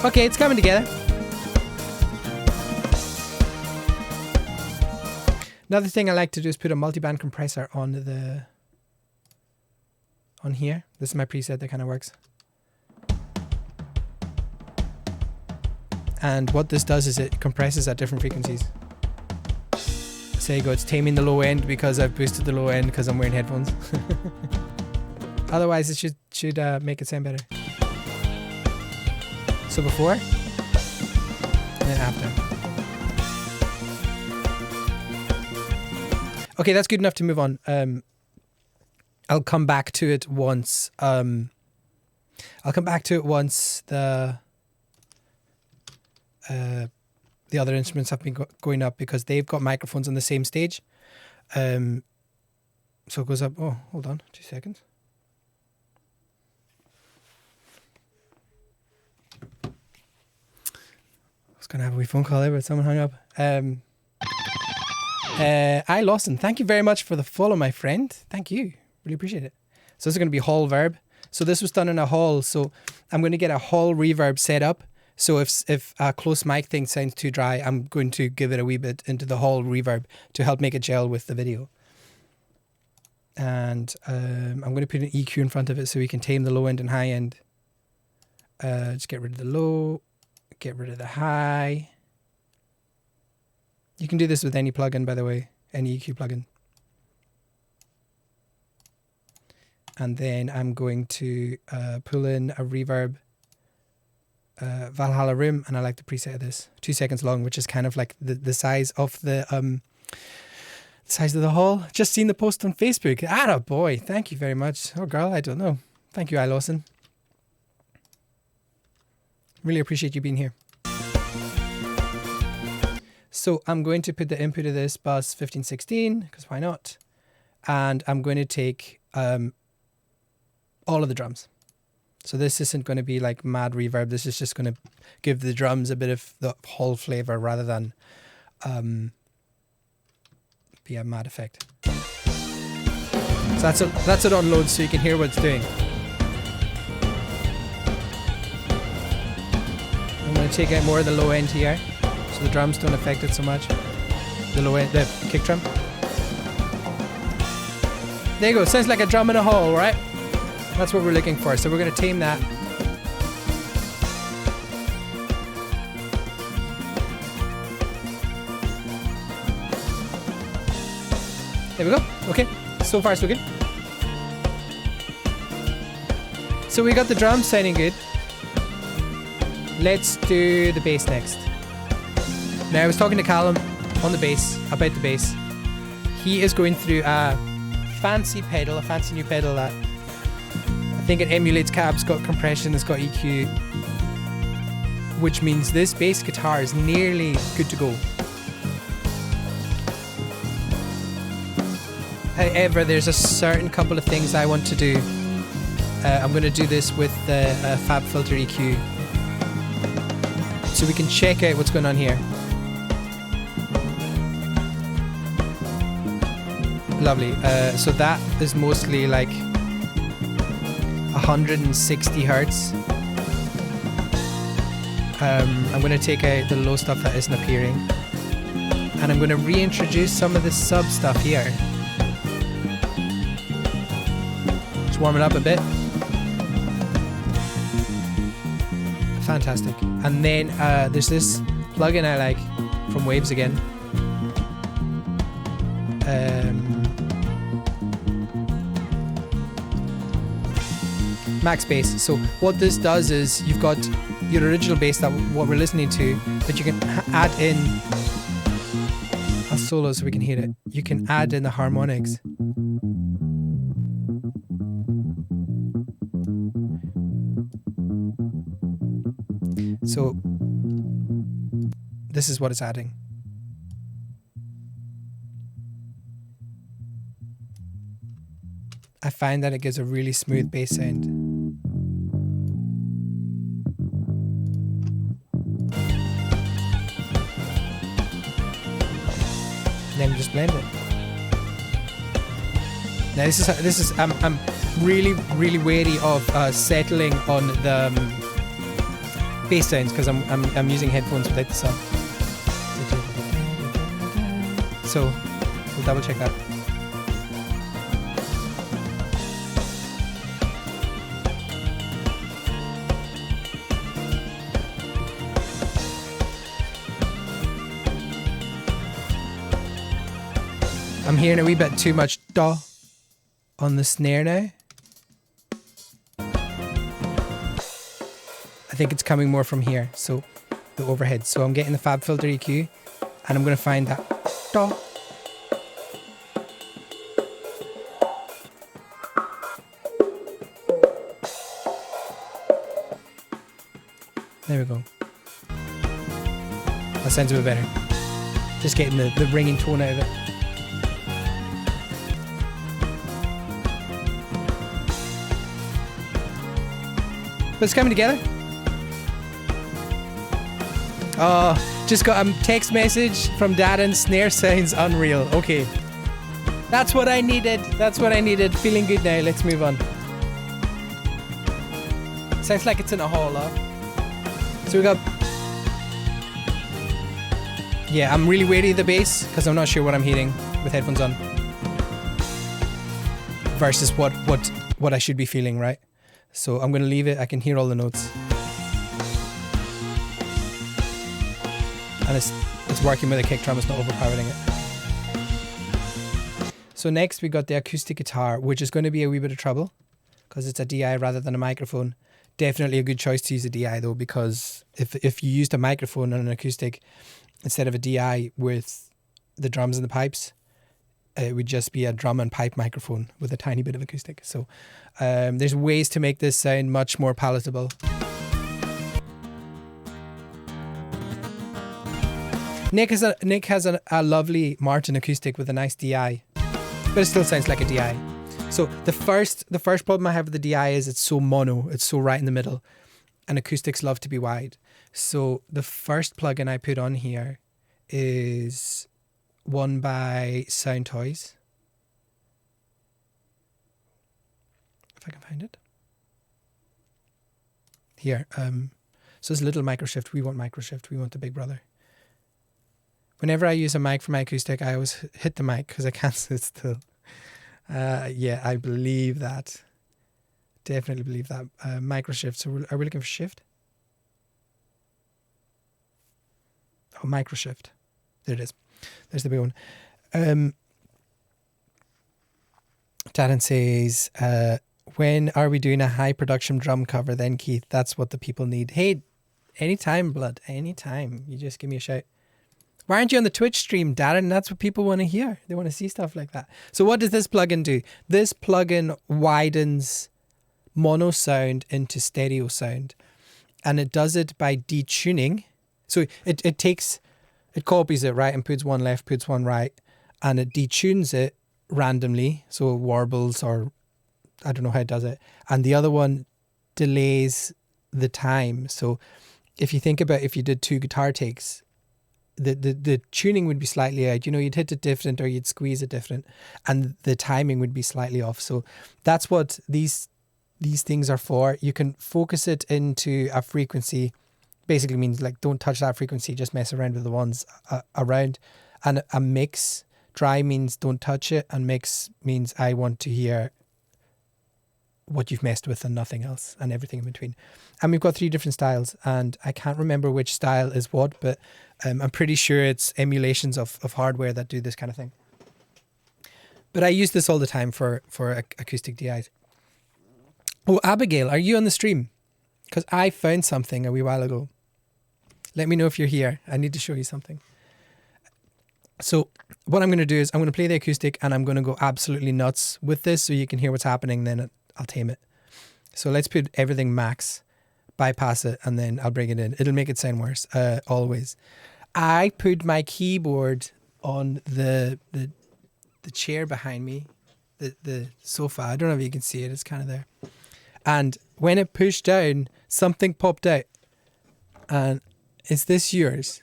Okay, it's coming together. Another thing I like to do is put a multi-band compressor on here. This is my preset that kind of works. And what this does is it compresses at different frequencies. So you go, it's taming the low end because I've boosted the low end because I'm wearing headphones. Otherwise, it should make it sound better. So before, and then after. Okay, that's good enough to move on. I'll come back to it once. The other instruments have been going up because they've got microphones on the same stage. So it goes up. Oh, hold on, 2 seconds. I was gonna have a wee phone call there, but someone hung up. Lawson, thank you very much for the follow, my friend. Thank you. Really appreciate it. So this is going to be hall verb. So this was done in a hall. So I'm going to get a hall reverb set up. So if a close mic thing sounds too dry, I'm going to give it a wee bit into the hall reverb to help make it gel with the video. And I'm going to put an EQ in front of it so we can tame the low end and high end. Just get rid of the low, get rid of the high. You can do this with any plugin, by the way, any EQ plugin. And then I'm going to pull in a reverb Valhalla Room, and I like the preset of this, 2 seconds long, which is kind of like the size of the hall. Just seen the post on Facebook. Atta boy, thank you very much. Oh girl, I don't know. Thank you, Lawson. Really appreciate you being here. So I'm going to put the input of this bus 1516, because why not? And I'm going to take all of the drums. So this isn't going to be like mad reverb. This is just going to give the drums a bit of the whole flavor rather than be a mad effect. So that's it on load so you can hear what it's doing. I'm going to take out more of the low end here so the drums don't affect it so much. The low end, the kick drum. There you go. Sounds like a drum in a hole, right? That's what we're looking for. So we're going to tame that. There we go. Okay. So far so good. So we got the drums sounding good. Let's do the bass next. Now I was talking to Callum on the bass, about the bass. He is going through a fancy pedal, a fancy new pedal that I think it emulates cabs, got compression, it's got EQ. which means this bass guitar is nearly good to go. However, there's a certain couple of things I want to do. I'm going to do this with the Fab Filter EQ, so we can check out what's going on here. Lovely. So that is mostly like 160 hertz. I'm going to take out the low stuff that isn't appearing, and I'm going to reintroduce some of the sub stuff here. Just warm it up a bit. Fantastic. And then there's this plugin I like from Waves again. Max bass. So what this does is you've got your original bass, that what we're listening to, but you can add in a solo so we can hear it. You can add in the harmonics. So this is what it's adding. I find that it gives a really smooth bass sound. And then we just blend it. Now this is I'm really wary of settling on the bass sounds because I'm using headphones without the sub. So we'll double check that. I'm hearing a wee bit too much da on the snare now. I think it's coming more from here, so the overhead. So I'm getting the Fab Filter EQ, and I'm going to find that da. There we go. That sounds a bit better. Just getting the ringing tone out of it. But it's coming together. Oh, just got a text message from Darren. Snare sounds unreal. Okay. That's what I needed. That's what I needed. Feeling good now. Let's move on. Sounds like it's in a hall up. So we got... Yeah, I'm really wary of the bass because I'm not sure what I'm hearing with headphones on. Versus what I should be feeling, right? So I'm going to leave it. I can hear all the notes. And it's working with a kick drum. It's not overpowering it. So next we got the acoustic guitar, which is going to be a wee bit of trouble because it's a DI rather than a microphone. Definitely a good choice to use a DI though, because if you used a microphone on an acoustic instead of a DI with the drums and the pipes, it would just be a drum and pipe microphone with a tiny bit of acoustic. So there's ways to make this sound much more palatable. Nick has a lovely Martin acoustic with a nice DI, but it still sounds like a DI. So the first problem I have with the DI is it's so mono, it's so right in the middle, and acoustics love to be wide. So the first plugin I put on here is one by Sound Toys. If I can find it. Here. So it's a little micro shift. We want micro shift. We want the big brother. Whenever I use a mic for my acoustic, I always hit the mic because I can't sit still. Yeah, I believe that. Definitely believe that. Micro shift. So are we looking for shift? Oh, micro shift. There it is. There's the big one. Darren says, when are we doing a high production drum cover then, Keith? That's what the people need. Hey, anytime, blood. Anytime. You just give me a shout. Why aren't you on the Twitch stream, Darren? That's what people want to hear. They want to see stuff like that. So what does this plugin do? This plugin widens mono sound into stereo sound. and it does it by detuning. So it copies it, right, and puts one left, puts one right, and it detunes it randomly. So it warbles, or I don't know how it does it. And the other one delays the time. So if you think about if you did 2 guitar takes, the tuning would be slightly out. You'd hit it different or you'd squeeze it different, and the timing would be slightly off. So that's what these things are for. You can focus it into a frequency. Basically means like don't touch that frequency, just mess around with the ones around. And a mix, dry means don't touch it, and mix means I want to hear what you've messed with and nothing else, and everything in between. And we've got 3 different styles, and I can't remember which style is what, but I'm pretty sure it's emulations of hardware that do this kind of thing. But I use this all the time for acoustic DIs. Oh, Abigail, are you on the stream? Because I found something a wee while ago. Let me know if you're here. I need to show you something. So what I'm going to do is I'm going to play the acoustic, and I'm going to go absolutely nuts with this so you can hear what's happening, then I'll tame it. So let's put everything max, bypass it, and then I'll bring it in. It'll make it sound worse, always. I put my keyboard on the chair behind me, the sofa. I don't know if you can see it. It's kind of there. And when it pushed down, something popped out. And is this yours?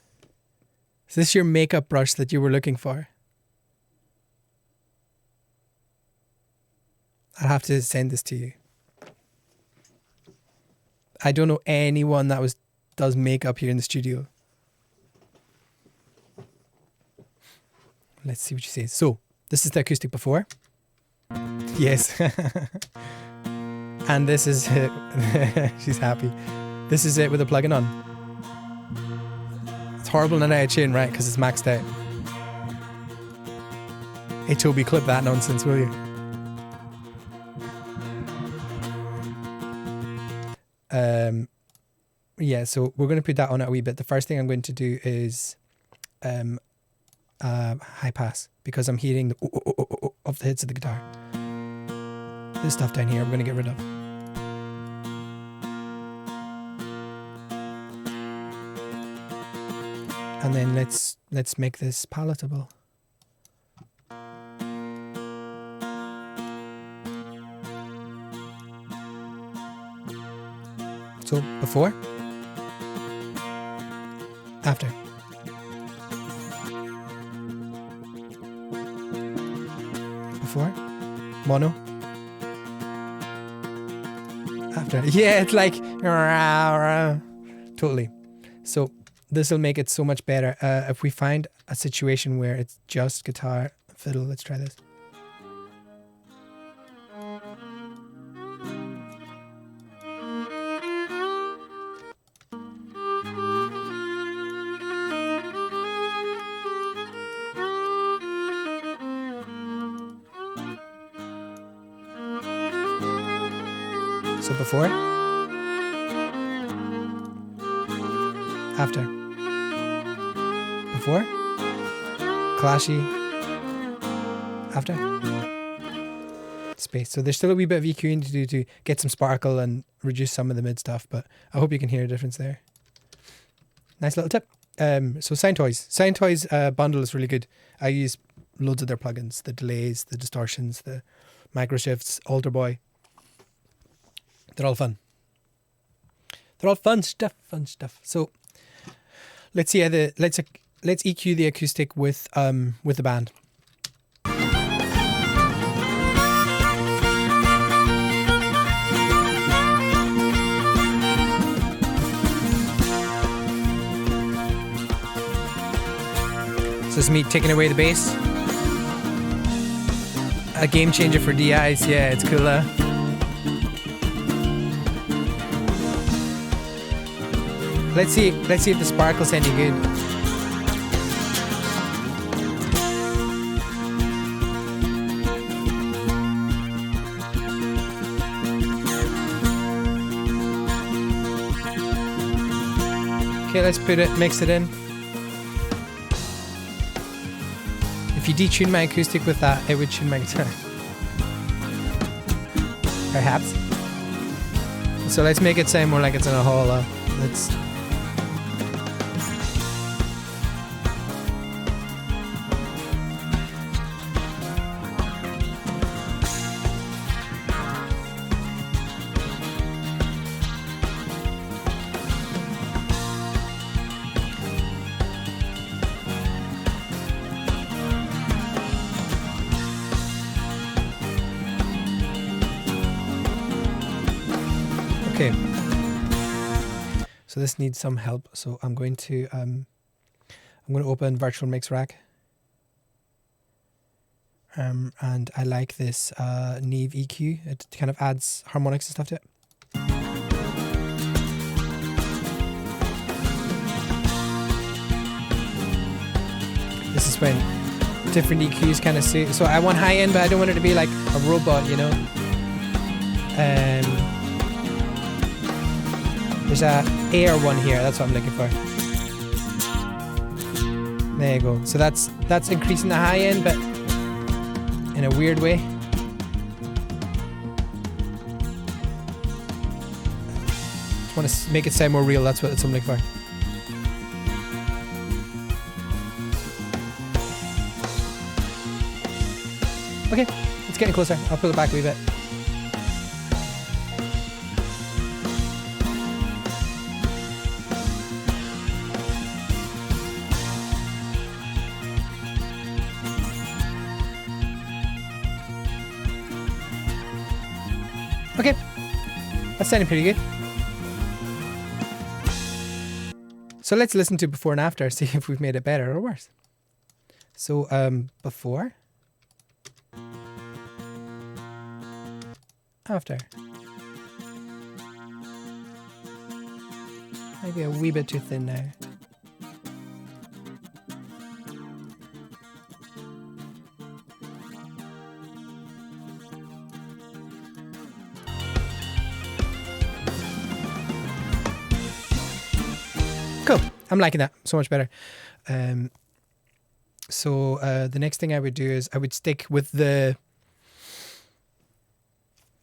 Is this your makeup brush that you were looking for? I'll have to send this to you. I don't know anyone that does makeup here in the studio. Let's see what she says. So, this is the acoustic before. Yes. And this is it. She's happy. This is it with the plug-in on. It's horrible not out of tune, right? Because it's maxed out. Hey, Toby, clip that nonsense, will you? Yeah, so we're going to put that on a wee bit. The first thing I'm going to do is high pass, because I'm hearing the of the hits of the guitar. This stuff down here we're going to get rid of. And then let's make this palatable. So before, after. Before, mono. After. Yeah, it's like totally. So this will make it so much better. If we find a situation where it's just guitar, fiddle, let's try this. So before, after, before, clashy, after, space. So there's still a wee bit of EQing to do to get some sparkle and reduce some of the mid stuff, but I hope you can hear a difference there. Nice little tip. So Soundtoys bundle is really good. I use loads of their plugins, the delays, the distortions, the micro shifts, Alter Boy. They're all fun. They're all fun stuff. So let's see how let's EQ the acoustic with the band. So this is me taking away the bass. A game changer for DIs. Yeah, it's cool. Let's see if the sparkle's any good. Okay, let's mix it in. If you detune my acoustic with that, it would tune my guitar. Perhaps. So let's make it sound more like it's in a hall. let's... Okay, so this needs some help. So I'm going to open Virtual Mix Rack, and I like this Neve EQ. It kind of adds harmonics and stuff to it. This is when different EQs kind of suit. So I want high end, but I don't want it to be like a robot, you know. There's a air one here, that's what I'm looking for. There you go. So that's increasing the high end, but in a weird way. Just want to make it sound more real, that's what I'm looking for. Okay, it's getting closer. I'll pull it back a wee bit. Okay, that's sounding pretty good. So let's listen to before and after, see if we've made it better or worse. So before, after. Maybe a wee bit too thin now. Cool. I'm liking that so much better. So the next thing I would do is I would stick with the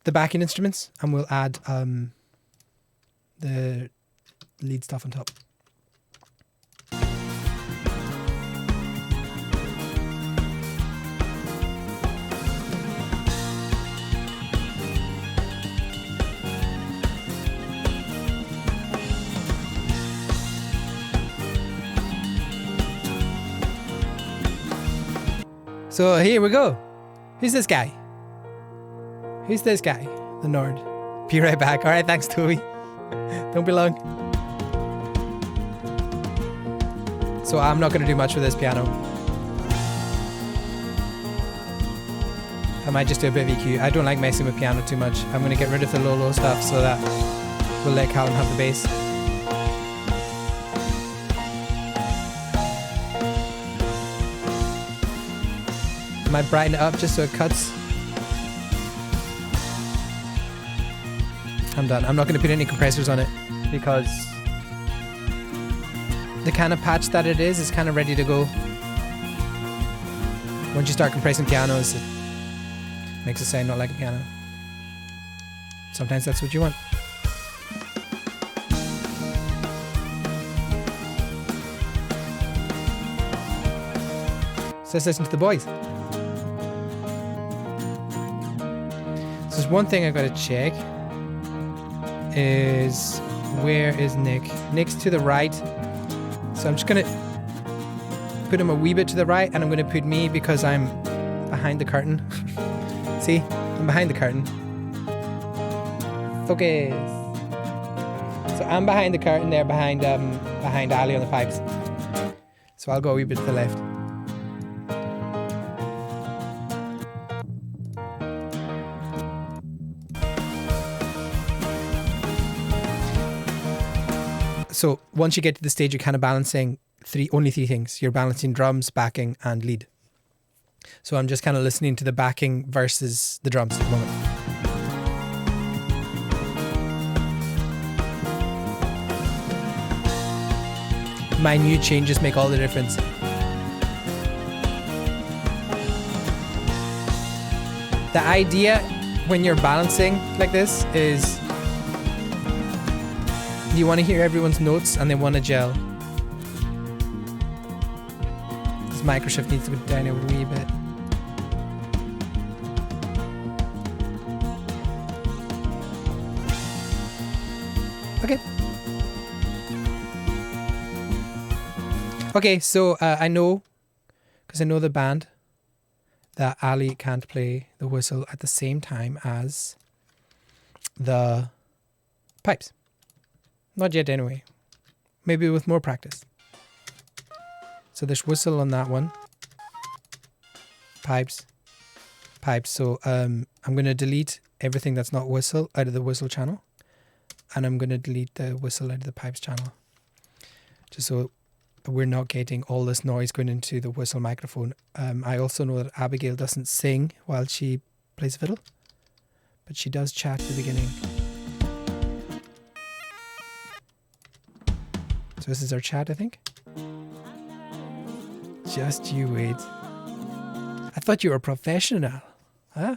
backing instruments, and we'll add the lead stuff on top. So here we go. Who's this guy? Who's this guy? The Nord. Be right back. All right, thanks, Toby. Don't be long. So I'm not going to do much with this piano. I might just do a bit of EQ. I don't like messing with piano too much. I'm going to get rid of the low stuff so that we'll let Callum have the bass. I might brighten it up just so it cuts. I'm done. I'm not going to put any compressors on it because the kind of patch that it is kind of ready to go. Once you start compressing pianos, it makes it sound not like a piano. Sometimes that's what you want. So let's listen to the boys. So there's one thing I've got to check is where is Nick? Nick's to the right. So I'm just going to put him a wee bit to the right, and I'm going to put me because I'm behind the curtain. See? I'm behind the curtain. Focus. So I'm behind the curtain there, behind Ali on the pipes. So I'll go a wee bit to the left. So once you get to the stage, you're kind of balancing only three things. You're balancing drums, backing, and lead. So I'm just kind of listening to the backing versus the drums at the moment. Minute changes make all the difference. The idea when you're balancing like this is You want to hear everyone's notes and they want to gel. This microshift needs to go down a wee bit. Okay. Okay, so I know, because I know the band, that Ali can't play the whistle at the same time as the pipes. Not yet anyway. Maybe with more practice. So there's whistle on that one. Pipes. Pipes. So I'm going to delete everything that's not whistle out of the whistle channel. And I'm going to delete the whistle out of the pipes channel. Just so we're not getting all this noise going into the whistle microphone. I also know that Abigail doesn't sing while she plays fiddle. But she does chat at the beginning. So this is our chat, I think. Just you wait. I thought you were a professional. Huh?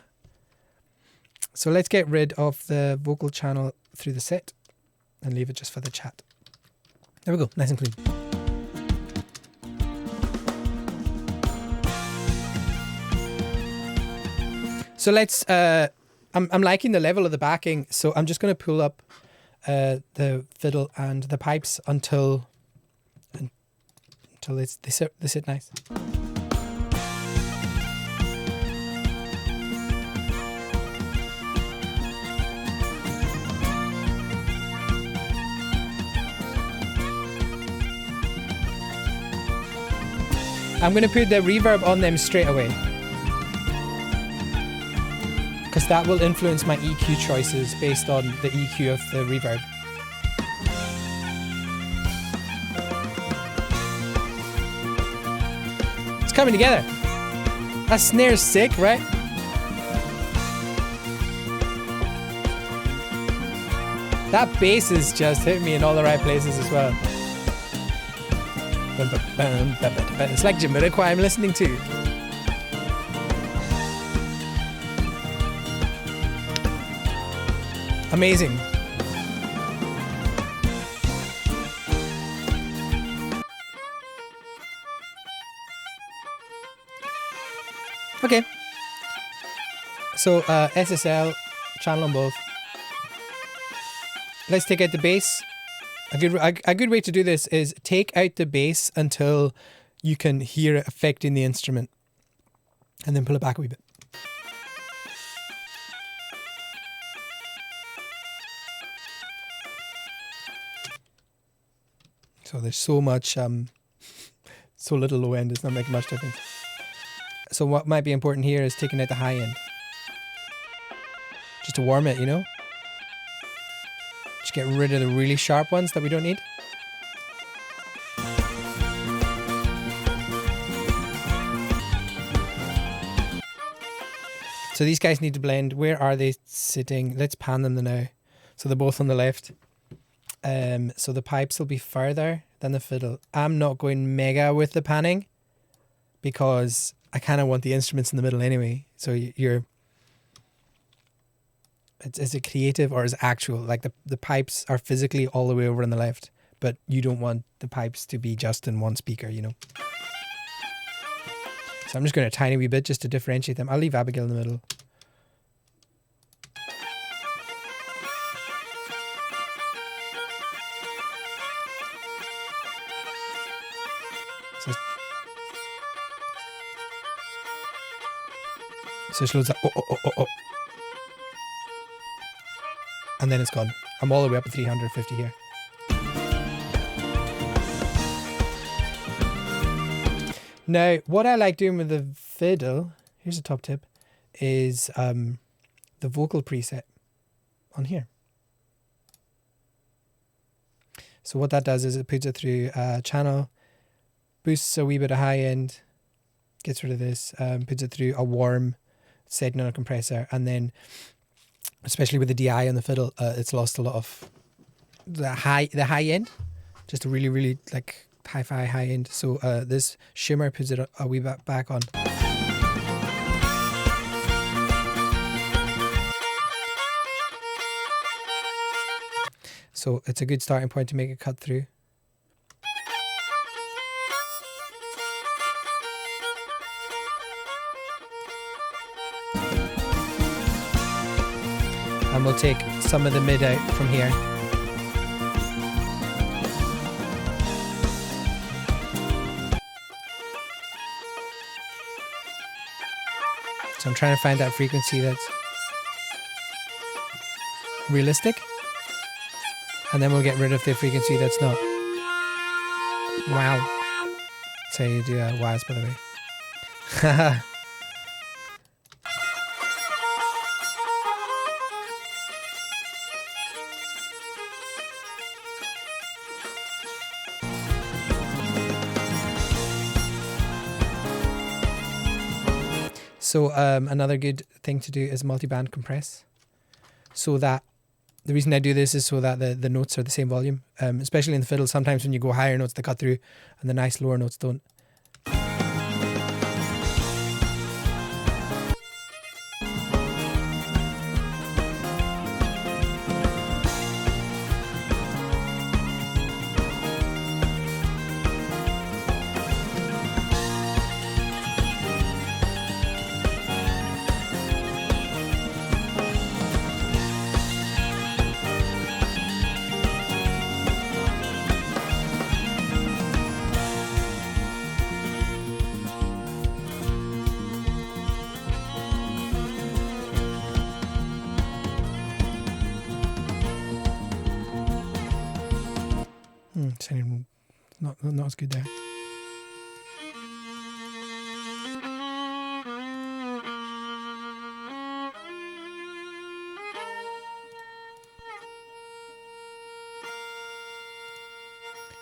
So let's get rid of the vocal channel through the set and leave it just for the chat. There we go, nice and clean. So let's, I'm liking the level of the backing, so I'm just going to pull up the fiddle and the pipes until they sit nice. I'm going to put the reverb on them straight away, because that will influence my EQ choices based on the EQ of the reverb. It's coming together. That snare's sick, right? That bass is just hitting me in all the right places as well. It's like Jamiroquai I'm listening to. Amazing. Okay. So SSL, channel on both. Let's take out the bass. A good way to do this is take out the bass until you can hear it affecting the instrument, and then pull it back a wee bit. So there's so much, so little low end, it's not making much difference. So what might be important here is taking out the high end. Just to warm it, you know? Just get rid of the really sharp ones that we don't need. So these guys need to blend. Where are they sitting? Let's pan them now. So they're both on the left. So the pipes will be further than the fiddle. I'm not going mega with the panning because I kind of want the instruments in the middle anyway. So is it creative or is it actual? Like the pipes are physically all the way over on the left, but you don't want the pipes to be just in one speaker, you know? So I'm just going a tiny wee bit just to differentiate them. I'll leave Abigail in the middle. So she loads up, oh. And then it's gone. I'm all the way up at 350 here. Now, what I like doing with the fiddle, here's a top tip, is the vocal preset on here. So what that does is it puts it through a channel, boosts a wee bit of high end, gets rid of this, puts it through a warm setting on a compressor, and then especially with the DI on the fiddle, it's lost a lot of the high end, just a really, really like hi-fi high end. So this shimmer puts it a wee bit back on. So it's a good starting point to make a cut through. And we'll take some of the mid out from here. So I'm trying to find that frequency that's realistic. And then we'll get rid of the frequency that's not. Wow. That's how you do a waz, by the way. Haha. So another good thing to do is multi-band compress, so that the reason I do this is so that the notes are the same volume, especially in the fiddle. Sometimes when you go higher notes, they cut through, and the nice lower notes don't. Sounding not as good there.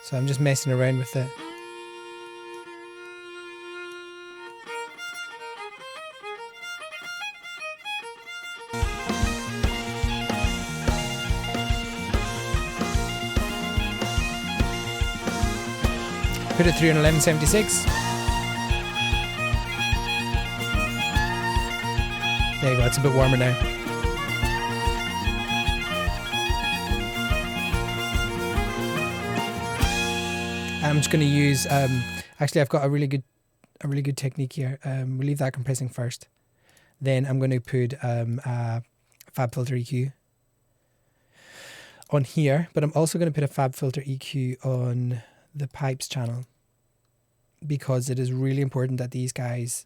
So I'm just messing around with it. Put it through in 1176. There you go, it's a bit warmer now. I'm just going to use, actually I've got a really good technique here. We'll leave that compressing first. Then I'm going to put a Fab Filter EQ on here, but I'm also going to put a Fab Filter EQ on the pipes channel, because it is really important that these guys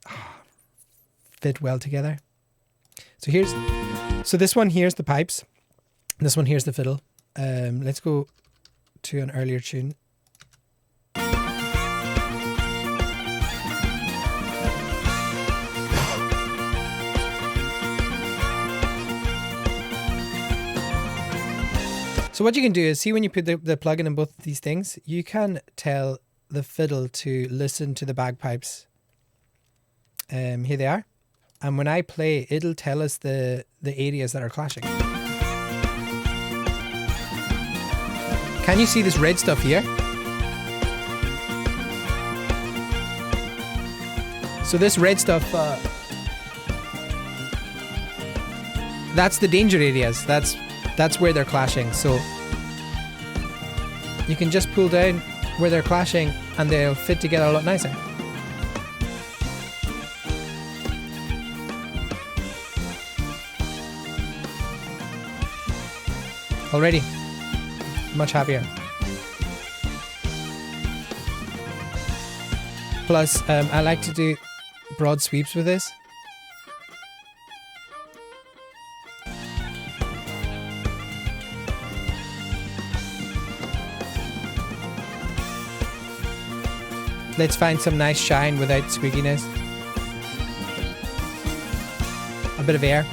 fit well together. So this one here's the pipes, this one here's the fiddle. Let's go to an earlier tune. So what you can do is, see when you put the plug-in both these things, you can tell the fiddle to listen to the bagpipes. Here they are. And when I play, it'll tell us the areas that are clashing. Can you see this red stuff here? So this red stuff, that's the danger areas. That's where they're clashing. So you can just pull down where they're clashing and they'll fit together a lot nicer. Already much happier. Plus, I like to do broad sweeps with this. Let's find some nice shine without squeakiness. A bit of air.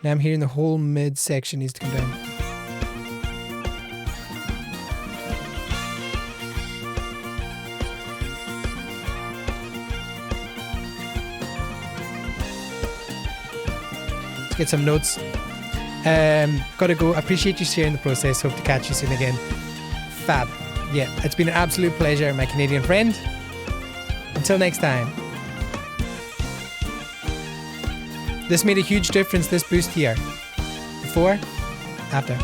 Now I'm hearing the whole mid section needs to come down. Let's get some notes. Gotta go. Appreciate you sharing the process. Hope to catch you soon again. Fab. Yeah, it's been an absolute pleasure, my Canadian friend. Until next time. This made a huge difference, this boost here. Before, after.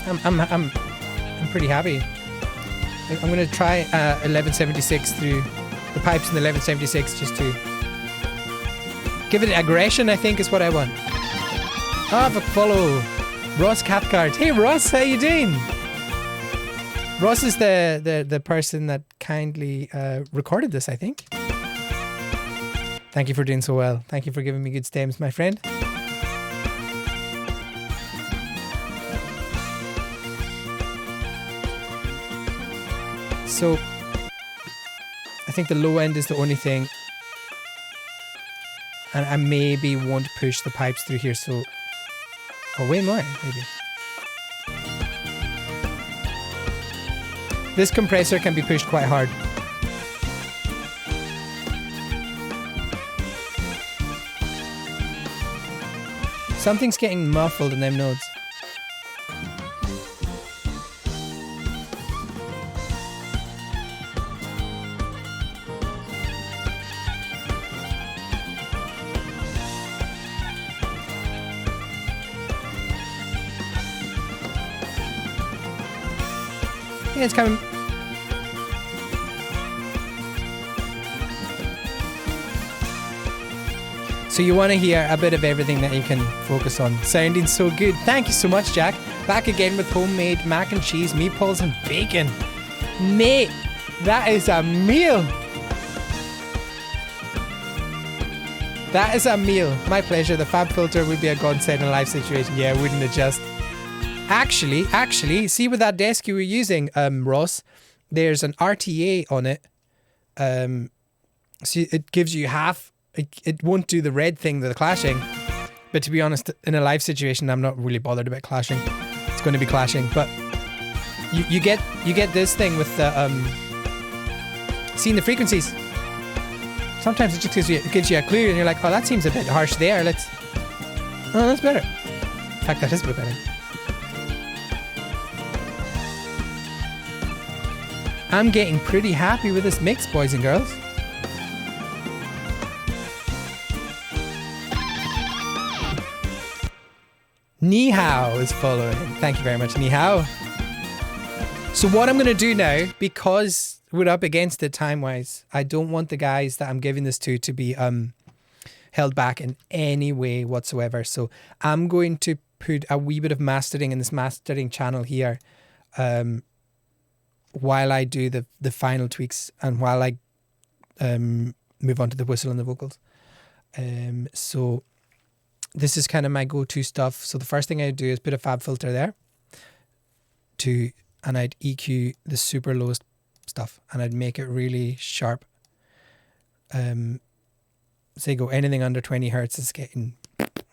I'm pretty happy. I'm gonna try 1176 through the pipes in the 1176 just to give it aggression, I think is what I want. Ah, but follow Ross Cathcart. Hey Ross, how you doing? Ross is the person that kindly recorded this, I think. Thank you for doing so well. Thank you for giving me good stems, my friend. So, I think the low end is the only thing. And I maybe won't push the pipes through here, so... Or way more, maybe. This compressor can be pushed quite hard. Something's getting muffled in them nodes. Yeah, it's coming. So you want to hear a bit of everything that you can focus on. Sounding so good. Thank you so much, Jack. Back again with homemade mac and cheese, meatballs and bacon. Mate, that is a meal. That is a meal. My pleasure. The Fab Filter would be a godsend in a live situation. Yeah, wouldn't it just? Actually, see with that desk you were using, Ross, there's an RTA on it. So it gives you half. It won't do the red thing, the clashing. But to be honest, in a live situation, I'm not really bothered about clashing. It's going to be clashing, but you get this thing with the seeing the frequencies. Sometimes it just gives you a clue, and you're like, oh, that seems a bit harsh there. Oh, that's better. In fact, that is a bit better. I'm getting pretty happy with this mix, boys and girls. Ni Hao is following. Thank you very much, Ni Hao. So what I'm going to do now, because we're up against it time-wise, I don't want the guys that I'm giving this to be held back in any way whatsoever. So I'm going to put a wee bit of mastering in this mastering channel here while I do the final tweaks and while I move on to the whistle and the vocals. So this is kind of my go-to stuff. So the first thing I do is put a Fab Filter there and I'd EQ the super lowest stuff and I'd make it really sharp. Say go anything under 20 hertz is getting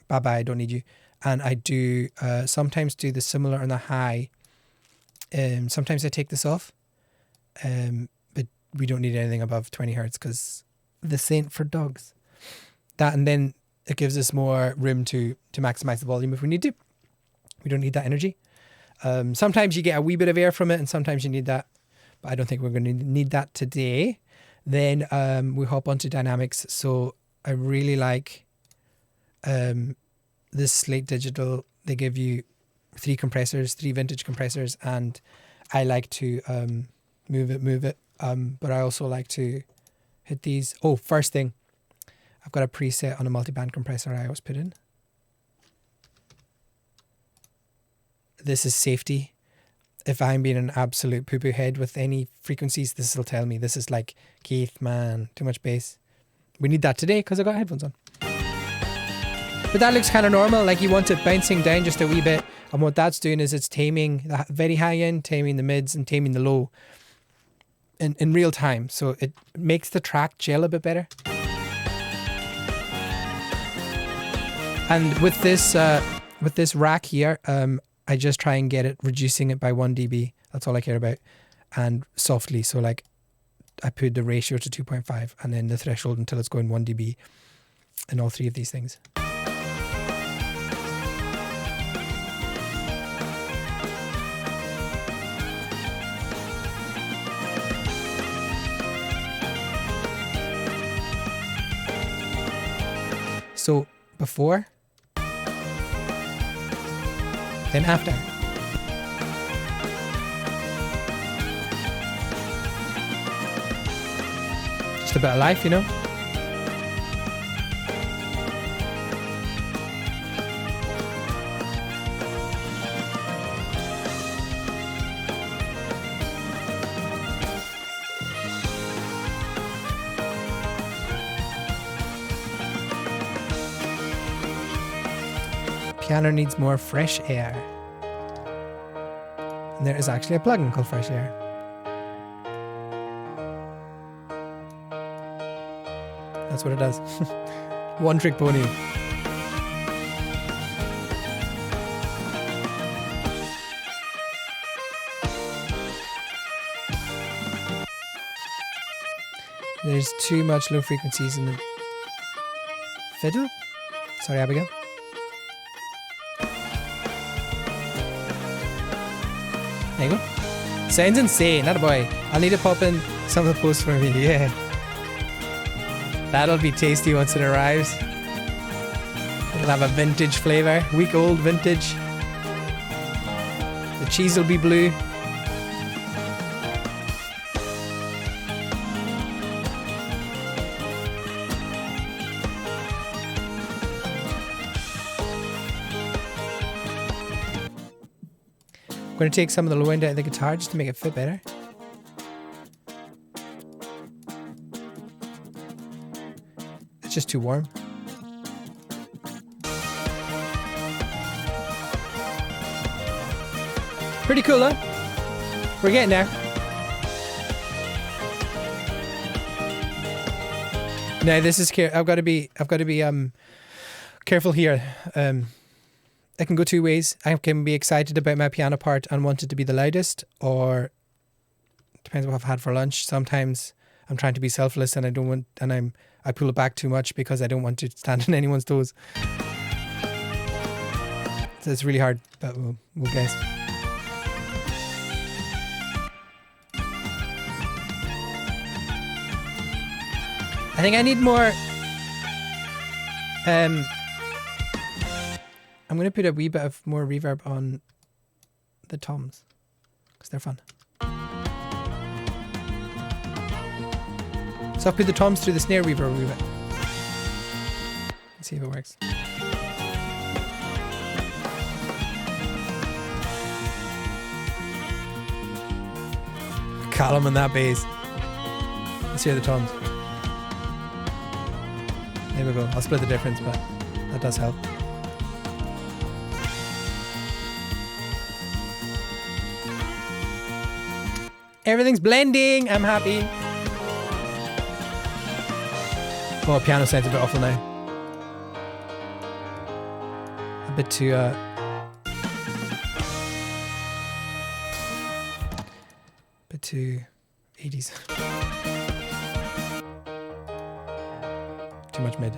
bye-bye, I don't need you. And I do sometimes do the similar on the high. Sometimes I take this off, but we don't need anything above 20 hertz because this ain't for dogs. That, and then it gives us more room to maximize the volume if we need to. We don't need that energy. Sometimes you get a wee bit of air from it and sometimes you need that, but I don't think we're going to need that today. Then we hop onto dynamics. So I really like this Slate Digital. They give you 3 vintage compressors, and I like to move it. But I also like to hit these. Oh, first thing, I've got a preset on a multi-band compressor I always put in. This is safety. If I'm being an absolute poo-poo head with any frequencies, this will tell me. This is like, Keith, man, too much bass. We need that today because I got headphones on. But that looks kind of normal. Like you want it bouncing down just a wee bit. And what that's doing is it's taming the very high end, taming the mids and taming the low in real time. So it makes the track gel a bit better. And with this rack here, I just try and get it, reducing it by 1 dB. That's all I care about. And softly. So like I put the ratio to 2.5 and then the threshold until it's going 1 dB in all 3 of these things. So before, then after. Just a bit of life, you know? Piano needs more fresh air. And there is actually a plugin called Fresh Air. That's what it does. One trick pony. There's too much low frequencies in the fiddle. Sorry, Abigail. There you go. Sounds insane, not a boy. I'll need to pop in some of the posts for me, yeah. That'll be tasty once it arrives. It'll have a vintage flavour, week-old vintage. The cheese will be blue. I'm going to take some of the low end out of the guitar just to make it fit better. It's just too warm. Pretty cool, huh? We're getting there. Now this is I've got to be careful here. It can go two ways. I can be excited about my piano part and want it to be the loudest, or depends what I've had for lunch. Sometimes I'm trying to be selfless and I don't want, and I pull it back too much because I don't want to stand on anyone's toes. So it's really hard, but we'll guess. I think I need more. I'm going to put a wee bit of more reverb on the toms because they're fun. So I'll put the toms through the snare reverb a wee bit. Let's see if it works. Callum on that bass. Let's hear the toms. There we go. I'll split the difference, but that does help. Everything's blending. I'm happy. Oh, piano sounds a bit awful now. A bit too bit too 80s. Too much mid.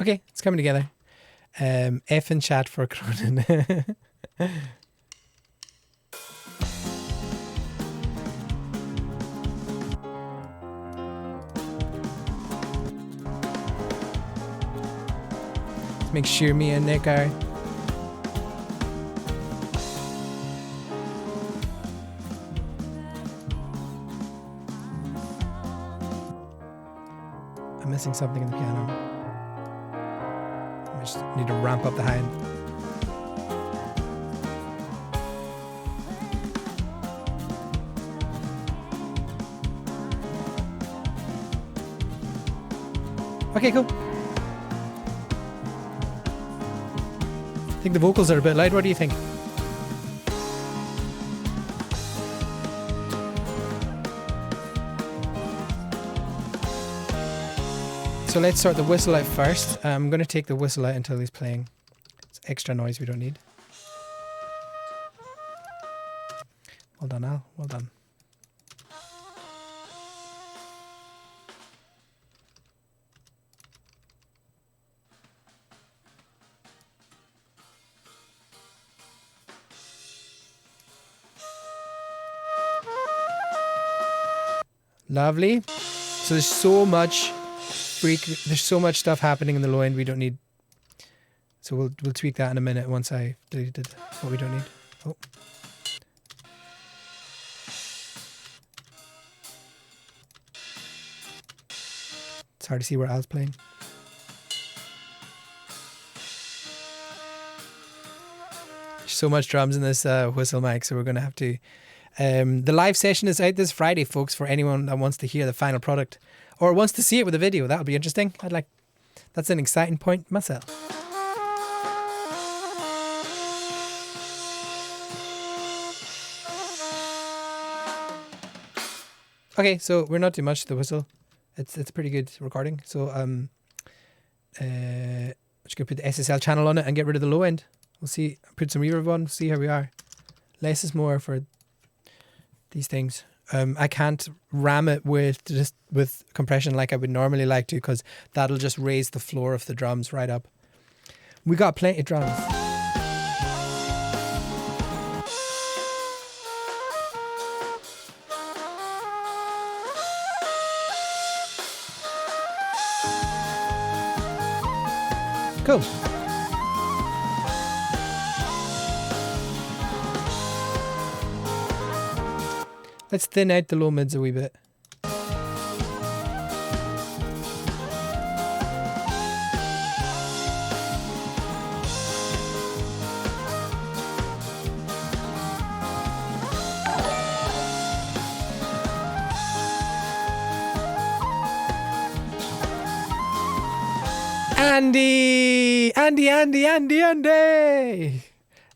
Okay, it's coming together. F in chat for Cronin. Let's make sure me and Nick are. I'm missing something in the piano. I just need to ramp up the high end. Okay, cool. I think the vocals are a bit loud. What do you think? So let's sort the whistle out first. I'm going to take the whistle out until he's playing. extra noise we don't need. Well done, Al. Well done. Lovely. So there's so much there's so much stuff happening in the low end we don't need. So we'll tweak that in a minute once I deleted what we don't need. Oh. It's hard to see where Al's playing. There's so much drums in this whistle mic, so we're going to have to... the live session is out this Friday, folks, for anyone that wants to hear the final product or wants to see it with a video. That'll be interesting. That's an exciting point myself. Okay, so we're not too much to the whistle. It's a pretty good recording. So I'm just gonna put the SSL channel on it and get rid of the low end. We'll see. Put some reverb on. See how we are. Less is more for these things. I can't ram it with compression like I would normally like to, because that'll just raise the floor of the drums right up. We got plenty of drums. Cool. Let's thin out the low mids a wee bit.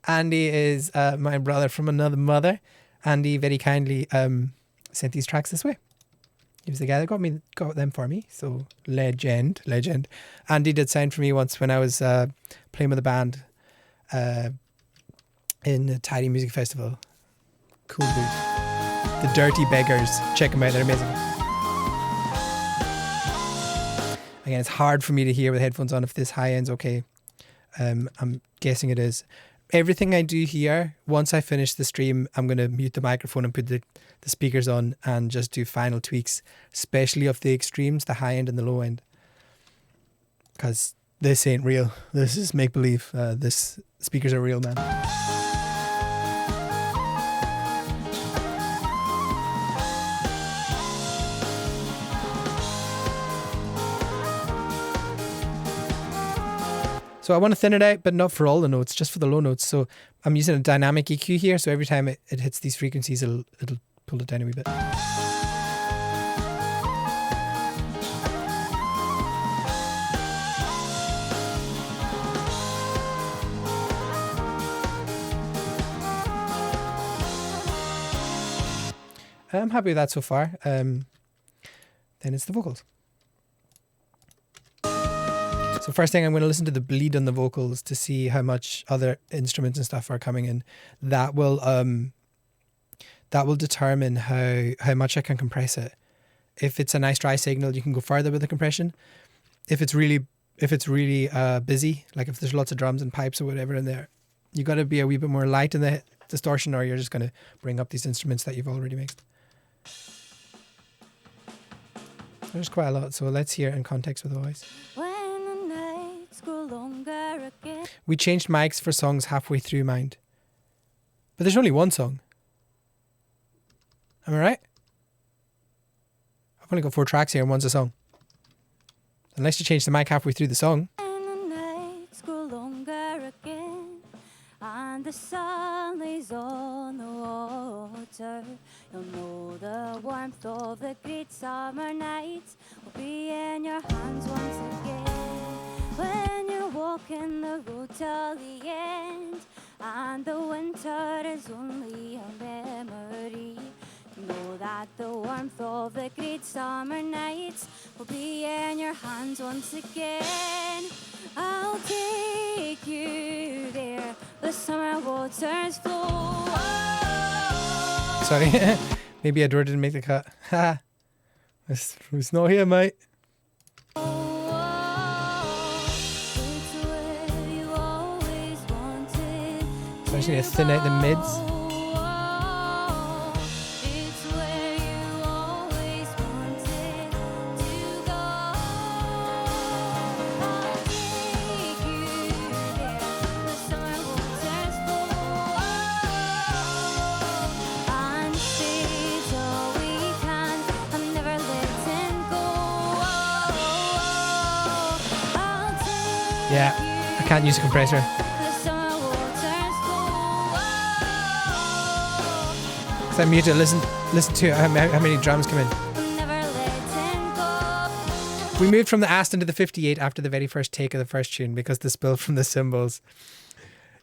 Andy is my brother from another mother. Andy very kindly sent these tracks this way. He was the guy that got them for me. So legend. Andy did sound for me once when I was playing with a band in the Tidy Music Festival. Cool dude. The Dirty Beggars. Check them out, they're amazing. Again, it's hard for me to hear with headphones on if this high end's okay. I'm guessing it is. Everything I do here, once I finish the stream, I'm going to mute the microphone and put the speakers on and just do final tweaks, especially of the extremes, the high end and the low end. Because this ain't real. This is make-believe. This speakers are real, man. So I want to thin it out, but not for all the notes, just for the low notes. So I'm using a dynamic EQ here, so every time it hits these frequencies, it'll pull it down a wee bit. I'm happy with that so far. Then it's the vocals. So first thing, I'm going to listen to the bleed on the vocals to see how much other instruments and stuff are coming in. That will determine how much I can compress it. If it's a nice dry signal, you can go further with the compression. If it's really busy, like if there's lots of drums and pipes or whatever in there, you got to be a wee bit more light in the distortion, or you're just going to bring up these instruments that you've already mixed. There's quite a lot, so let's hear it in context with the voice. We changed mics for songs halfway through, mind. But there's only one song. Am I right? I've only got 4 tracks here and one's a song. Unless you change the mic halfway through the song. And the sun is on the water. You'll know the warmth of the great summer nights will be in your hands once again. When you're walking the road till the end, and the winter is only a memory, know that the warmth of the great summer nights will be in your hands once again. I'll take you there. The summer waters flow. Sorry, maybe Edward didn't make the cut. Ha! It's not here, mate. So I just need to thin out the mids. Yeah, I can't use a compressor. So I'm muted. Listen to how many drums come in. We moved from the Aston to the 58 after the very first take of the first tune because the spill from the cymbals.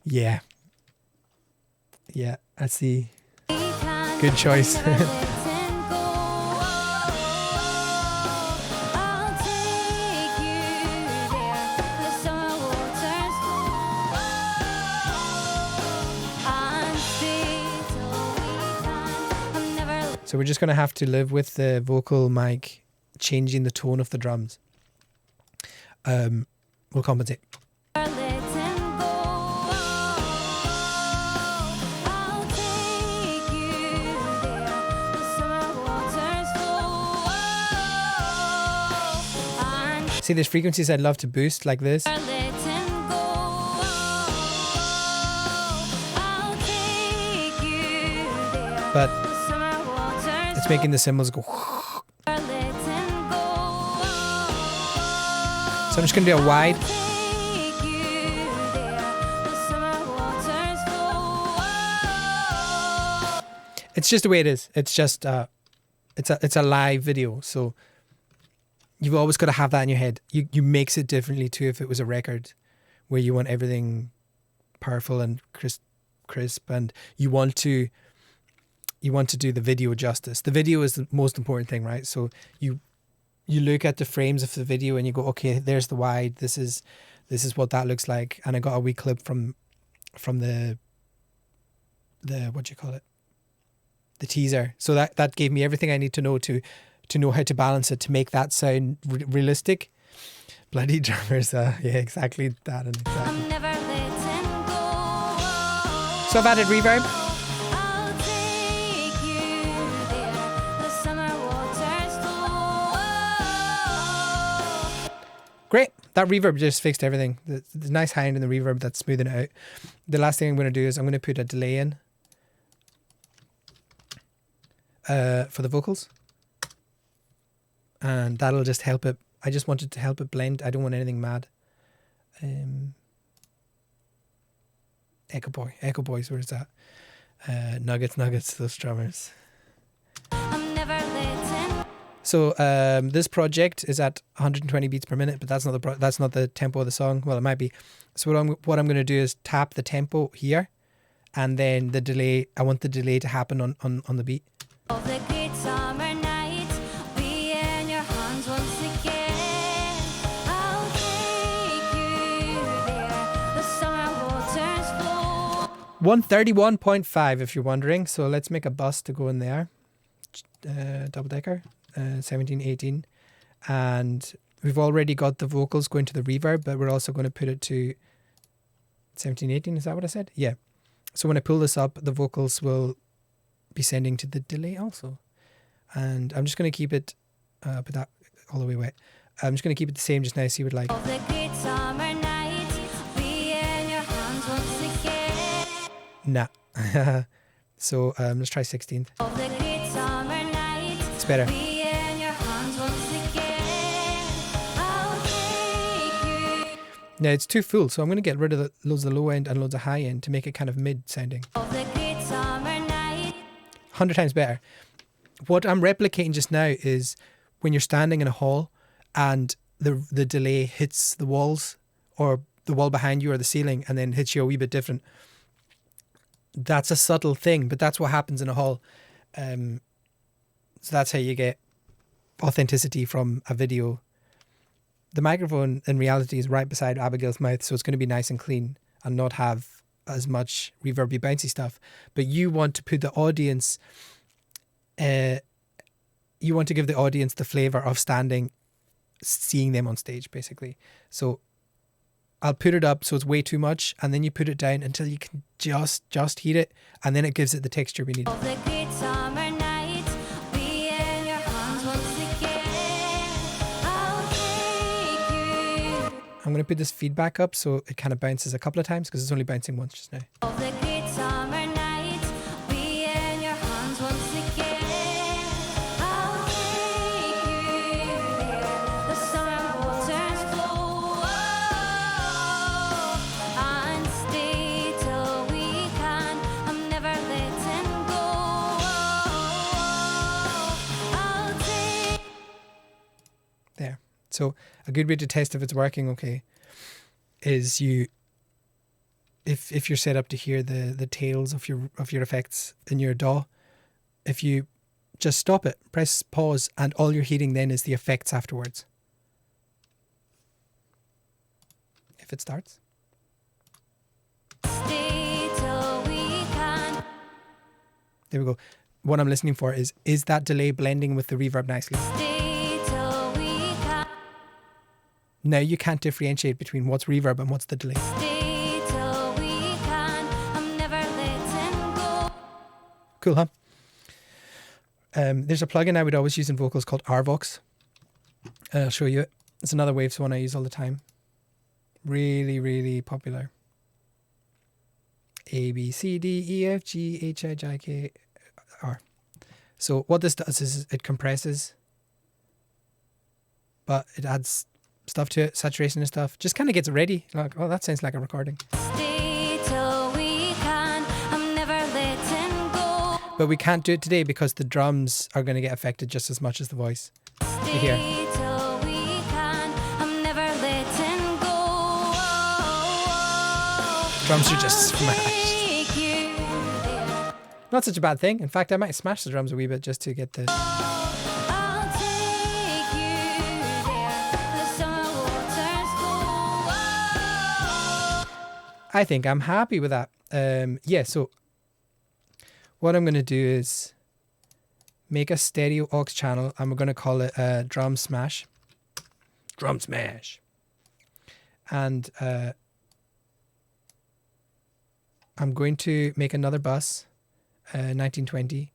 Yeah. Yeah, that's the good choice. So we're just going to have to live with the vocal mic changing the tone of the drums. We'll compensate. See, there's frequencies I'd love to boost like this. But it's making the cymbals go. So I'm just going to do a wide. It's just the way it is. It's just it's a live video, so you've always got to have that in your head. You mix it differently too if it was a record where you want everything powerful and crisp, and you want to do the video justice. The video is the most important thing, right? So you look at the frames of the video and you go, okay, there's the wide. This is what that looks like. And I got a wee clip from the what do you call it? The teaser. So that gave me everything I need to know to know how to balance it to make that sound realistic. Bloody drummers, yeah, exactly that and exactly. So I've added reverb. Great. That reverb just fixed everything. The nice high end in the reverb, that's smoothing it out. The last thing I'm going to do is I'm going to put a delay in for the vocals. And that'll just help it. I just wanted to help it blend. I don't want anything mad. Echo Boys, where's that? Nuggets, those drummers. So this project is at 120 beats per minute, but that's not the tempo of the song. Well, it might be. So what I'm going to do is tap the tempo here, and then the delay. I want the delay to happen on the beat. Be in your hands once again. I'll take you there. The summer waters flow. 131.5 if you're wondering. So let's make a bus to go in there. Double decker. 17, 18, and we've already got the vocals going to the reverb, but we're also going to put it to 17, 18. Is that what I said? Yeah. So when I pull this up, the vocals will be sending to the delay also. And I'm just going to keep it, put that all the way wet. I'm just going to keep it the same just now, see what like. Nah. So let's try 16th. It's better. Now it's too full, so I'm going to get rid of loads of the low end and loads of high end to make it kind of mid sounding. 100 times better. What I'm replicating just now is when you're standing in a hall and the delay hits the walls or the wall behind you or the ceiling and then hits you a wee bit different. That's a subtle thing, but that's what happens in a hall. So that's how you get authenticity from a video the microphone in reality is right beside Abigail's mouth, so it's going to be nice and clean and not have as much reverby bouncy stuff. But you want to put the audience, you want to give the audience the flavour of seeing them on stage, basically. So I'll put it up so it's way too much, and then you put it down until you can just heat it, and then it gives it the texture we need. Of the great summer night, be in your hands once again. I'll take you. I'm going to put this feedback up so it kind of bounces a couple of times, because it's only bouncing once just now. Of the great summer night, be in your hands once again. I'll take you there. The summer waters flow, and stay till we can. I'm never letting go. I'll take. There. So a good way to test if it's working okay is if you're set up to hear the tails of your effects in your DAW, if you just stop it, press pause, and all you're hearing then is the effects afterwards. If it starts. Stay till we can. There we go. What I'm listening for is that delay blending with the reverb nicely? Stay till we can. Now you can't differentiate between what's reverb and what's the delay. Stay till we can. I'm never letting go. Cool, huh? There's a plugin I would always use in vocals called RVox. I'll show you it. It's another Waves one I use all the time. Really, really popular. A, B, C, D, E, F, G, H, I, J, K, R. So what this does is it compresses, but it adds stuff to it, saturation and stuff. Just kind of gets it ready. Like, oh, that sounds like a recording. Stay till we can. I'm never letting go. But we can't do it today because the drums are going to get affected just as much as the voice. You hear? Stay till we can. I'm never letting go. Drums are just smashed. Take you there. Not such a bad thing. In fact, I might smash the drums a wee bit just to get the... I'll take you there. The summer waters flow. I think I'm happy with that. Yeah, so what I'm going to do is make a stereo aux channel, and we're going to call it Drum Smash. Drum Smash. And I'm going to make another bus, 1920,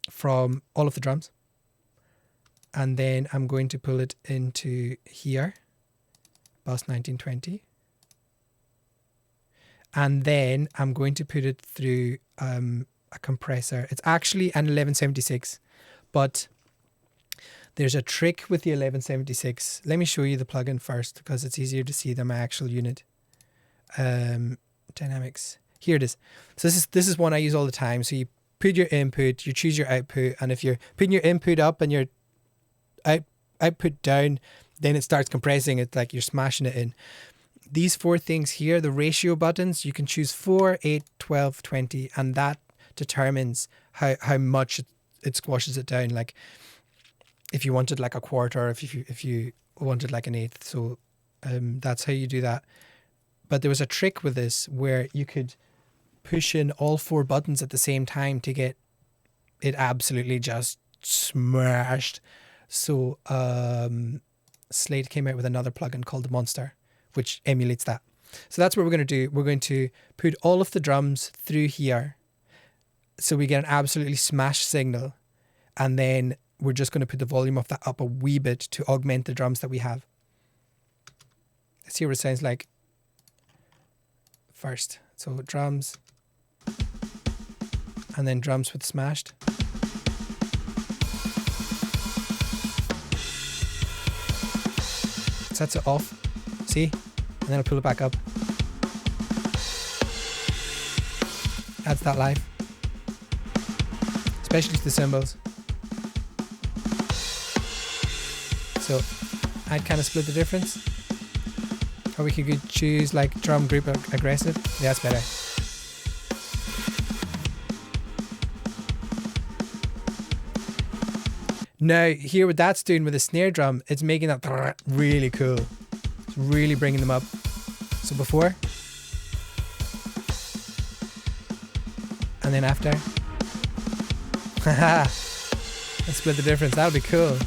from all of the drums. And then I'm going to pull it into here, bus 1920. And then I'm going to put it through a compressor. It's actually an 1176, but there's a trick with the 1176. Let me show you the plugin first because it's easier to see than my actual unit. Dynamics. Here it is. So this is one I use all the time. So you put your input, you choose your output, and if you're putting your input up and your output down, then it starts compressing it like you're smashing it in. These four things here, the ratio buttons, you can choose 4, 8, 12, 20, and that determines how much it squashes it down. Like if you wanted like a quarter, if you wanted like an eighth. So that's how you do that. But there was a trick with this where you could push in all four buttons at the same time to get it absolutely just smashed. So Slate came out with another plugin called the Monster, which emulates that. So that's what we're going to do. We're going to put all of the drums through here so we get an absolutely smashed signal, and then we're just going to put the volume of that up a wee bit to augment the drums that we have. Let's see what it sounds like first. So drums, and then drums with smashed. Sets it off, see? And then I'll pull it back up. Adds that live. Especially to the cymbals. So I'd kind of split the difference. Or we could choose like drum group aggressive. Yeah, that's better. Now, hear what that's doing with the snare drum. It's making that really cool. It's really bringing them up. So before. And then after. Haha. Let's split the difference. That would be cool.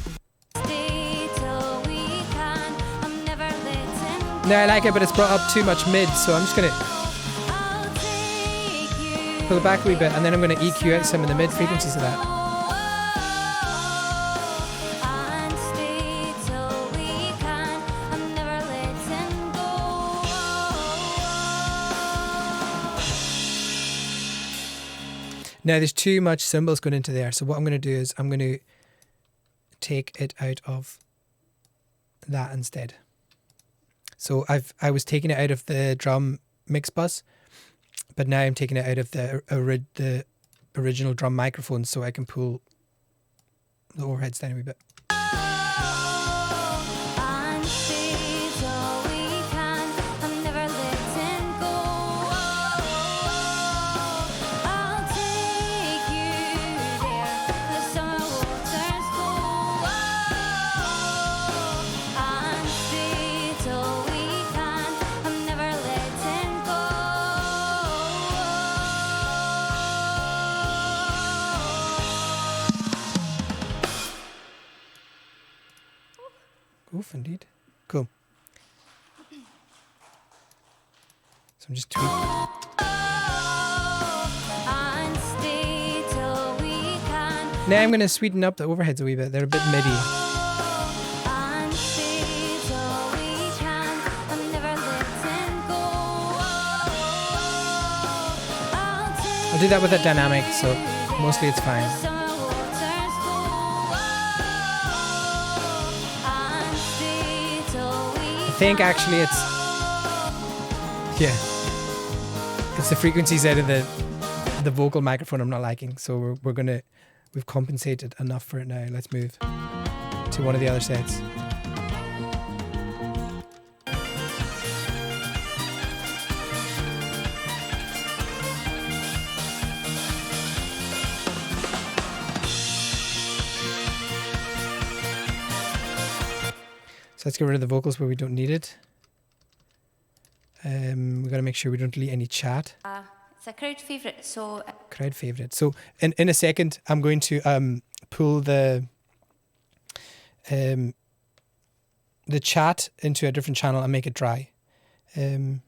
No, I like it, but it's brought up too much mid, so I'm just going to pull it back a wee bit, and then I'm going to EQ out some of the mid frequencies of that. Now there's too much cymbals going into there, so what I'm going to do is I'm going to take it out of that instead. So I was taking it out of the drum mix bus, but now I'm taking it out of the original drum microphone, so I can pull the overheads down a wee bit. Oof, indeed. Cool. So I'm just tweaking. Now I'm going to sweeten up the overheads a wee bit. They're a bit MIDI. I'll do that with a dynamic, so mostly it's fine. I think actually it's the frequencies out of the vocal microphone I'm not liking, so we've compensated enough for it now. Let's move to one of the other sets. So let's get rid of the vocals where we don't need it. We've got to make sure we don't delete any chat. It's a crowd favourite, so... Crowd favourite. So in a second, I'm going to pull the chat into a different channel and make it dry. No,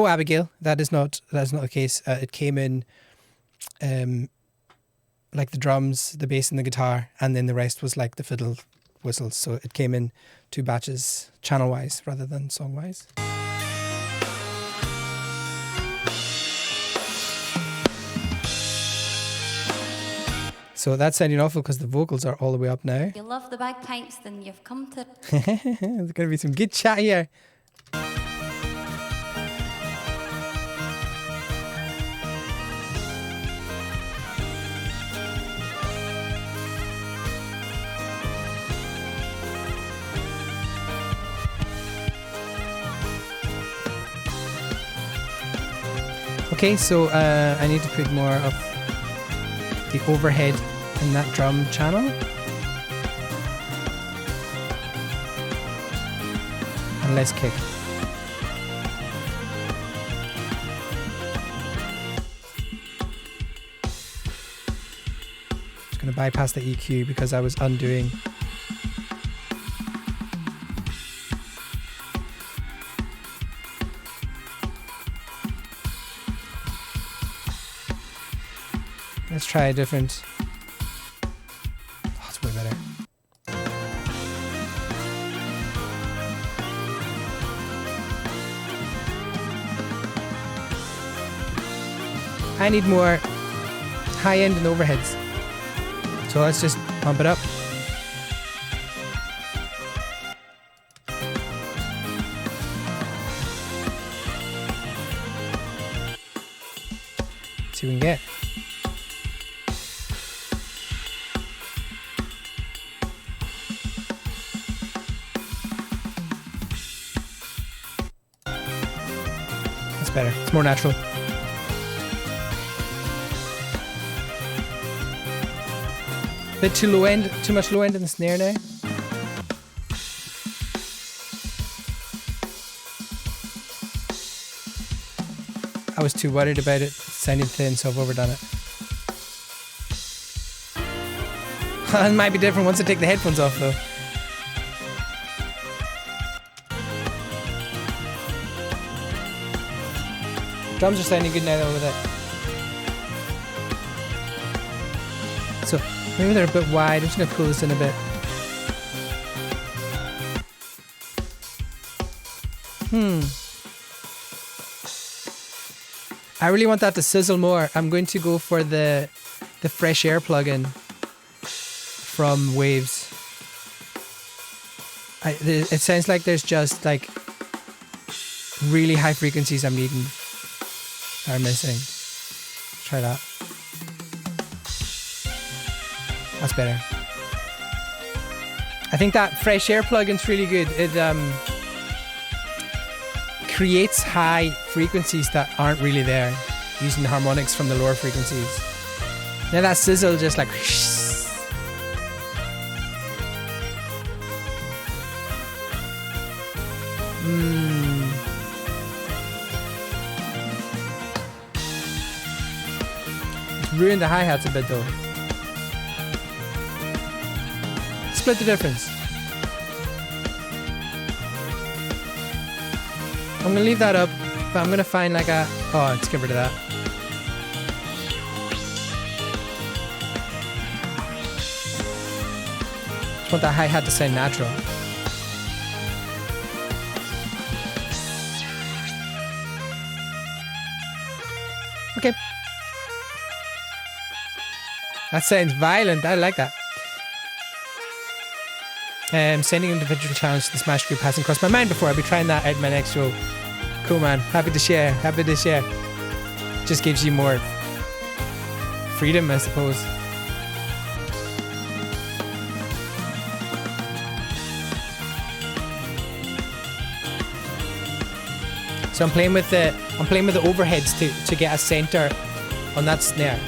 Abigail, that is not the case. It came in like the drums, the bass and the guitar, and then the rest was like the fiddle whistles. So it came in 2 batches, channel-wise rather than song-wise. So that's sounding awful because the vocals are all the way up now. If you love the bagpipes, then you've come to... There's going to be some good chat here. Okay, so I need to put more of the overhead in that drum channel. And less kick. Just going to bypass the EQ because I was undoing. Let's try a different. Oh, it's way better. I need more high end and overheads. So let's just pump it up. See what we can get. Better. It's more natural. Bit too low end, too much low end in the snare now. I was too worried about it sounding thin, so I've overdone it. It might be different once I take the headphones off though. Drums are sounding good now though with it. So maybe they're a bit wide. I'm just going to pull this in a bit. I really want that to sizzle more. I'm going to go for the fresh air plugin from Waves. It sounds like there's just like really high frequencies I'm needing that are missing. Try that. That's better. I think that fresh air plugin's really good. It creates high frequencies that aren't really there using the harmonics from the lower frequencies. Now that sizzle just like It's ruined the hi-hats a bit though. Split the difference. I'm gonna leave that up, but I'm gonna find like a... Oh, let's get rid of that. Just want that hi-hat to sound natural. Okay. That sounds violent. I like that. Sending individual challenge to the Smash group hasn't crossed my mind before. I'll be trying that out in my next show. Cool, man. Happy to share. Happy to share. Just gives you more freedom, I suppose. So I'm playing with the overheads to get a center on that snare.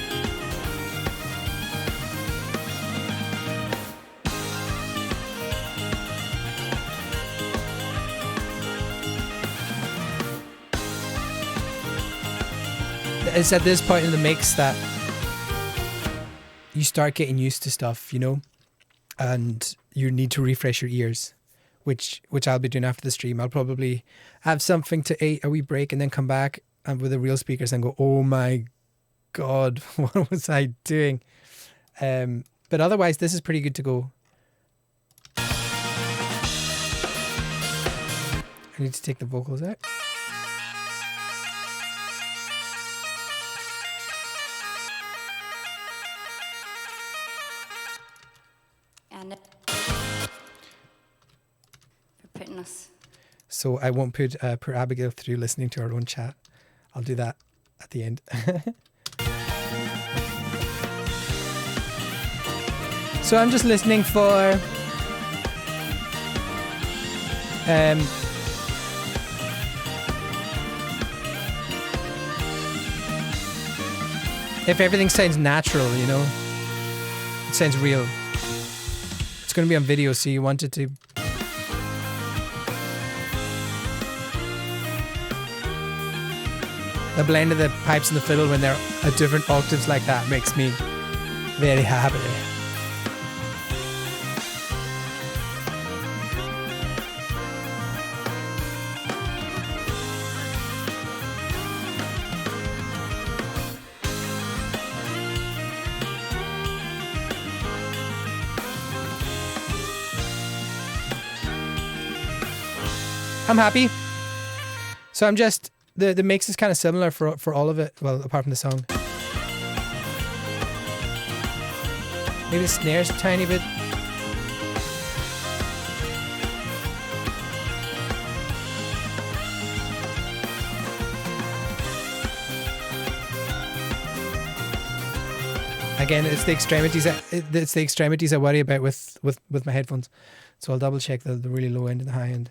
It's at this point in the mix that you start getting used to stuff, you know, and you need to refresh your ears, which I'll be doing after the stream. I'll probably have something to eat, a wee break, and then come back and with the real speakers and go, oh my God, what was I doing? But otherwise, this is pretty good to go. I need to take the vocals out. So I won't put poor Abigail through listening to our own chat. I'll do that at the end. So I'm just listening for if everything sounds natural, you know, it sounds real. It's going to be on video, so you want it to... The blend of the pipes and the fiddle when they're at different octaves like that makes me very happy. I'm happy. So I'm just... The mix is kind of similar for all of it, well, apart from the song. Maybe the snare's a tiny bit. Again, it's the extremities I worry about with my headphones. So I'll double check the really low end and the high end.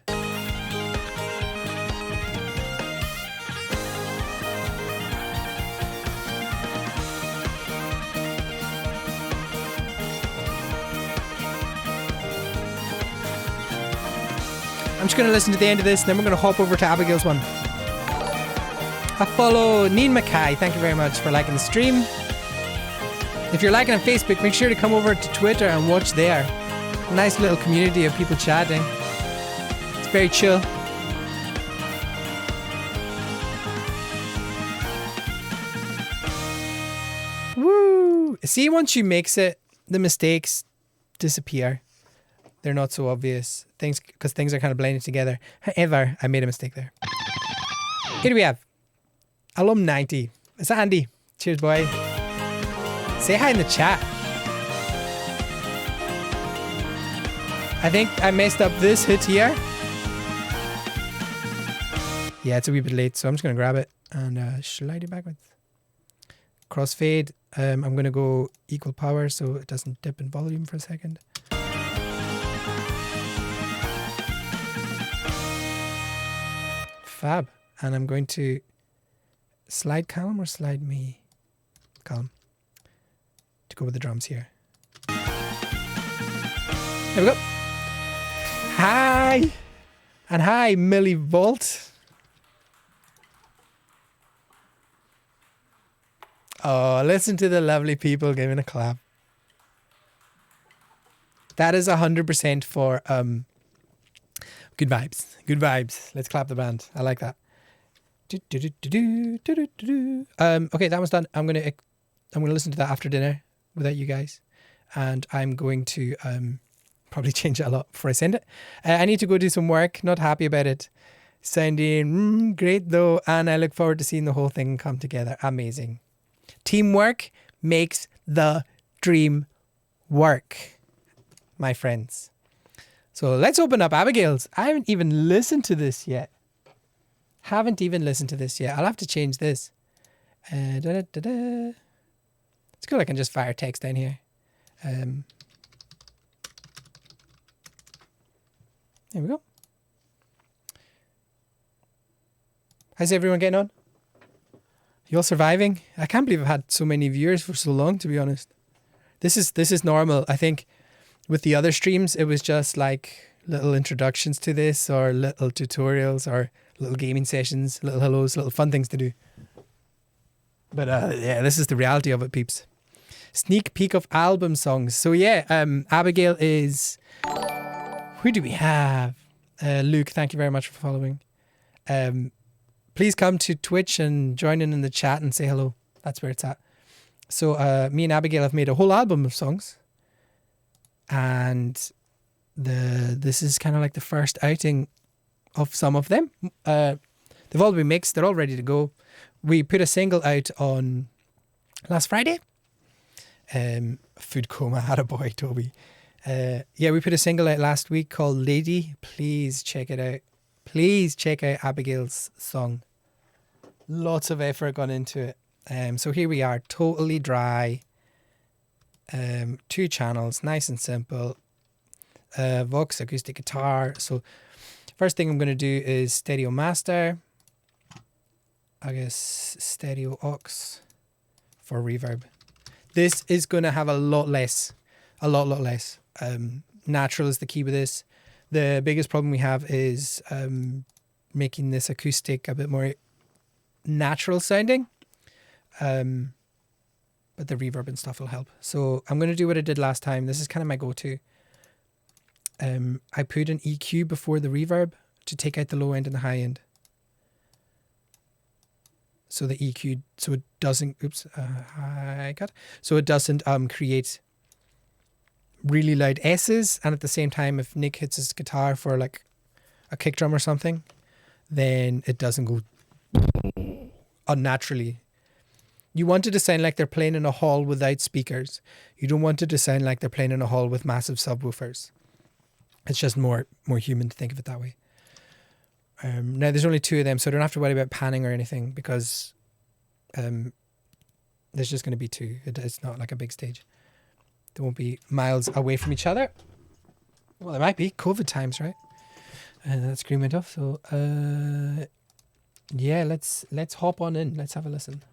I'm just going to listen to the end of this, and then we're going to hop over to Abigail's one. A follow, Neen Mackay. Thank you very much for liking the stream. If you're liking on Facebook, make sure to come over to Twitter and watch there. Nice little community of people chatting. It's very chill. Woo! See, once you mix it, the mistakes disappear. They're not so obvious. Because things are kind of blended together. However, I made a mistake there. Here we have Alum 90. Is that Andy? Cheers, boy. Say hi in the chat. I think I messed up this hit here. Yeah, it's a wee bit late, so I'm just going to grab it and slide it backwards. Crossfade. I'm going to go equal power so it doesn't dip in volume for a second. Fab. And I'm going to slide Calm or slide me? Calm. To go with the drums here. There we go. Hi. And hi, Millie Volt. Oh, listen to the lovely people giving a clap. That is 100% for good vibes. Good vibes. Let's clap the band. I like that. Okay, that one's done. I'm gonna listen to that after dinner without you guys, and I'm going to probably change it a lot before I send it. I need to go do some work. Not happy about it. Sounding great though, and I look forward to seeing the whole thing come together. Amazing. Teamwork makes the dream work, my friends. So let's open up Abigail's. I haven't even listened to this yet. I'll have to change this. It's cool. I can just fire text down here. There we go. How's everyone getting on? You all surviving? I can't believe I've had so many viewers for so long, to be honest. This is normal. I think with the other streams, it was just like little introductions to this or little tutorials or little gaming sessions, little hellos, little fun things to do. But yeah, this is the reality of it, peeps. Sneak peek of album songs. So yeah, Abigail is... Who do we have? Luke, thank you very much for following. Please come to Twitch and join in the chat and say hello. That's where it's at. So me and Abigail have made a whole album of songs. And this is kind of like the first outing of some of them. They've all been mixed. They're all ready to go. We put a single out on last Friday. Food coma, had a boy, Toby. Yeah, we put a single out last week called Lady. Please check it out. Please check out Abigail's song. Lots of effort gone into it. So here we are, totally dry. 2 channels, nice and simple. Vox acoustic guitar. So first thing I'm going to do is stereo master. I guess stereo aux for reverb. This is going to have a lot less. Natural is the key with this. The biggest problem we have is making this acoustic a bit more natural sounding. But the reverb and stuff will help. So I'm going to do what I did last time. This is kind of my go-to. I put an EQ before the reverb to take out the low end and the high end. So the EQ, so it doesn't, so it doesn't create really loud S's, and at the same time, if Nick hits his guitar for like a kick drum or something, then it doesn't go unnaturally. You want it to sound like they're playing in a hall without speakers. You don't want it to sound like they're playing in a hall with massive subwoofers. It's just more human to think of it that way. Now there's only 2 of them, so I don't have to worry about panning or anything because there's just going to be 2. It's not like a big stage. They won't be miles away from each other. Well, they might be. COVID times, right? And that screen went off. So yeah, let's hop on in. Let's have a listen.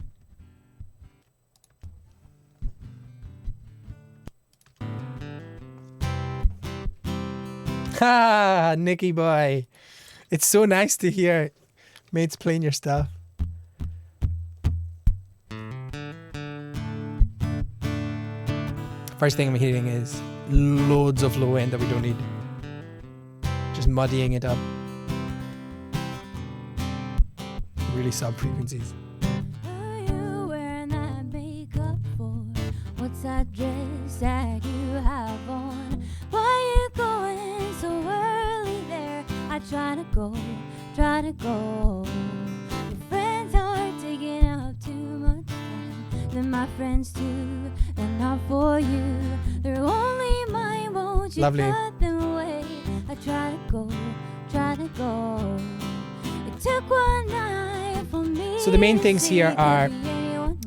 Ha, Nicky boy. It's so nice to hear mates playing your stuff. First thing I'm hearing is loads of low end that we don't need. Just muddying it up. Really sub frequencies. Are you wearing that makeup for? What's that dress that you have on? Why you going so early there? I try to go. Your friends are taking up too much time. Then my friends too, they're not for you. They're only mine, won't you Lovely. cut them away? I try to go. It took one night for me. So the main things to here see are anyone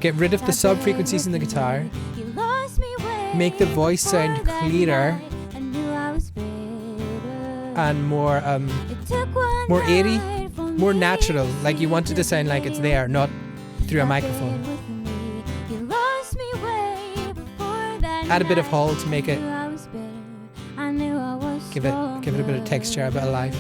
get rid of the sub frequencies in the guitar, you lost me way make the voice sound before that clearer night. I knew I was better. and more It took one more airy, night for more me natural, like you want it to sound like it's there, not through a Stop microphone. it with me. You lost me way before that Add a bit of night. hall to make I it, knew I was better. I knew I was give it a bit of texture, a bit of life.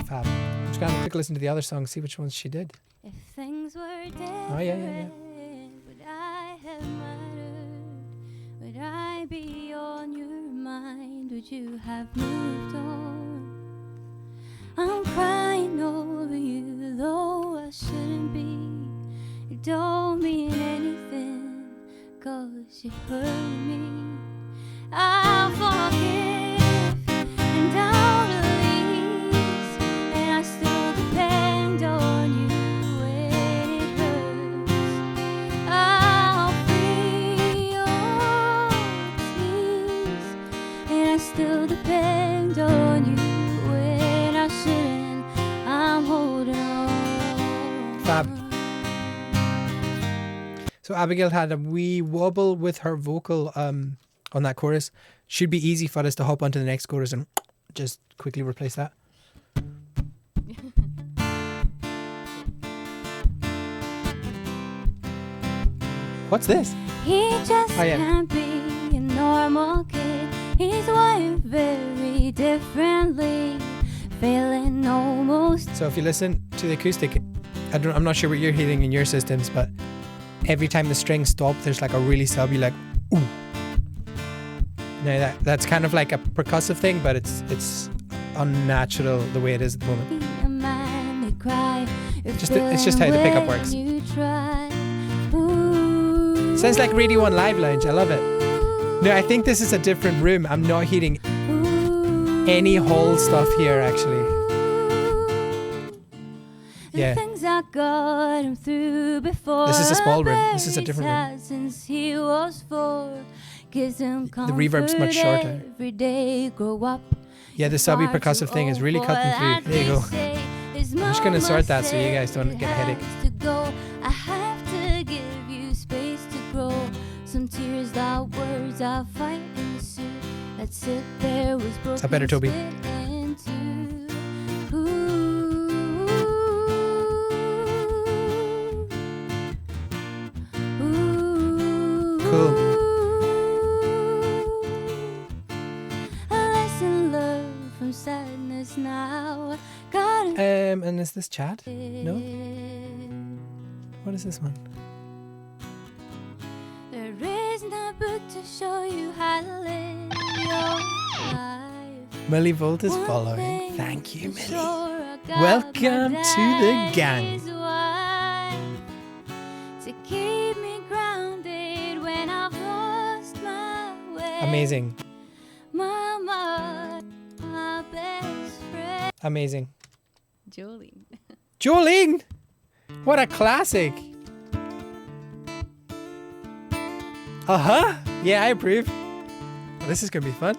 Fab. I'm just gonna have a quick listen to the other songs, see which ones she did. If things were different, Oh, yeah. would I have mattered? Would I be on your mind? Would you have moved on? I'm crying over you, though I shouldn't be. It don't mean anything, 'cause you hurt me. I'll forgive and I'll release, and I still depend on you when it hurts. I'll free your tears, and I still depend on you when I shouldn't. I'm holding on. Fab. So Abigail had a wee wobble with her vocal on that chorus. Should be easy for us to hop onto the next chorus and just quickly replace that. What's this? He just Oh, yeah. can't be a normal kid. He's wired very differently, failing almost. So if you listen to the acoustic, I'm not sure what you're hearing in your systems, but every time the strings stop, there's like a really sub. You're like, ooh. Now that's kind of like a percussive thing, but it's unnatural the way it is at the moment. Be a man, they cry. You're It's just how the pickup feeling works. when you try. Ooh. Sounds like Radio 1 Live Lounge. I love it. No, I think this is a different room. I'm not hearing Ooh. any hall stuff here, actually. The Yeah. things I got him through before. This is a small room. This is a different room. Since he was 4, gives him The reverb's much comfort shorter. every day, grow up. Yeah, the subby percussive thing is really cutting through. There you go. I'm just gonna sort that so you guys don't get a headache. I have to give you space to grow. Some tears are words I fight and soon. That sit there was broken. Is that better, Toby? split in two. Ooh. Cool. A lesson learned from sadness now. Got And is this Chad? No? What is this one? There isn't a book to show you how to live your life. Millie Volt is One following. thing Thank you, for Millie. sure, I got Welcome my to the gang. daddy's wife to keep me grounded when I've lost my way. Amazing. Mama, my best friend. Amazing. Jolene. Jolene! What a classic. Uh-huh. Yeah, I approve. Well, this is going to be fun.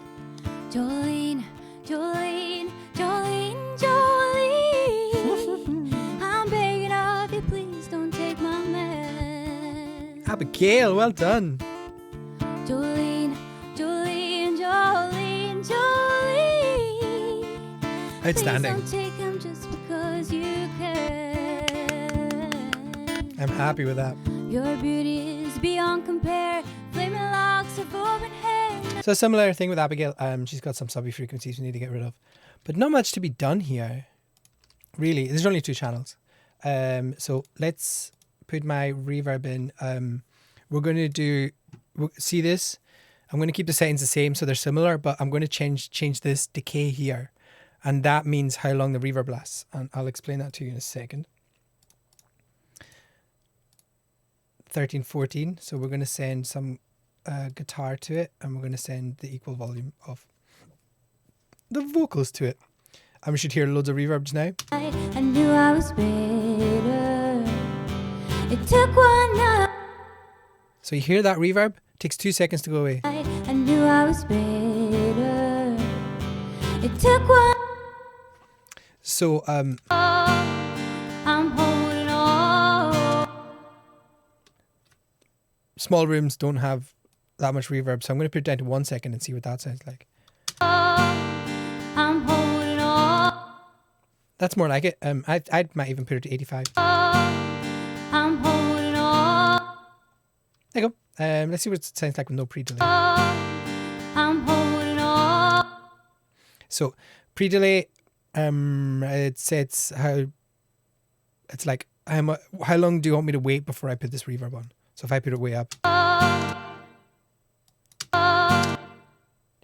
Jolene, Jolene, Jolene, Jolene. I'm begging of you, please don't take my man. Abigail, well done. Jolene, Jolene, Jolene, Jolene. Outstanding. Please don't take him just because you can. I'm happy with that. Your beauty is beyond compare. Flaming locks of open hair. So a similar thing with Abigail. She's got some subby frequencies we need to get rid of, but not much to be done here. Really, there's only 2 channels. So let's put my reverb in. We're going to do. See this? I'm going to keep the settings the same so they're similar, but I'm going to change this decay here, and that means how long the reverb lasts. And I'll explain that to you in a second. 13, 14. So we're going to send some guitar to it, and we're going to send the equal volume of the vocals to it. And we should hear loads of reverbs now. I knew I was better. It took one night. So you hear that reverb? It takes 2 seconds to go away. I knew I was better. It took one. So I'm holding on. small rooms don't have that much reverb, so I'm going to put it down to 1 second and see what that sounds like. I'm holding on. That's more like it. I might even put it to 85. I'm holding on. There you go. Let's see what it sounds like with no pre-delay. I'm holding on. So pre-delay, it sets how it's like how long do you want me to wait before I put this reverb on? So if I put it way up, you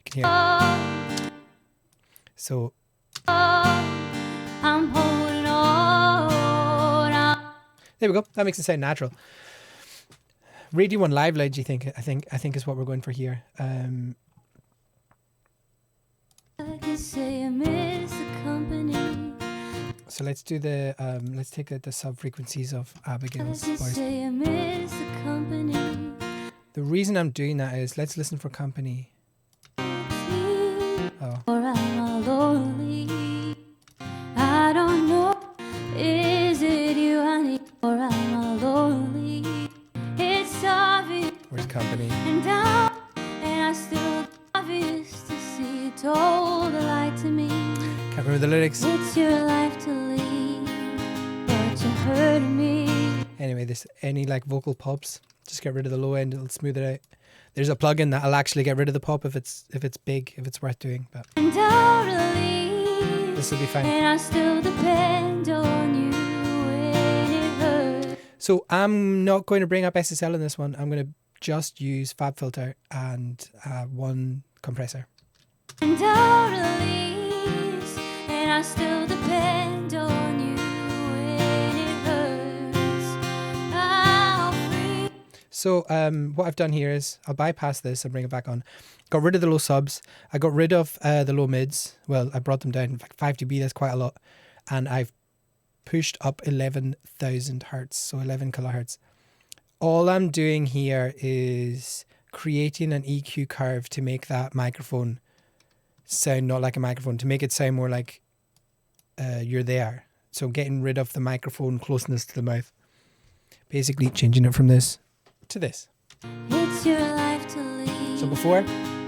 can hear it. So I'm holding on. there we go. That makes it sound natural. Radio 1 live ledge, I think is what we're going for here. I can say I miss the company. So let's do the let's take the sub frequencies of Abigail's I can voice. say I miss the company. The reason I'm doing that is let's listen for company. Oh, Or I'm all lonely. I don't know. Is it you I need? Or I'm all lonely. It's obvious. where's company? And I still obvious to see you told a lie to me. Can't remember the lyrics. It's your life to lead, but you're hurting me. Anyway, any like vocal pops, just get rid of the low end. It'll smooth it out. There's a plugin that'll actually get rid of the pop if it's big, if it's worth doing. But And totally, this will be fine. and I still depend on you when it hurts. So I'm not going to bring up SSL in this one. I'm going to just use Fab Filter and one compressor. And totally, and I still depend on you when it hurts. I'll free. So what I've done here is I'll bypass this and bring it back on. Got rid of the low subs. I got rid of the low mids. Well, I brought them down like 5 dB. That's quite a lot. And I've pushed up 11,000 hertz, so 11 kilohertz. All I'm doing here is creating an EQ curve to make that microphone sound not like a microphone, to make it sound more like you're there. So getting rid of the microphone closeness to the mouth. Basically changing it from this to this. It's your life to lead, So before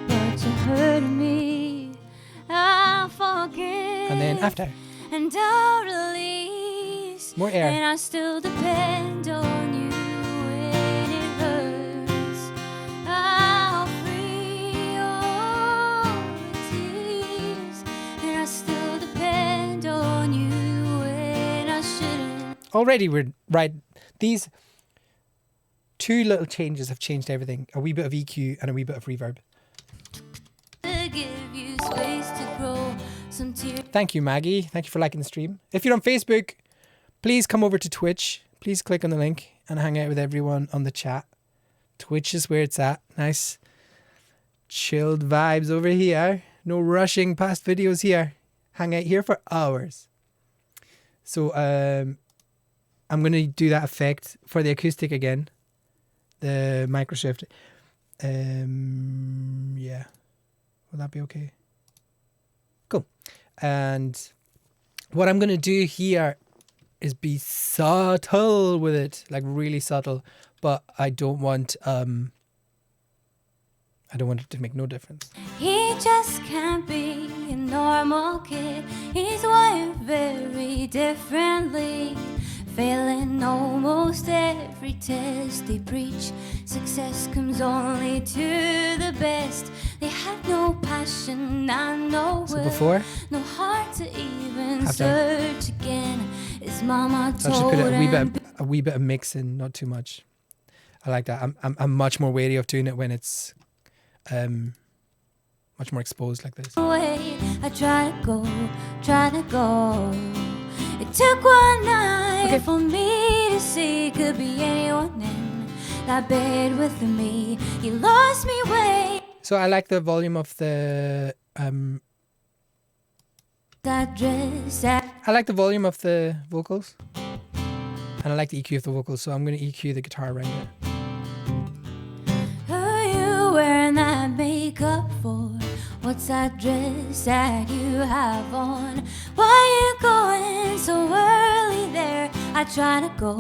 but you're hurting me. I'll forgive. and then after. And I'll release. More air. And I still depend on you when it hurts. I'll free all the tears. And I still depend on you when I shouldn't. Already we're right. These 2 little changes have changed everything. A wee bit of EQ and a wee bit of reverb. To give you space to grow some tears. Thank you, Maggie. Thank you for liking the stream. If you're on Facebook, please come over to Twitch. Please click on the link and hang out with everyone on the chat. Twitch is where it's at. Nice chilled vibes over here. No rushing past videos here. Hang out here for hours. So I'm going to do that effect for the acoustic again. The microshift. Yeah. Will that be okay? Cool. And what I'm going to do here is be subtle with it, like really subtle, but I don't want it to make no difference. He just can't be a normal kid. He's wired very differently, failing almost every every test they preach. Success comes only to the best. They had no passion and no So will, before, no heart to even half time. search again. His mama So I just told put him. a wee bit of mix in, not too much. I like that. I'm much more wary of doing it when it's much more exposed like this. Away. I try to go. It took one night for me to see could be anyone in that bed with me. You lost me way. So I like the volume of the That dress that I like the volume of the vocals, and I like the EQ of the vocals. So I'm going to EQ the guitar right now. who you wearing that makeup for? What's that dress that you have on? Why you going so early there? I try to go.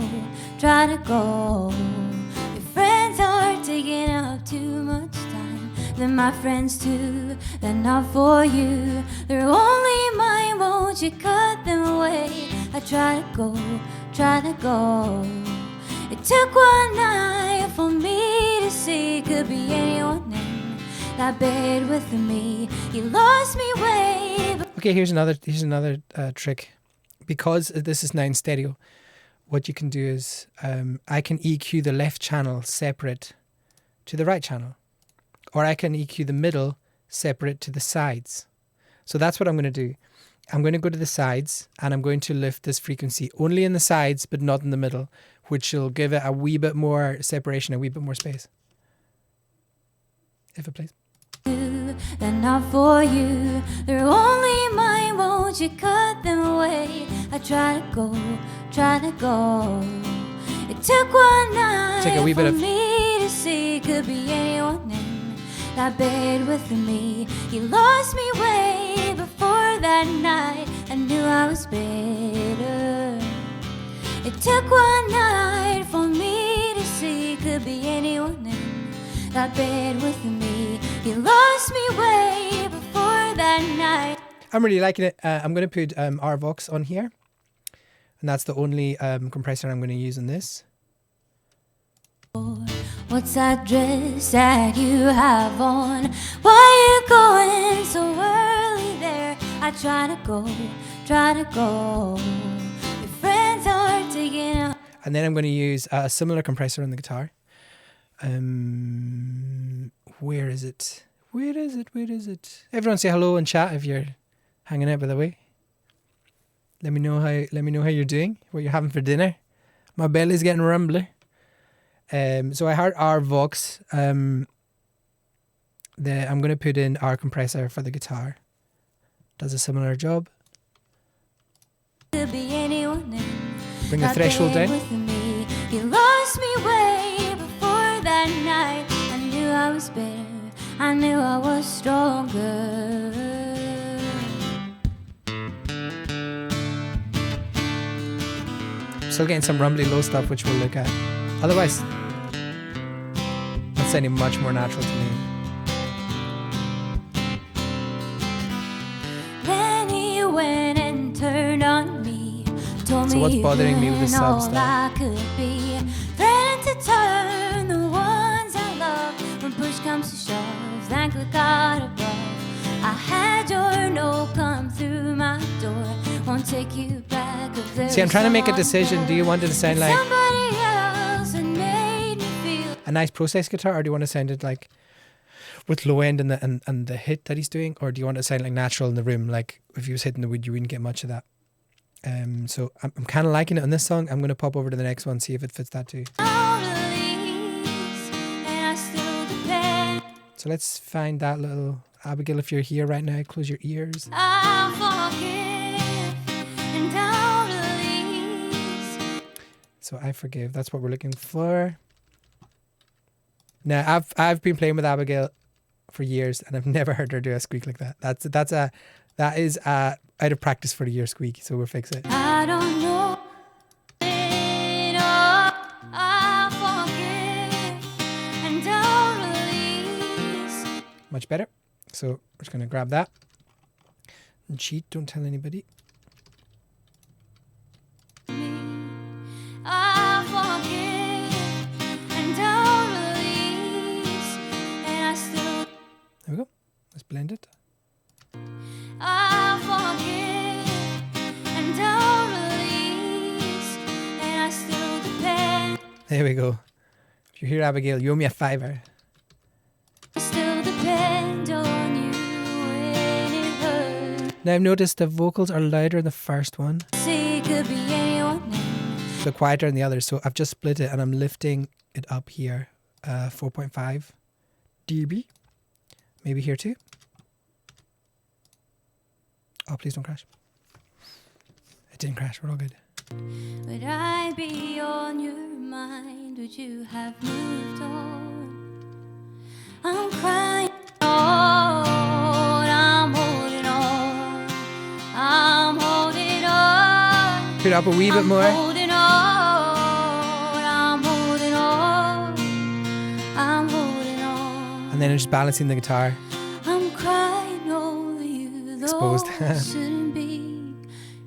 Your friends are taking up too much time. They're my friends too, they're not for you. They're only mine, won't you cut them away? I try to go. It took one night for me to see could be anyone in that bed with me. You lost me way. Okay, here's another trick. Because this is now in stereo, what you can do is I can EQ the left channel separate to the right channel, or I can EQ the middle separate to the sides. So that's what I'm going to do. I'm going to go to the sides and I'm going to lift this frequency only in the sides but not in the middle, which will give it a wee bit more separation, a wee bit more space. If it plays. They're not for you. They're only mine, won't you cut them away? I try to go. It took one night Take a wee bit for of- me to see could be anyone in that bed with me. You lost me way before that night. I knew I was better. It took one night for me to see could be anyone in that bed with me. You lost me way before that night. I'm really liking it. I'm going to put RVox on here. And that's the only compressor I'm going to use in this. What's that dress that you have on? Why you going so early there? I try to go. Your friends are taking up. And then I'm going to use a similar compressor on the guitar. Where is it? Everyone say hello and chat if you're hanging out, by the way. Let me know how you're doing, what you're having for dinner. My belly's getting rumbly. So I heard RVox. I'm going to put in our compressor for the guitar. Does a similar job. Could be anyone in Bring the that threshold bed down. with me. You lost me way before that night. I knew I was better. I knew I was stronger. Still getting some rumbly low stuff, which we'll look at. Otherwise, that's sounding much more natural to me. Then he went and turned on me. Told So me what's bothering me with the you've been sub all stuff? I could be. Threatened to turn the ones I love when push comes to shove. Thank the God above. I had your no come through my door. Won't take you back if there's See, I'm trying to make a someone decision. Do you want it to sound better. like Somebody else had made me feel. a nice process guitar, or do you want to sound it like with low end and the hit that he's doing, or do you want it to sound like natural in the room, like if he was hitting the wood, you wouldn't get much of that. So I'm kind of liking it on this song. I'm going to pop over to the next one, see if it fits that too. So let's find that little Abigail. If you're here right now, close your ears. I'll forgive and I'll release. So I forgive. That's what we're looking for. Now I've been playing with Abigail for years, and I've never heard her do a squeak like that. That is out of practice for the year squeak. So we'll fix it. I don't know. I'll forgive and I'll release. Much better. So we're just going to grab that and cheat. Don't tell anybody. I'll forgive blend it. I forgive and don't release, and I still depend. There we go. If you hear Abigail, you owe me a $5. I still depend on you when it hurts. Now I've noticed the vocals are louder in the first one, See, it could be anyone. but quieter in the other. So I've just split it and I'm lifting it up here, 4.5 dB. Maybe here too. Oh, please don't crash. It didn't crash. We're all good. Would I be on your mind? Would you have moved on? I'm crying on. I'm holding on. I'm holding on. Put it up a wee bit I'm more. holding on. I'm holding on. I'm holding on. And then I'm just balancing the guitar. I'm crying over you. Though Exposed. I shouldn't be.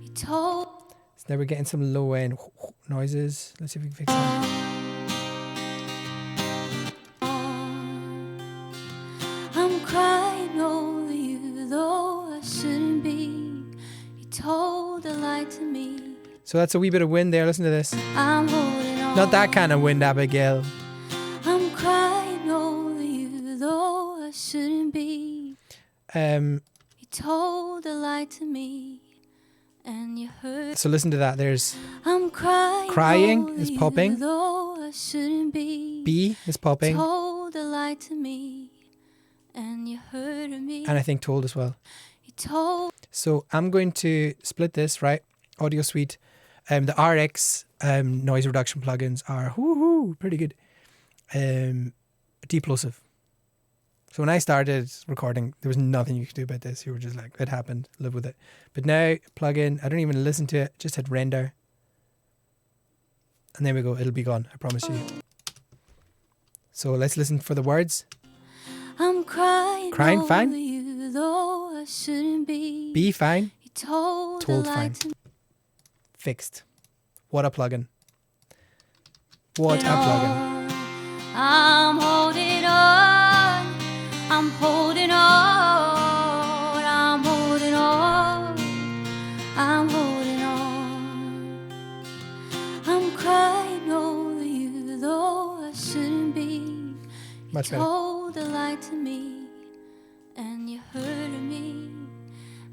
You told. So now we're getting some low end noises. Let's see if we can fix that. I'm crying over you, though I shouldn't be. You told a lie to me. So that's a wee bit of wind there. Listen to this. I'm holding on. Not that kind of wind, Abigail. I'm crying over you, though I shouldn't be. You told a lie to me, and you hurt. So listen to that. There's I'm crying. Crying over is you, popping. though I shouldn't be. B is popping, Told a lie to me, and you hurted me. and I think told as well. You told. So I'm going to split this, right? Audio Suite. The RX noise reduction plugins are pretty good. Deplosive. So when I started recording, there was nothing you could do about this. You were just like, it happened, live with it. But now, plugin, I don't even listen to it, just hit render. And there we go, it'll be gone, I promise you. So let's listen for the words. I'm crying. Crying, over fine. You, though I shouldn't be. B, fine. You told Told, a lie fine. to me. Fixed. What a plugin. What a plugin. I'm holding on. I'm holding on. I'm holding on. I'm holding on. I'm crying over you, though I shouldn't be. Much better. Told a lie to me, and you hurted me.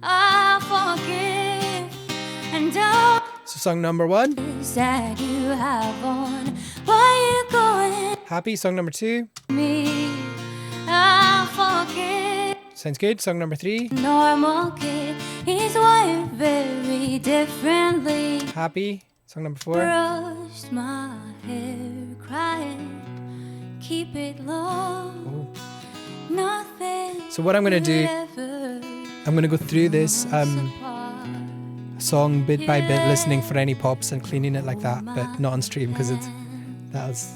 I forgive and don't. So song number 1. That you have on. Why you going Happy. Song number 2. me? I forgive. Sounds good. Song number 3. Normal kid, he's wired very differently. Happy. Song number 4. Brushed my hair, crying, keep it low. Oh. Nothing. So what I'm going to do, ever I'm going to go through this apart. song bit by bit, listening for any pops and cleaning it like that, but not on stream because that was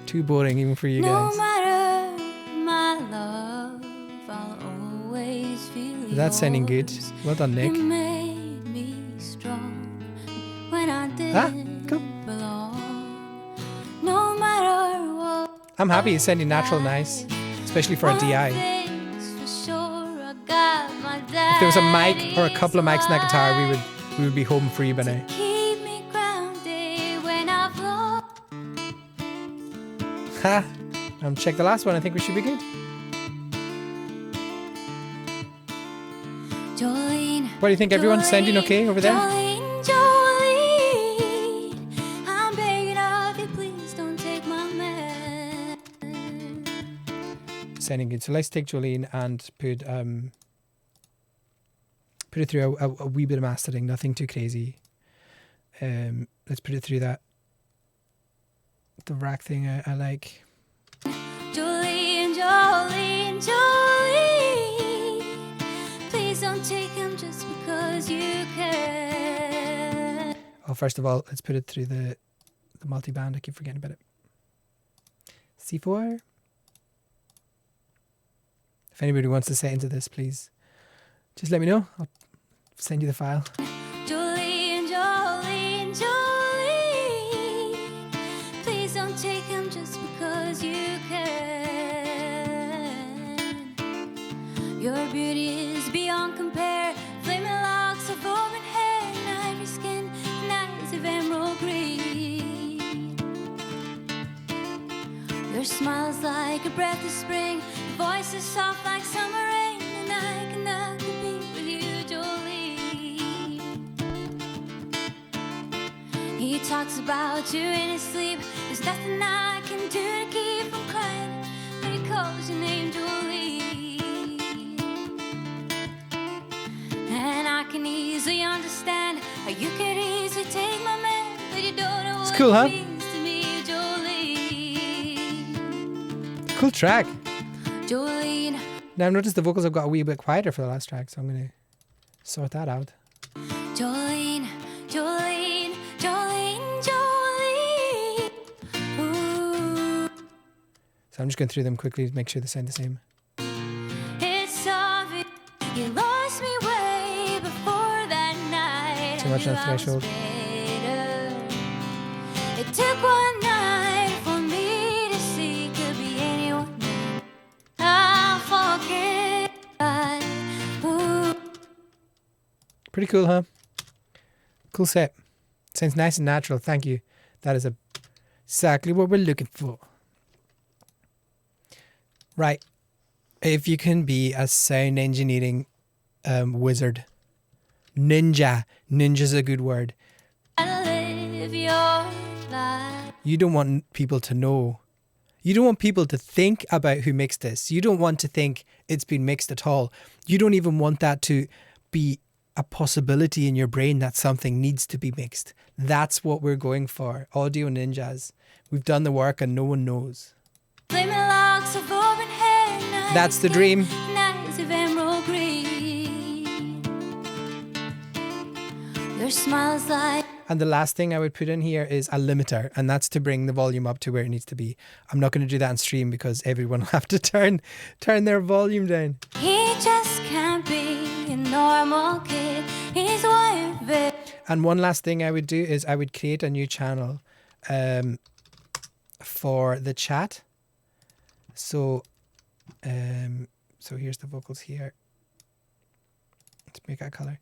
too boring even for you No guys. matter my love, I'll always feel That's sounding good. yours. Well done, Nick. You made me strong when I didn't cool. belong. No matter what. I'm happy it's sounding natural, nice, especially for a DI. One thing's for sure, I got my If there was a mic or a daddy's couple of mics in that guitar, light. we would be home free by now. Keep me grounded when I've lost. Ha! Check the last one. I think we should be good. Jolene, What do you think? Everyone's sounding okay over there? Jolene, Jolene, I'm begging of you, please don't take my man. Sounding good. So let's take Jolene and put it through a wee bit of mastering. Nothing too crazy. Let's put it through the rack thing I like. Jolene, Jolene, Jolene, please don't take him just because you can. Oh, first of all, let's put it through the multi-band. I keep forgetting about it. C4. If anybody wants to set into this, please just let me know. I'll send you the file. Jolene, Jolene, Jolene, please don't take him just because you can. You're Your smile's like a breath of spring, your voice is soft like summer rain, and I cannot compete with you, Jolene. He talks about you in his sleep. There's nothing I can do to keep from crying when he calls your name, Jolene. And I can easily understand how you could easily take my man, but you don't know what cool, huh? it means to me, Jolene. Cool track. Jolene, Now I've noticed the vocals have got a wee bit quieter for the last track, so I'm going to sort that out. Jolene, Jolene, Jolene, Jolene. Ooh, So I'm just going through them quickly to make sure they sound the same. it's obvious you lost me way before that night. Too much I on knew the I was threshold. better. It took one night for me to see could be anyone. I'll forget. Ooh. Pretty cool, huh? Cool set. Sounds nice and natural. Thank you. That is exactly what we're looking for. Right. If you can be a sound engineering wizard, ninja's a good word. Live your life. You don't want people to know. You don't want people to think about who mixed this. You don't want to think it's been mixed at all. You don't even want that to be a possibility in your brain that something needs to be mixed. That's what we're going for. Audio ninjas. We've done the work and no one knows. Flaming locks of auburn hair, That's the dream. Nights of emerald green. Your smile's like And the last thing I would put in here is a limiter, and that's to bring the volume up to where it needs to be. I'm not going to do that on stream because everyone will have to turn their volume down. he just can't be a normal kid. He's worth it. And one last thing I would do is I would create a new channel for the chat. So here's the vocals here. Let's make that color.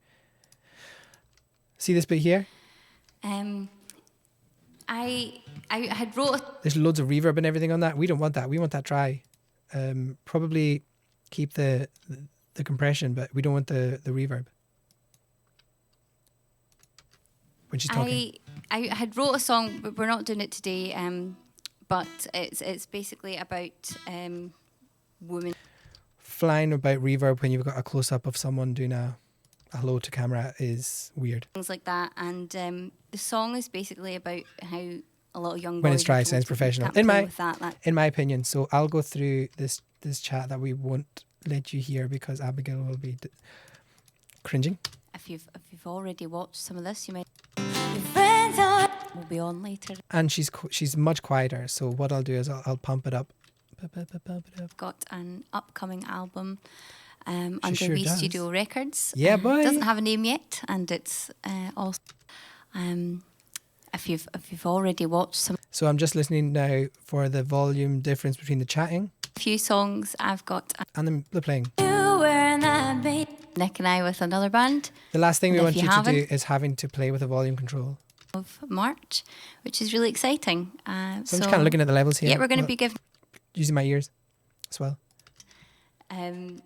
See this bit here? I had wrote There's loads of reverb and everything on that. We don't want that. We want that dry. Probably keep the compression, but we don't want the reverb. When she's talking. I had wrote a song, but we're not doing it today. But it's basically about women. Flying about reverb when you've got a close up of someone doing a hello to camera is weird. Things like that, and the song is basically about how a lot of young boys When it's dry, are it sounds told professional. can't In play my with that. in my opinion. So I'll go through this chat that we won't let you hear because Abigail will be cringing. If you've already watched some of this, you might. Your friends will be on later. And she's much quieter. So what I'll do is I'll pump it up. Got an upcoming album under sure V does. Studio Records. Yeah, boy. Doesn't have a name yet, and it's also. If you've already watched some So I'm just listening now for the volume difference between the chatting few songs, I've got and the playing. You wearing that babe. Nick and I with another band The last thing we And want if you you to do haven't- is having to play with a volume control. of March, which is really exciting. So I'm just kind of looking at the levels here. Yeah, we're going to Well, be giving. using my ears as well. Um,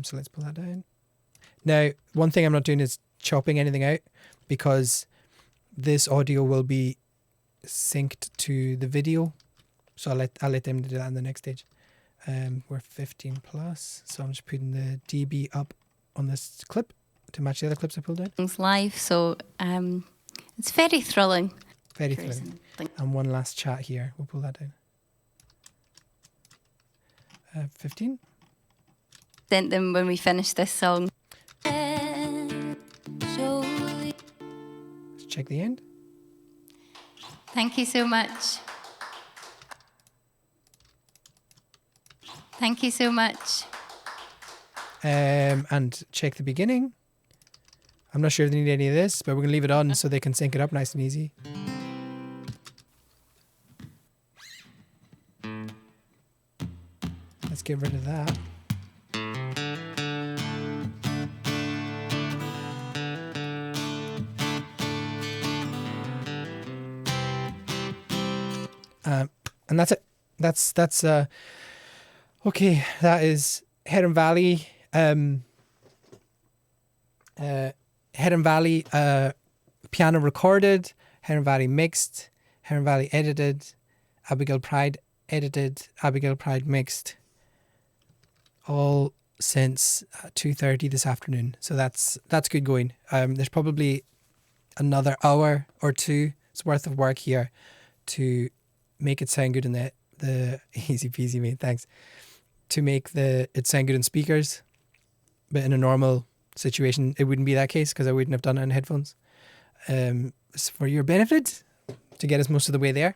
So let's pull that down. Now, one thing I'm not doing is chopping anything out because this audio will be synced to the video. So I'll let them do that in the next stage. We're 15 plus, so I'm just putting the dB up on this clip to match the other clips I pulled down. things live, so it's very thrilling. Very thrilling. And one last chat here. We'll pull that down. 15. Sent them when we finished this song. Let's check the end. Thank you so much. Thank you so much. And check the beginning. I'm not sure if they need any of this, but we're going to leave it on so they can sync it up nice and easy. Let's get rid of that. And that's it. that's okay. That is Heron Valley. Heron Valley piano recorded, Heron Valley mixed, Heron Valley edited, Abigail Pryde edited, Abigail Pryde mixed, all since 2:30 this afternoon. So that's good going. There's probably another hour or two's worth of work here to make it sound good in the easy peasy, mate. Thanks. To make it sound good in speakers, but in a normal situation, it wouldn't be that case because I wouldn't have done it in headphones. It's for your benefit to get us most of the way there.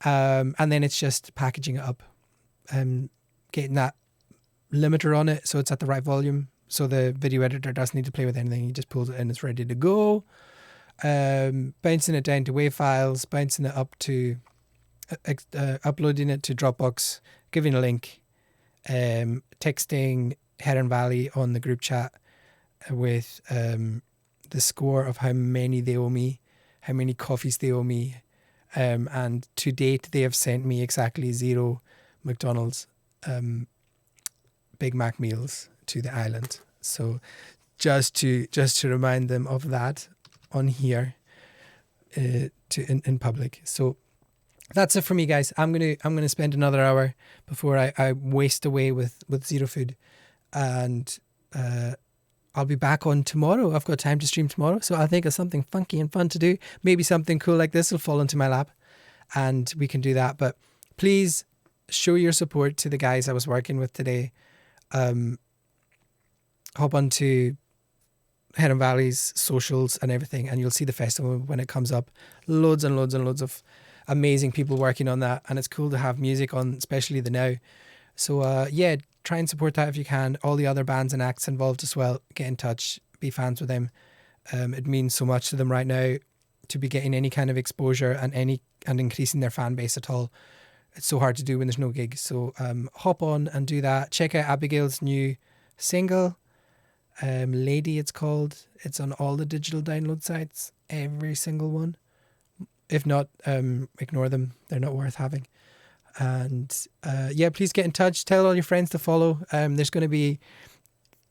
And then it's just packaging it up, getting that limiter on it so it's at the right volume. So the video editor doesn't need to play with anything. He just pulls it in, it's ready to go. Bouncing it down to WAV files, bouncing it up to uploading it to Dropbox, giving a link, texting Heron Valley on the group chat with the score of how many they owe me, how many coffees they owe me, and to date they have sent me exactly 0 McDonald's Big Mac meals to the island. So just to remind them of that on here in public. So that's it for me, guys. I'm gonna spend another hour before I waste away with zero food, and I'll be back on tomorrow. I've got time to stream tomorrow, so I'll think of something funky and fun to do. Maybe something cool like this will fall into my lap, and we can do that. But please show your support to the guys I was working with today. Hop onto Heron Valley's socials and everything, and you'll see the festival when it comes up. Loads and loads and loads of amazing people working on that, and it's cool to have music on, especially the now. So yeah, try and support that if you can. All the other bands and acts involved as well, get in touch, be fans with them. It means so much to them right now to be getting any kind of exposure and increasing their fan base at all. It's so hard to do when there's no gigs. So hop on and do that. Check out Abigail's new single, Lady it's called. It's on all the digital download sites, every single one. If not, ignore them. They're not worth having. And yeah, please get in touch. Tell all your friends to follow. There's going to be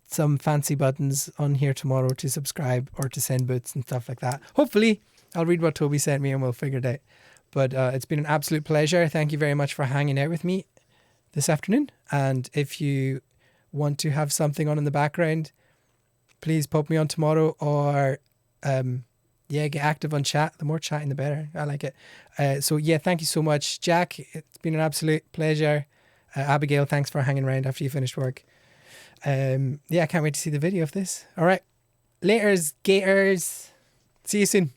some fancy buttons on here tomorrow to subscribe or to send boots and stuff like that. Hopefully, I'll read what Toby sent me and we'll figure it out. But it's been an absolute pleasure. Thank you very much for hanging out with me this afternoon. And if you want to have something on in the background, please pop me on tomorrow, or yeah, get active on chat. The more chatting, the better. I like it. So yeah, thank you so much, Jack. It's been an absolute pleasure. Abigail, thanks for hanging around after you finished work. Yeah, I can't wait to see the video of this. All right. Laters, Gators. See you soon.